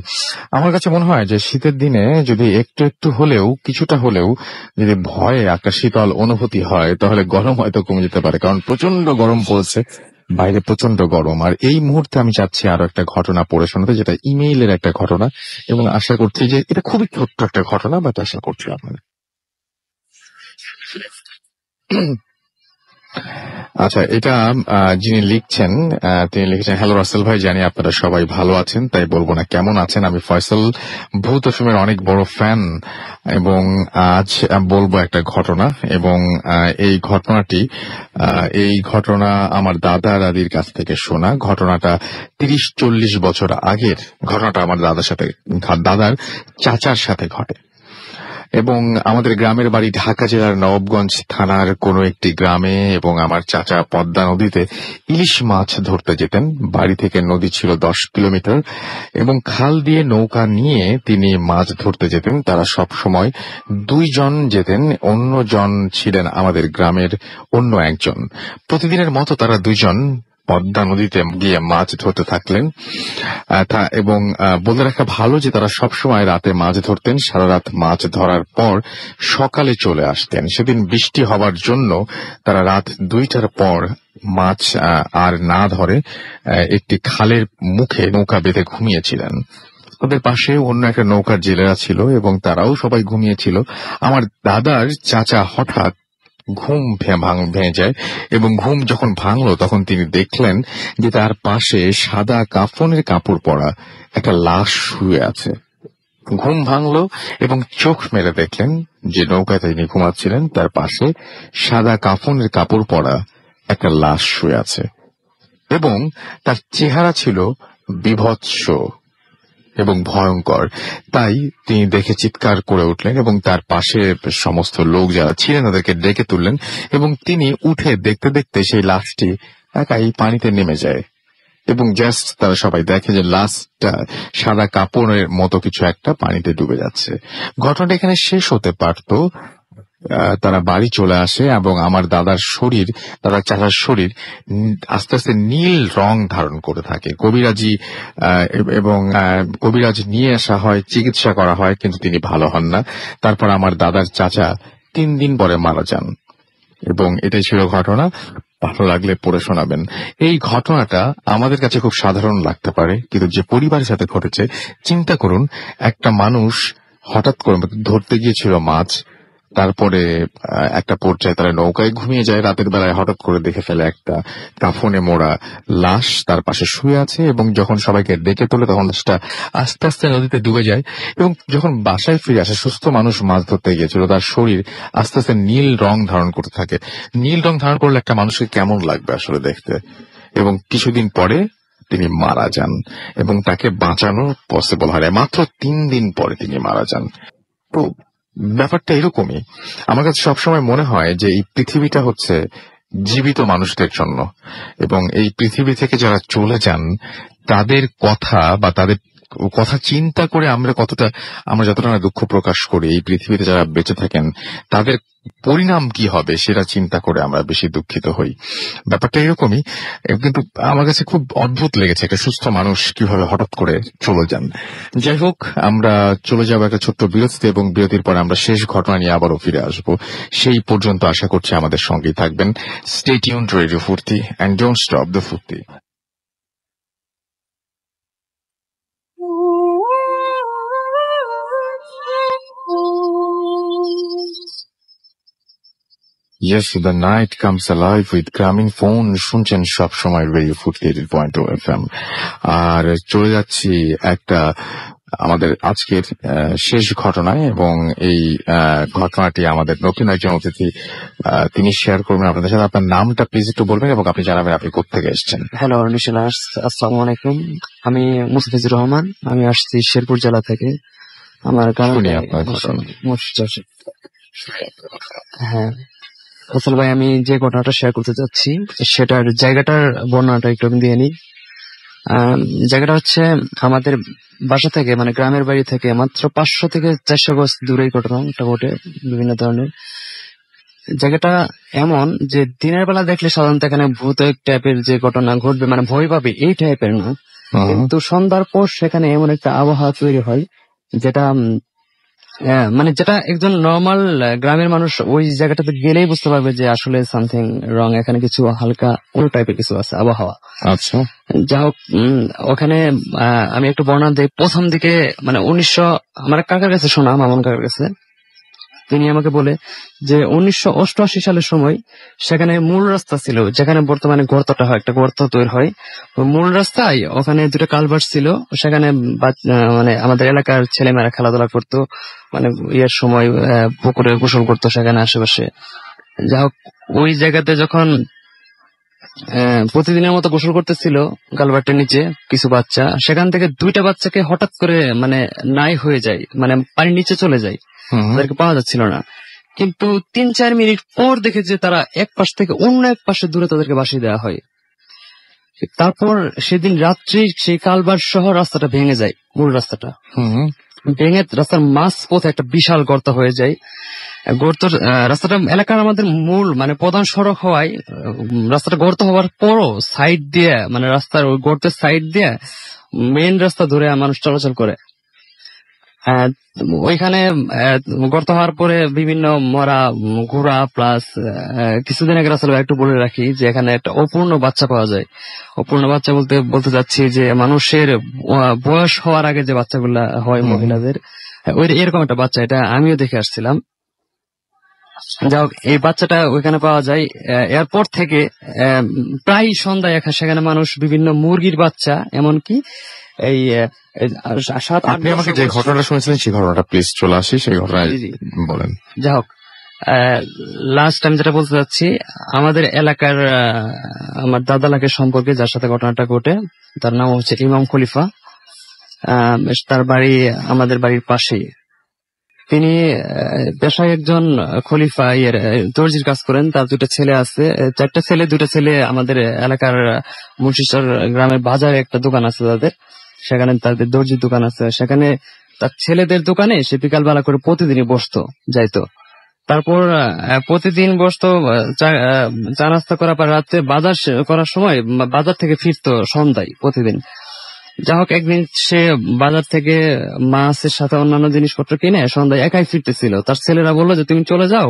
আমার কাছে মনে হয় যে শীতের দিনে যদি একটু একটু হলেও, কিছুটা হলেও যদি ভয়ে একটা শীতল অনুভূতি হয়, তাহলে গরম হয়তো কমে যেতে পারে, কারণ প্রচন্ড গরম পড়েছে, বাইরে প্রচন্ড গরম। আর এই মুহূর্তে আমি চাচ্ছি আরো একটা ঘটনা পড়ে শোনাতে, যেটা ইমেইলের একটা ঘটনা, এবং আশা করছি যে এটা খুবই ছোট্ট একটা ঘটনা, বাট আশা করছি আপনারা। আচ্ছা, এটা যিনি লিখছেন তিনি লিখেছেন, হ্যালো রাসেল ভাই, জানি আপনারা সবাই ভালো আছেন, তাই বলবো না কেমন আছেন। আমি ফয়সাল ভূত এফএমের অনেক বড় ফ্যান, এবং আজ বলবো একটা ঘটনা, এবং এই ঘটনা আমার দাদা দাদির কাছ থেকে শোনা। ঘটনাটা 30-40 বছর আগের ঘটনাটা আমার দাদার চাচার সাথে ঘটে। এবং আমাদের গ্রামের বাড়ি ঢাকা জেলার নবাবগঞ্জ থানার কোনো একটি গ্রামে, এবং আমার চাচা পদ্মা নদীতে ইলিশ মাছ ধরতে যেতেন। বাড়ি থেকে নদী ছিল 10 কিলোমিটার, এবং খাল দিয়ে নৌকা নিয়ে তিনি মাছ ধরতে যেতেন। তারা সব সময় 2 জন যেতেন, অন্যজন ছিলেন আমাদের গ্রামের অন্য একজন। প্রতিদিনের মতো তারা 2 জন পদ্মা নদীতে গিয়ে মাছ ধরতে থাকলেন। এবং বলে রাখা ভালো যে তারা সবসময় রাতে মাছ ধরতেন, সারা রাত মাছ ধরার পর সকালে চলে আসতেন। সেদিন বৃষ্টি হবার জন্য তারা রাত 2টার পর মাছ আর না ধরে একটি খালের মুখে নৌকা বেঁধে ঘুমিয়েছিলেন। তাদের পাশে অন্য একটা নৌকার জেলেরা ছিল, এবং তারাও সবাই ঘুমিয়েছিল। আমার দাদার চাচা হঠাৎ ঘুম ভেঙে যায়, এবং ঘুম যখন ভাঙলো তখন তিনি দেখলেন যে তার পাশে সাদা কাফনের কাপড় পরা একটা লাশ শুয়ে আছে। ঘুম ভাঙলো এবং চোখ মেলে দেখলেন যে নৌকায় তিনি ঘুমাচ্ছিলেন, তার পাশে সাদা কাফনের কাপড় পরা একটা লাশ শুয়ে আছে, এবং তার চেহারা ছিল বীভৎস এবং ভয়ঙ্কর। তাই তিনি দেখে চিৎকার করে উঠলেন, এবং তার পাশে সমস্ত লোক যারা ছিলেন তাদেরকে ডেকে তুললেন, এবং তিনি উঠে দেখতে দেখতে সেই লাশটি একাই পানিতে নেমে যায়, এবং জাস্ট তারা সবাই দেখে যে লাশটা সাদা কাপড়ের মতো কিছু একটা পানিতে ডুবে যাচ্ছে। ঘটনাটা এখানে শেষ হতে পারত। তারা বাড়ি চলে আসে, এবং আমার দাদার চাচার শরীর আস্তে আস্তে নীল রং ধারণ করে থাকে। কবিরাজ নিয়ে আসা হয়, চিকিৎসা করা হয়, কিন্তু তিনি ভালো হন না। তারপর আমার দাদার চাচা 3 দিন পরে মারা যান, এবং এটাই ছিল ঘটনা। ভালো লাগলে পড়ে শোনাবেন। এই ঘটনাটা আমাদের কাছে খুব সাধারণ লাগতে পারে, কিন্তু যে পরিবারের সাথে ঘটেছে, চিন্তা করুন, একটা মানুষ হঠাৎ করে ধরতে গিয়েছিল মাছ, তারপরে একটা পর্যায়ে তারা নৌকায় ঘুমিয়ে যায়, রাতের বেলায় হঠাৎ করে দেখে ফেলে একটা কাফনে মোড়া লাশ তার পাশে শুয়ে আছে, এবং যখন সবাইকে ডেকে তোলে তখন লাশটা আস্তে আস্তে নদীতে ডুবে যায়। এবং যখন বাসায় ফিরে আসে, সুস্থ মানুষ মাছ ধরতে গিয়েছিল, তার শরীর আস্তে আস্তে নীল রং ধারণ করতে থাকে। নীল রং ধারণ করলে একটা মানুষকে কেমন লাগবে আসলে দেখতে। এবং কিছুদিন পরে তিনি মারা যান, এবং তাকে বাঁচানো পসিবল হয় না। মাত্র 3 দিন পরে তিনি মারা যান। তো ব্যাপারটা এরকমই। আমার কাছে সবসময় মনে হয় যে এই পৃথিবীটা হচ্ছে জীবিত মানুষদের জন্য, এবং এই পৃথিবী থেকে যারা চলে যান তাদের কথা বা তাদের কথা চিন্তা করে আমরা যতটা না দুঃখ প্রকাশ করি, এই পৃথিবীতে যারা বেঁচে থাকেন তাদের পরিণাম কি হবে সেটা চিন্তা করে আমরা বেশি দুঃখিত হই। ব্যাপারটা এরকমই। কিন্তু আমার কাছে খুব অদ্ভুত লেগেছে একটা সুস্থ মানুষ কিভাবে হঠাৎ করে চলে যান। যাই হোক, আমরা চলে যাবো একটা ছোট্ট বিরতিতে, এবং বিরতির পরে আমরা শেষ ঘটনা নিয়ে আবারও ফিরে আসবো। সেই পর্যন্ত আশা করছি আমাদের সঙ্গেই থাকবেন। স্টে টিউনড টু রেডিও ফুর্তি এন্ড ডোন্ট স্টপ দ্য ফুর্তি। Yes, the night comes alive with Grameenphone. শুনছেন সব সময় রেডিও ফুর্তি 80.2 FM। আর চলে যাচ্ছি একটা আমাদের আজকের শেষ ঘটনায়, এবং এই ঘটনাটি আমাদের নতুন একজন অতিথি তিনি শেয়ার করবেন আপনাদের সাথে। আপনার নামটা প্লিজ একটু বলবেন, এবং আপনি জানাবেন আপনি কোথা থেকে এসেছেন। হ্যালো লিসেনার্স, আসসালামু আলাইকুম। আমি মুস্তাফিজুর রহমান, আমি আসছি শেরপুর জেলা থেকে। আমার শুনি আপনার ঘটনা। হ্যাঁ, রাসেল ভাই, আমি যে ঘটনাটা শেয়ার করতে চাচ্ছি সেটার জায়গাটার বর্ণনাটা একটু আমি দিয়ে নিই। জায়গাটা হচ্ছে আমাদের বাসা থেকে, মানে গ্রামের বাড়ি থেকে মাত্র 500 থেকে 400 গজ দূরেই ঘটনাটা ঘটে। বিভিন্ন ধরনের জায়গাটা এমন যে দিনের বেলা দেখলে সাধারণত এখানে ভূত টাইপের যে ঘটনা ঘটবে, মানে ভয় পাবে এই টাইপের না, কিন্তু সন্ধ্যার পর সেখানে এমন একটা আবহাওয়া তৈরি হয় যেটা মানে যেটা একজন নর্মাল গ্রামের মানুষ ওই জায়গাটাতে গেলেই বুঝতে পারবে যে আসলে সামথিং রং, এখানে কিছু হালকা অন্য টাইপের কিছু আছে আবহাওয়া। আচ্ছা, যা হোক, ওখানে আমি একটু বর্ণনা দিই। প্রথম দিকে মানে আমার কাকার কাছে শোনা, মামুন কাকার কাছে, তিনি আমাকে বলে যে 1988 সালের সময় সেখানে মূল রাস্তা ছিল, যেখানে বর্তমানে গর্তটা হয়, একটা গর্ত তৈরি হয়। মূল রাস্তায় ওখানে দুটো কালভার্ট ছিল, সেখানে মানে আমাদের এলাকার ছেলেমেয়েরা খেলাধুলা করতো, মানে ইয়ের সময় পুকুরে গোসল করতো সেখানে আশেপাশে। যা হোক, ওই জায়গাতে যখন প্রতিদিনের মতো গোসল করতেছিল কালভার্টের নিচে কিছু বাচ্চা, সেখান থেকে 2টা বাচ্চাকে হঠাৎ করে মানে নাই হয়ে যায়, মানে পানির নিচে চলে যায়, তাদেরকে পাওয়া যাচ্ছিল না। কিন্তু 3-4 মিনিট পর দেখে যে তারা এক পাশ থেকে অন্য এক পাশে দূরে তাদেরকে ভাসিয়ে দেওয়া হয়। তারপর সেদিন রাত্রি সেই কালভার্ট সহ রাস্তাটা ভেঙে যায়, মূল রাস্তাটা ভেঙে রাস্তার মাঝ পথে একটা বিশাল গর্ত হয়ে যায়। রাস্তাটা এলাকার আমাদের মূল মানে প্রধান সড়ক হওয়ায় রাস্তাটা গর্ত হওয়ার পরও সাইড দিয়ে, মানে রাস্তার ওই গর্তের সাইড দিয়ে মেইন রাস্তা ধরে মানুষ চলাচল করে। ওইখানে গর্ত হওয়ার পরে বিভিন্ন মরা ঘোড়া প্লাস কিছুদিন আগে আসলে একটু বলে রাখি যে এখানে একটা অপূর্ণ বাচ্চা পাওয়া যায়। অপূর্ণ বাচ্চা বলতে চাচ্ছি যে মানুষের বয়স হওয়ার আগে যে বাচ্চাগুলা হয় মহিলাদের, ওই এরকম একটা বাচ্চা, এটা আমিও দেখে আসছিলাম। যাই হোক, এই বাচ্চাটা ওইখানে পাওয়া যায়। এরপর থেকে প্রায় সন্ধ্যায় সেখানে মানুষ বিভিন্ন মুরগির বাচ্চা, এমনকি এই 7-8 আপনি আমাকে যে ঘটনাটা শুনেছিলেন সেই ঘটনাটা প্লিজ চলে আসি, সেই ঘটনায় বলেন। যাই হোক, লাস্ট আমি যেটা বলতে চাচ্ছি, আমাদের এলাকার আমার দাদা লাগে সম্পর্কে যার সাথে ঘটনাটা ঘটে, তার নাম হচ্ছে ইমাম খলিফা। তার বাড়ি আমাদের বাড়ির পাশেই। তিনি পেশায় একজন খলিফা, দর্জির কাজ করেন। তার 2টা ছেলে আছে, 4টা ছেলে, 2টা ছেলে আমাদের এলাকার মুন্সিচর গ্রামের বাজারে একটা দোকান আছে তাদের, সেখানে তাদের দর্জির দোকান আছে। সেখানে তার ছেলেদের দোকানে সে বিকাল বেলা করে প্রতিদিনই বসতো, যাইতো। তারপর প্রতিদিন বসতো, চা নাস্তা করার পর রাত্রে বাজার করার সময় বাজার থেকে ফিরতো সন্ধ্যায় প্রতিদিন। যা হোক, একদিন সে বাজার থেকে মাছের সাথে অন্যান্য জিনিসপত্র কিনে সন্ধ্যায় একাই ফিরতেছিল। তার ছেলেরা বললো যে তুমি চলে যাও,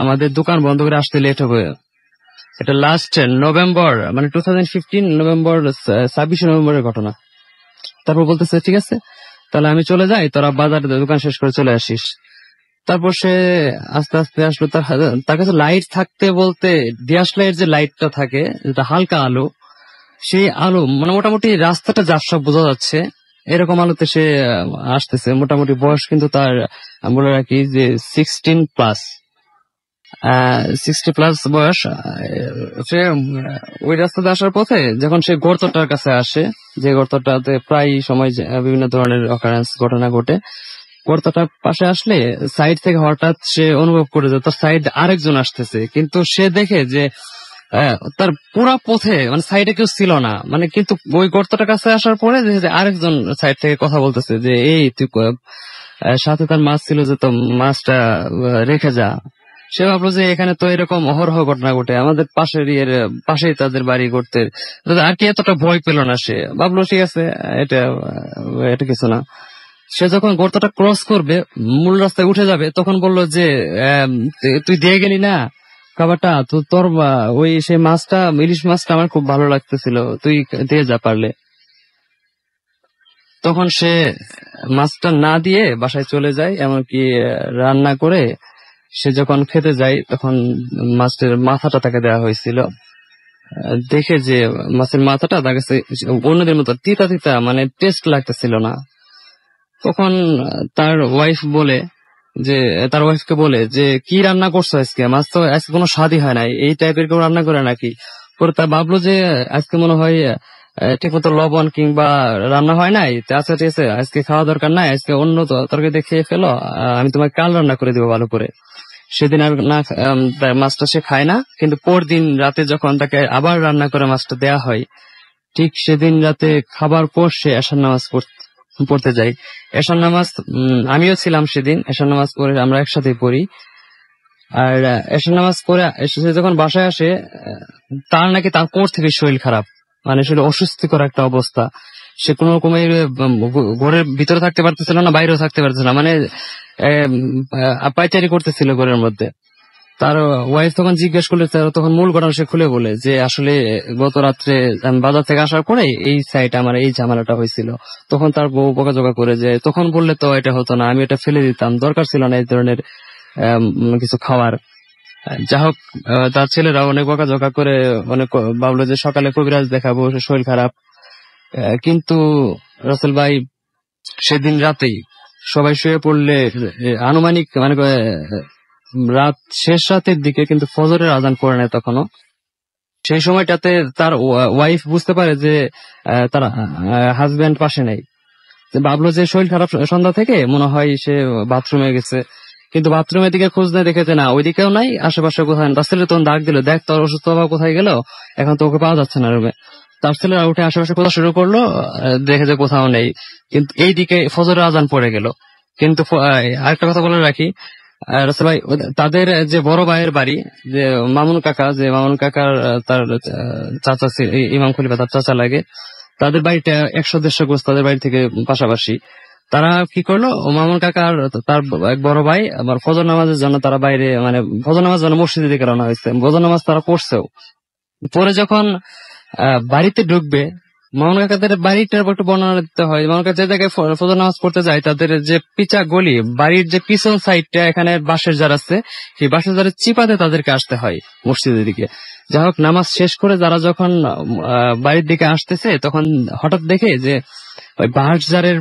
আমাদের দোকান বন্ধ করে আসতে লেট হবে। এটা লাস্ট নভেম্বর, মানে 2015 নভেম্বর, 26 নভেম্বরের ঘটনা। তারপর বলতেছে ঠিক আছে তাহলে আমি চলে যাই, তোরা বাজার দোকান শেষ করে চলে আসিস। তারপর সে আস্তে আস্তে আসলো। তার কাছে লাইট থাকতে বলতে ডিয়াস লাইট যে লাইটটা থাকে, যেটা হালকা আলো, সেই আলো মানে মোটামুটি রাস্তাটা যার সব বোঝা যাচ্ছে এরকম আলোতে সে আসতেছে। মোটামুটি বয়স কিন্তু তার বলে রাখি যে 60+ বয়স। সে ওই রাস্তাতে আসার পথে যখন সে গর্তটার কাছে আসে, যে গর্তটাতে প্রায় সময় বিভিন্ন ধরনের অকারেন্স ঘটনা ঘটে, গর্তটার পাশে আসলে সাইড থেকে হঠাৎ সে অনুভব করে যে তার সাইড আরেকজন আসতেছে। কিন্তু সে দেখে যে তার পুরা পথে মানে সাইডে কেউ ছিল না, মানে কিন্তু ওই গর্তটার কাছে আসার পরে আরেকজন সাইড থেকে কথা বলতেছে যে এই তুই সাথে তার মাছ ছিল যে তো মাছটা রেখে যা। সে ভাবলো যে এখানে তো এরকম অহরহ ঘটনা ঘটে, আমাদের পাশেই তাদের বাড়ি করতে, আর কি এতটা ভয় পেল না। সে ভাবলো ঠিক আছে, এটা কিছু না। সে যখন গর্তটা ক্রস করবে, মূল রাস্তায় উঠে যাবে, তখন বললো যে তুই দিয়ে গেলি না খাবারটা, তো তোর ওই সেই মাছটা, ইলিশ মাছটা আমার খুব ভালো লাগতেছিল, তুই দিয়ে যা পারলে। তখন সে মাছটা না দিয়ে বাসায় চলে যায়, এমনকি রান্না করে সে যখন খেতে যায় তখন মাছের মাথাটা তাকে দেওয়া হয়েছিল। দেখে যে মাছের মাথাটা তার কাছে অন্যদের মতো তিতা তিতা, মানে টেস্ট লাগতেছিল না। তখন তার ওয়াইফকে বলে যে কি রান্না করছো আজকে, মাছ তো আজকে কোনো স্বাদই হয় নাই, এই টাইপের কেউ রান্না করে নাকি। পরে তা ভাবলো যে আজকে মনে হয় ঠিক মতো লবণ কিংবা রান্না হয় নাই, আচ্ছা ঠিক আছে আজকে খাওয়া দরকার নাই, আজকে অন্য তরকারি দিয়ে খেয়ে ফেলো, আমি তোমাকে কাল রান্না করে দিব ভালো করে। সেদিন আর না মাছটা সে খায় না, কিন্তু পরদিন রাতে যখন তাকে আবার রান্না করে মাছটা দেয়া হয়, ঠিক সেদিন রাতে খাবার পর সে এশার নামাজ পড়তে যায়। এশার নামাজ আমিও ছিলাম সেদিন, এশার নামাজ পড়ে আমরা একসাথে পড়ি। আর এশার নামাজ পড়ে সে যখন বাসায় আসে, তার নাকি তার কোর থেকে শরীর খারাপ, মানে শরীর অস্বস্তিকর একটা অবস্থা। সে কোন রকমের ঘরের ভিতরে থাকতে পারতেছিল না, বাইরেও থাকতে পারতেছিল না, মানে পায়চারি করতেছিল ঘরের মধ্যে। তার ওয়াইফ তখন জিজ্ঞেস করলে তখন মূল ঘটনা সে খুলে বলে যে আসলে গত রাত্রে আমি বাজার থেকে আসার পরে এই সাইডে আমার এই ঝামেলাটা হয়েছিল। তখন তার বউ বকাঝকা করে যে তখন বললে তো এটা হতো না, আমি এটা ফেলে দিতাম, দরকার ছিল না এই ধরনের কিছু খাওয়ার। যা হোক, তার ছেলেরা অনেক বকাঝকা করে অনেক ভাবলো যে সকালে কবিরাজ দেখাবো, শরীর খারাপ। কিন্তু রাসেল ভাই সেদিন রাতেই সবাই শুয়ে পড়লে আনুমানিক মানে রাত শেষ রাতের দিকে কিন্তু ফজরের আজান পড়ে নেয় তখনও। সেই সময়টাতে তার ওয়াইফ বুঝতে পারে যে তার হাজবেন্ড পাশে নেই। ভাবলো যে শরীর খারাপ সন্ধ্যা থেকে, মনে হয় সে বাথরুমে গেছে, কিন্তু বাথরুমের দিকে খোঁজ নেয়, দেখেছে না ওইদিকেও নাই, আশেপাশে কোথায়। তার ছেলে তখন ডাক দিল, দেখ তোর অসুস্থ বাবা কোথায় গেল, এখন তো ওকে পাওয়া যাচ্ছে না রুমে। তার ছেলেরা উঠে আশেপাশে খোঁজা শুরু করলো, দেখে যে কোথাও নেই, কিন্তু এইদিকে ফজরের আজান পড়ে গেল। কিন্তু আরেকটা কথা বলে রাখি রাসেল ভাই, তাদের যে বড় ভাইয়ের বাড়ি, যে মামুন কাকার তার চাচা ইমাম খলিফা, তার চাচা লাগে, তাদের বাড়িটা 100-150 গোছ তাদের বাড়ি থেকে পাশাপাশি। তারা কি করলো, মামুন কাকার তার এক বড় ভাই আবার ফজর নামাজের জন্য তারা বাইরে, মানে ফজর নামাজ জন্য মসজিদের দিকে রওনা হয়েছে। ফজর নামাজ তারা পড়ছেও, পরে যখন বাড়িতে ঢুকবে, মামুন কাকাদের বাড়িটার একটু বর্ণনা দিতে হয়। মামুন কাকা যে জায়গায় ফজর নামাজ পড়তে যায়, তাদের যে পিচা গলি, বাড়ির যে পিছন সাইডটা, এখানে বাঁশের জার আছে, সেই বাঁশের জারের চিপাতে তাদেরকে আসতে হয় মসজিদের দিকে। যাই হোক, নামাজ শেষ করে যারা যখন বাড়ির দিকে আসতেছে, তখন হঠাৎ দেখে যে ওই বাঁশ জারের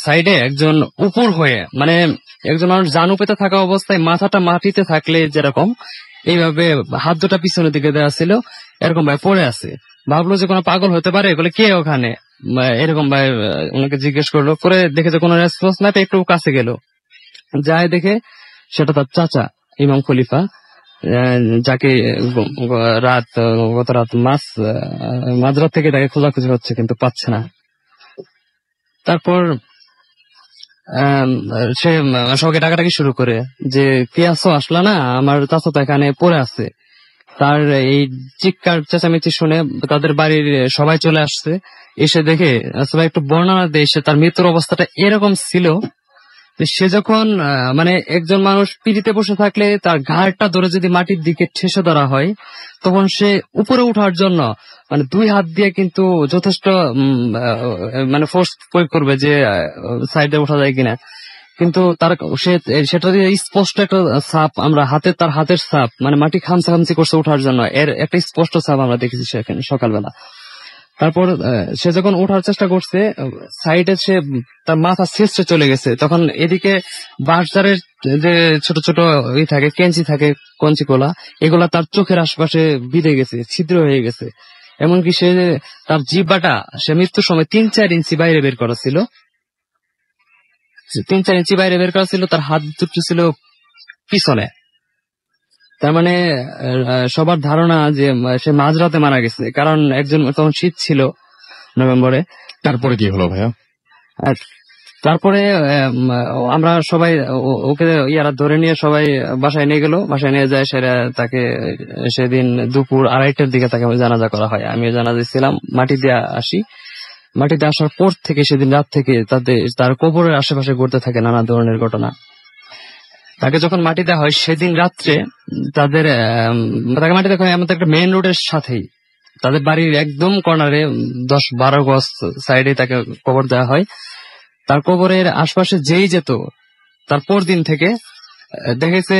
সাইডে একজন উপর হয়ে, মানে একজন মানুষ জানু পেতে থাকা অবস্থায় মাথাটা মাটিতে থাকলে যেরকম এইভাবে হাত দুটা পিছনের দিকে দেওয়া ছিল, এরকম ভাই পড়ে আছে। ভাবলো যে কোনো পাগল হতে পারে, বলে কে ওখানে, এরকম ভাই ওনাকে জিজ্ঞেস করলো। পরে দেখে যে কোনো রেসপন্স না, একটু কাছে গেল, যায় দেখে সেটা তার চাচা ইমাম খলিফা, যাকে গত রাত মাঝরাত থেকে তাকে খোঁজাখুঁজি হচ্ছে, কিন্তু পাচ্ছে না। তারপর সে সবাইকে ডাকাডাকি শুরু করে যে কে আসো, আসলা না, আমার চাচা তো এখানে পড়ে আছে। তার এই চিৎকার চেঁচামেচি শুনে তাদের বাড়ির সবাই চলে আসছে। এসে দেখে সবাই একটু বর্ণনা দেয়, সে তার মৃত্যুর অবস্থাটা এরকম ছিল যে সে যখন মানে একজন মানুষ পিড়িতে বসে থাকলে তার ঘাড়টা ধরে যদি মাটির দিকে ঠেসে ধরা হয়, তখন সে উপরে ওঠার জন্য মানে 2 হাত দিয়ে কিন্তু যথেষ্ট মানে ফোর্স প্রয়োগ করবে যে সাইডে ওঠা যায় কিনা। কিন্তু তার সেটা দিয়ে স্পষ্ট একটা ছাপ আমরা তার হাতের ছাপ, মানে মাটি খামচি করছে ওঠার জন্য, এর একটা স্পষ্ট ছাপ আমরা দেখেছি সেখানে সকালবেলা। তারপর সে যখন ওঠার চেষ্টা করছে, সাইডে সে তার মাথা শেষে চলে গেছে। তখন এদিকে বাঁশঝাড়ের যে ছোট ছোট থাকে, কেঞ্চি থাকে, কঞ্চি কোলা, এগুলা তার চোখের আশপাশে বিঁধে গেছে, ছিদ্র হয়ে গেছে। এমনকি সে তার জিহ্বাটা সে মৃত্যুর সময় 3-4 ইঞ্চি বাইরে বের করা ছিল, 3-4 ইঞ্চি বাইরে বের করা ছিল। তার হাত দুটো ছিল পিছনে। তার মানে সবার ধারণা যে সে মাঝরাতে মারা গেছে, কারণ তখন শীত ছিল নভেম্বরে। তারপরে কি হলো ভাইয়া? আর তারপরে আমরা সবাই ওকে ইয়ারা ধরে নিয়ে সবাই বাসায় নিয়ে গেল। বাসায় নিয়ে যায়, সেটা তাকে সেদিন দুপুর 2:30টার দিকে তাকে জানাজা করা হয়। আমিও জানাজা ছিলাম। মাটি দিয়ে আসি। মাটিতে আসার পর থেকে সেদিন রাত থেকে তার কবরের আশেপাশে ঘটতে থাকে নানা ধরনের ঘটনা। তাকে যখন মাটি দেওয়া হয় সেদিন রাত্রে তাকে মাটি দেখা হয় আমাদের একটা মেইন রোডের সাথেই, তাদের বাড়ির একদম কর্নারে 10-12 গজ সাইডে তাকে কবর দেওয়া হয়। তার কবরের আশপাশে যেই যেত, তারপর দিন থেকে দেখেছে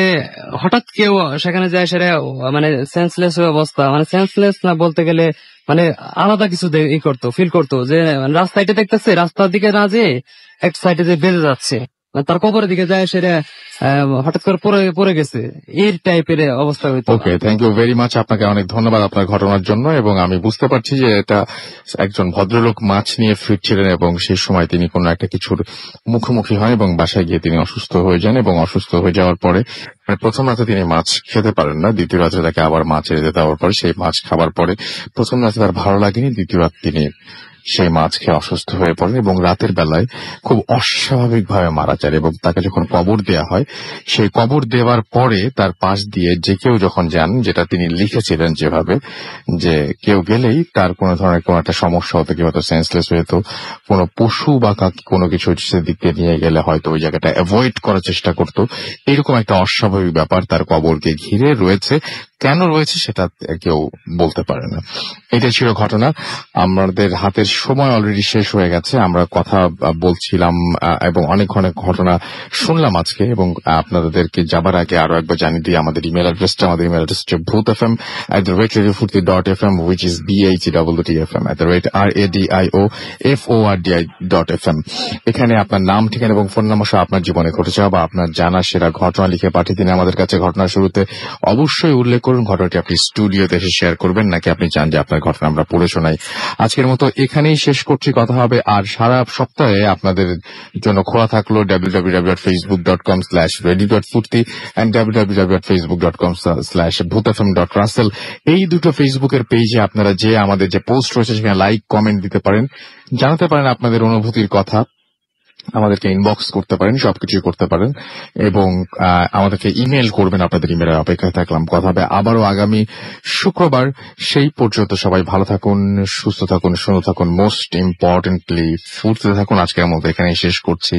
হঠাৎ কেউ সেখানে যায়, সেটা মানে সেন্সলেস অবস্থা, মানে সেন্সলেস না বলতে গেলে মানে আলাদা কিছু ফিল করতো যে রাস্তায় দেখতেছে, রাস্তার দিকে না যেয়ে এক সাইডে যে বেঁধে যাচ্ছে, তার কবরের দিকে যায় সেটা হঠাৎ করে পড়ে গেছে, এই টাইপের অবস্থা হইতো। ওকে, থ্যাংক ইউ ভেরি মাচ, আপনাকে অনেক ধন্যবাদ আপনার ঘটনার জন্য। এবং আমি বুঝতে পারছি যে এটা একজন ভদ্রলোক মাছ নিয়ে ফিরছিলেন এবং সেই সময় তিনি কোনো একটা কিছুর মুখোমুখি হন এবং বাসায় গিয়ে তিনি অসুস্থ হয়ে যান, এবং অসুস্থ হয়ে যাওয়ার পরে প্রথম রাতে তিনি মাছ খেতে পারেন না, দ্বিতীয় রাতে তাকে আবার মাছ এনে দেওয়ার পরে সেই মাছ খাবার পরে প্রথম রাতে তার ভালো লাগেনি, দ্বিতীয় রাত তিনি সেই মাছ খেয়ে অসুস্থ হয়ে পড়েন এবং রাতের বেলায় খুব অস্বাভাবিকভাবে মারা যান। এবং তাকে যখন কবর দেয়া হয়, সেই কবর দেওয়ার পরে তার পাশ দিয়ে যে কেউ যখন যান, যেটা তিনি লিখেছিলেন যেভাবে, যে কেউ গেলেই তার কোনো ধরনের কোনো একটা সমস্যা হতো, কেউ হয়তো সেন্সলেস হতো, কোনো পশু বা কোনো কিছু সেদিকে নিয়ে গেলে হয়তো ওই জায়গাটা অ্যাভয়েড করার চেষ্টা করতো। এরকম একটা অস্বাভাবিক ব্যাপার তার কবরকে ঘিরে রয়েছে। কেন রয়েছে সেটা কেউ বলতে পারে না। এটা ছিল ঘটনা। আমাদের হাতের সময় অলরেডি শেষ হয়ে গেছে। আমরা কথা বলছিলাম এবং অনেক অনেক ঘটনা শুনলাম আজকে, এবং আপনাদেরকে যাবার আগে আরো একবার জানিয়ে দিই আমাদের ইমেল অ্যাড্রেসটা। আমাদের ইমেল অ্যাড্রেস হচ্ছে bhutfm@radiofurti.fm, which is BHETFM@radiofordI.fm। এখানে আপনার নাম, ঠিকানা এবং ফোন নাম্বার সহ আপনার জীবনে ঘটে যাওয়া বা আপনার জানা সেরা ঘটনা লিখে পাঠিয়ে দিন আমাদের কাছে। ঘটনার শুরুতে অবশ্যই উল্লেখ করুন ঘটনাটি আপনি স্টুডিওতে এসে শেয়ার করবেন, নাকি আপনি চান যে আপনার ঘটনা আমরা পড়ে শোনাই। আজকের মতো এখানেই শেষ করছি, কথা হবে আর সারা সপ্তাহে আপনাদের জন্য খোলা থাকলো www.facebook.com/radio.furti and www.facebook.com/bhutfm.russell। এই দুটো ফেসবুকের পেজে আপনারা যে আমাদের যে পোস্ট রয়েছে সেখানে লাইক কমেন্ট দিতে পারেন, জানাতে পারেন আপনাদের অনুভূতির কথা, আমাদেরকে ইনবক্স করতে পারেন, সবকিছুই করতে পারেন, এবং আমাদেরকে ইমেল করবেন। আপনাদের ইমেলের অপেক্ষায় থাকলাম। কথা হবে আবারও আগামী শুক্রবার। সেই পর্যন্ত সবাই ভালো থাকুন, সুস্থ থাকুন, সুন্দর থাকুন, মোস্ট ইম্পর্টেন্টলি ফুর্তিতে থাকুন। আজকের মতো এখানেই শেষ করছি।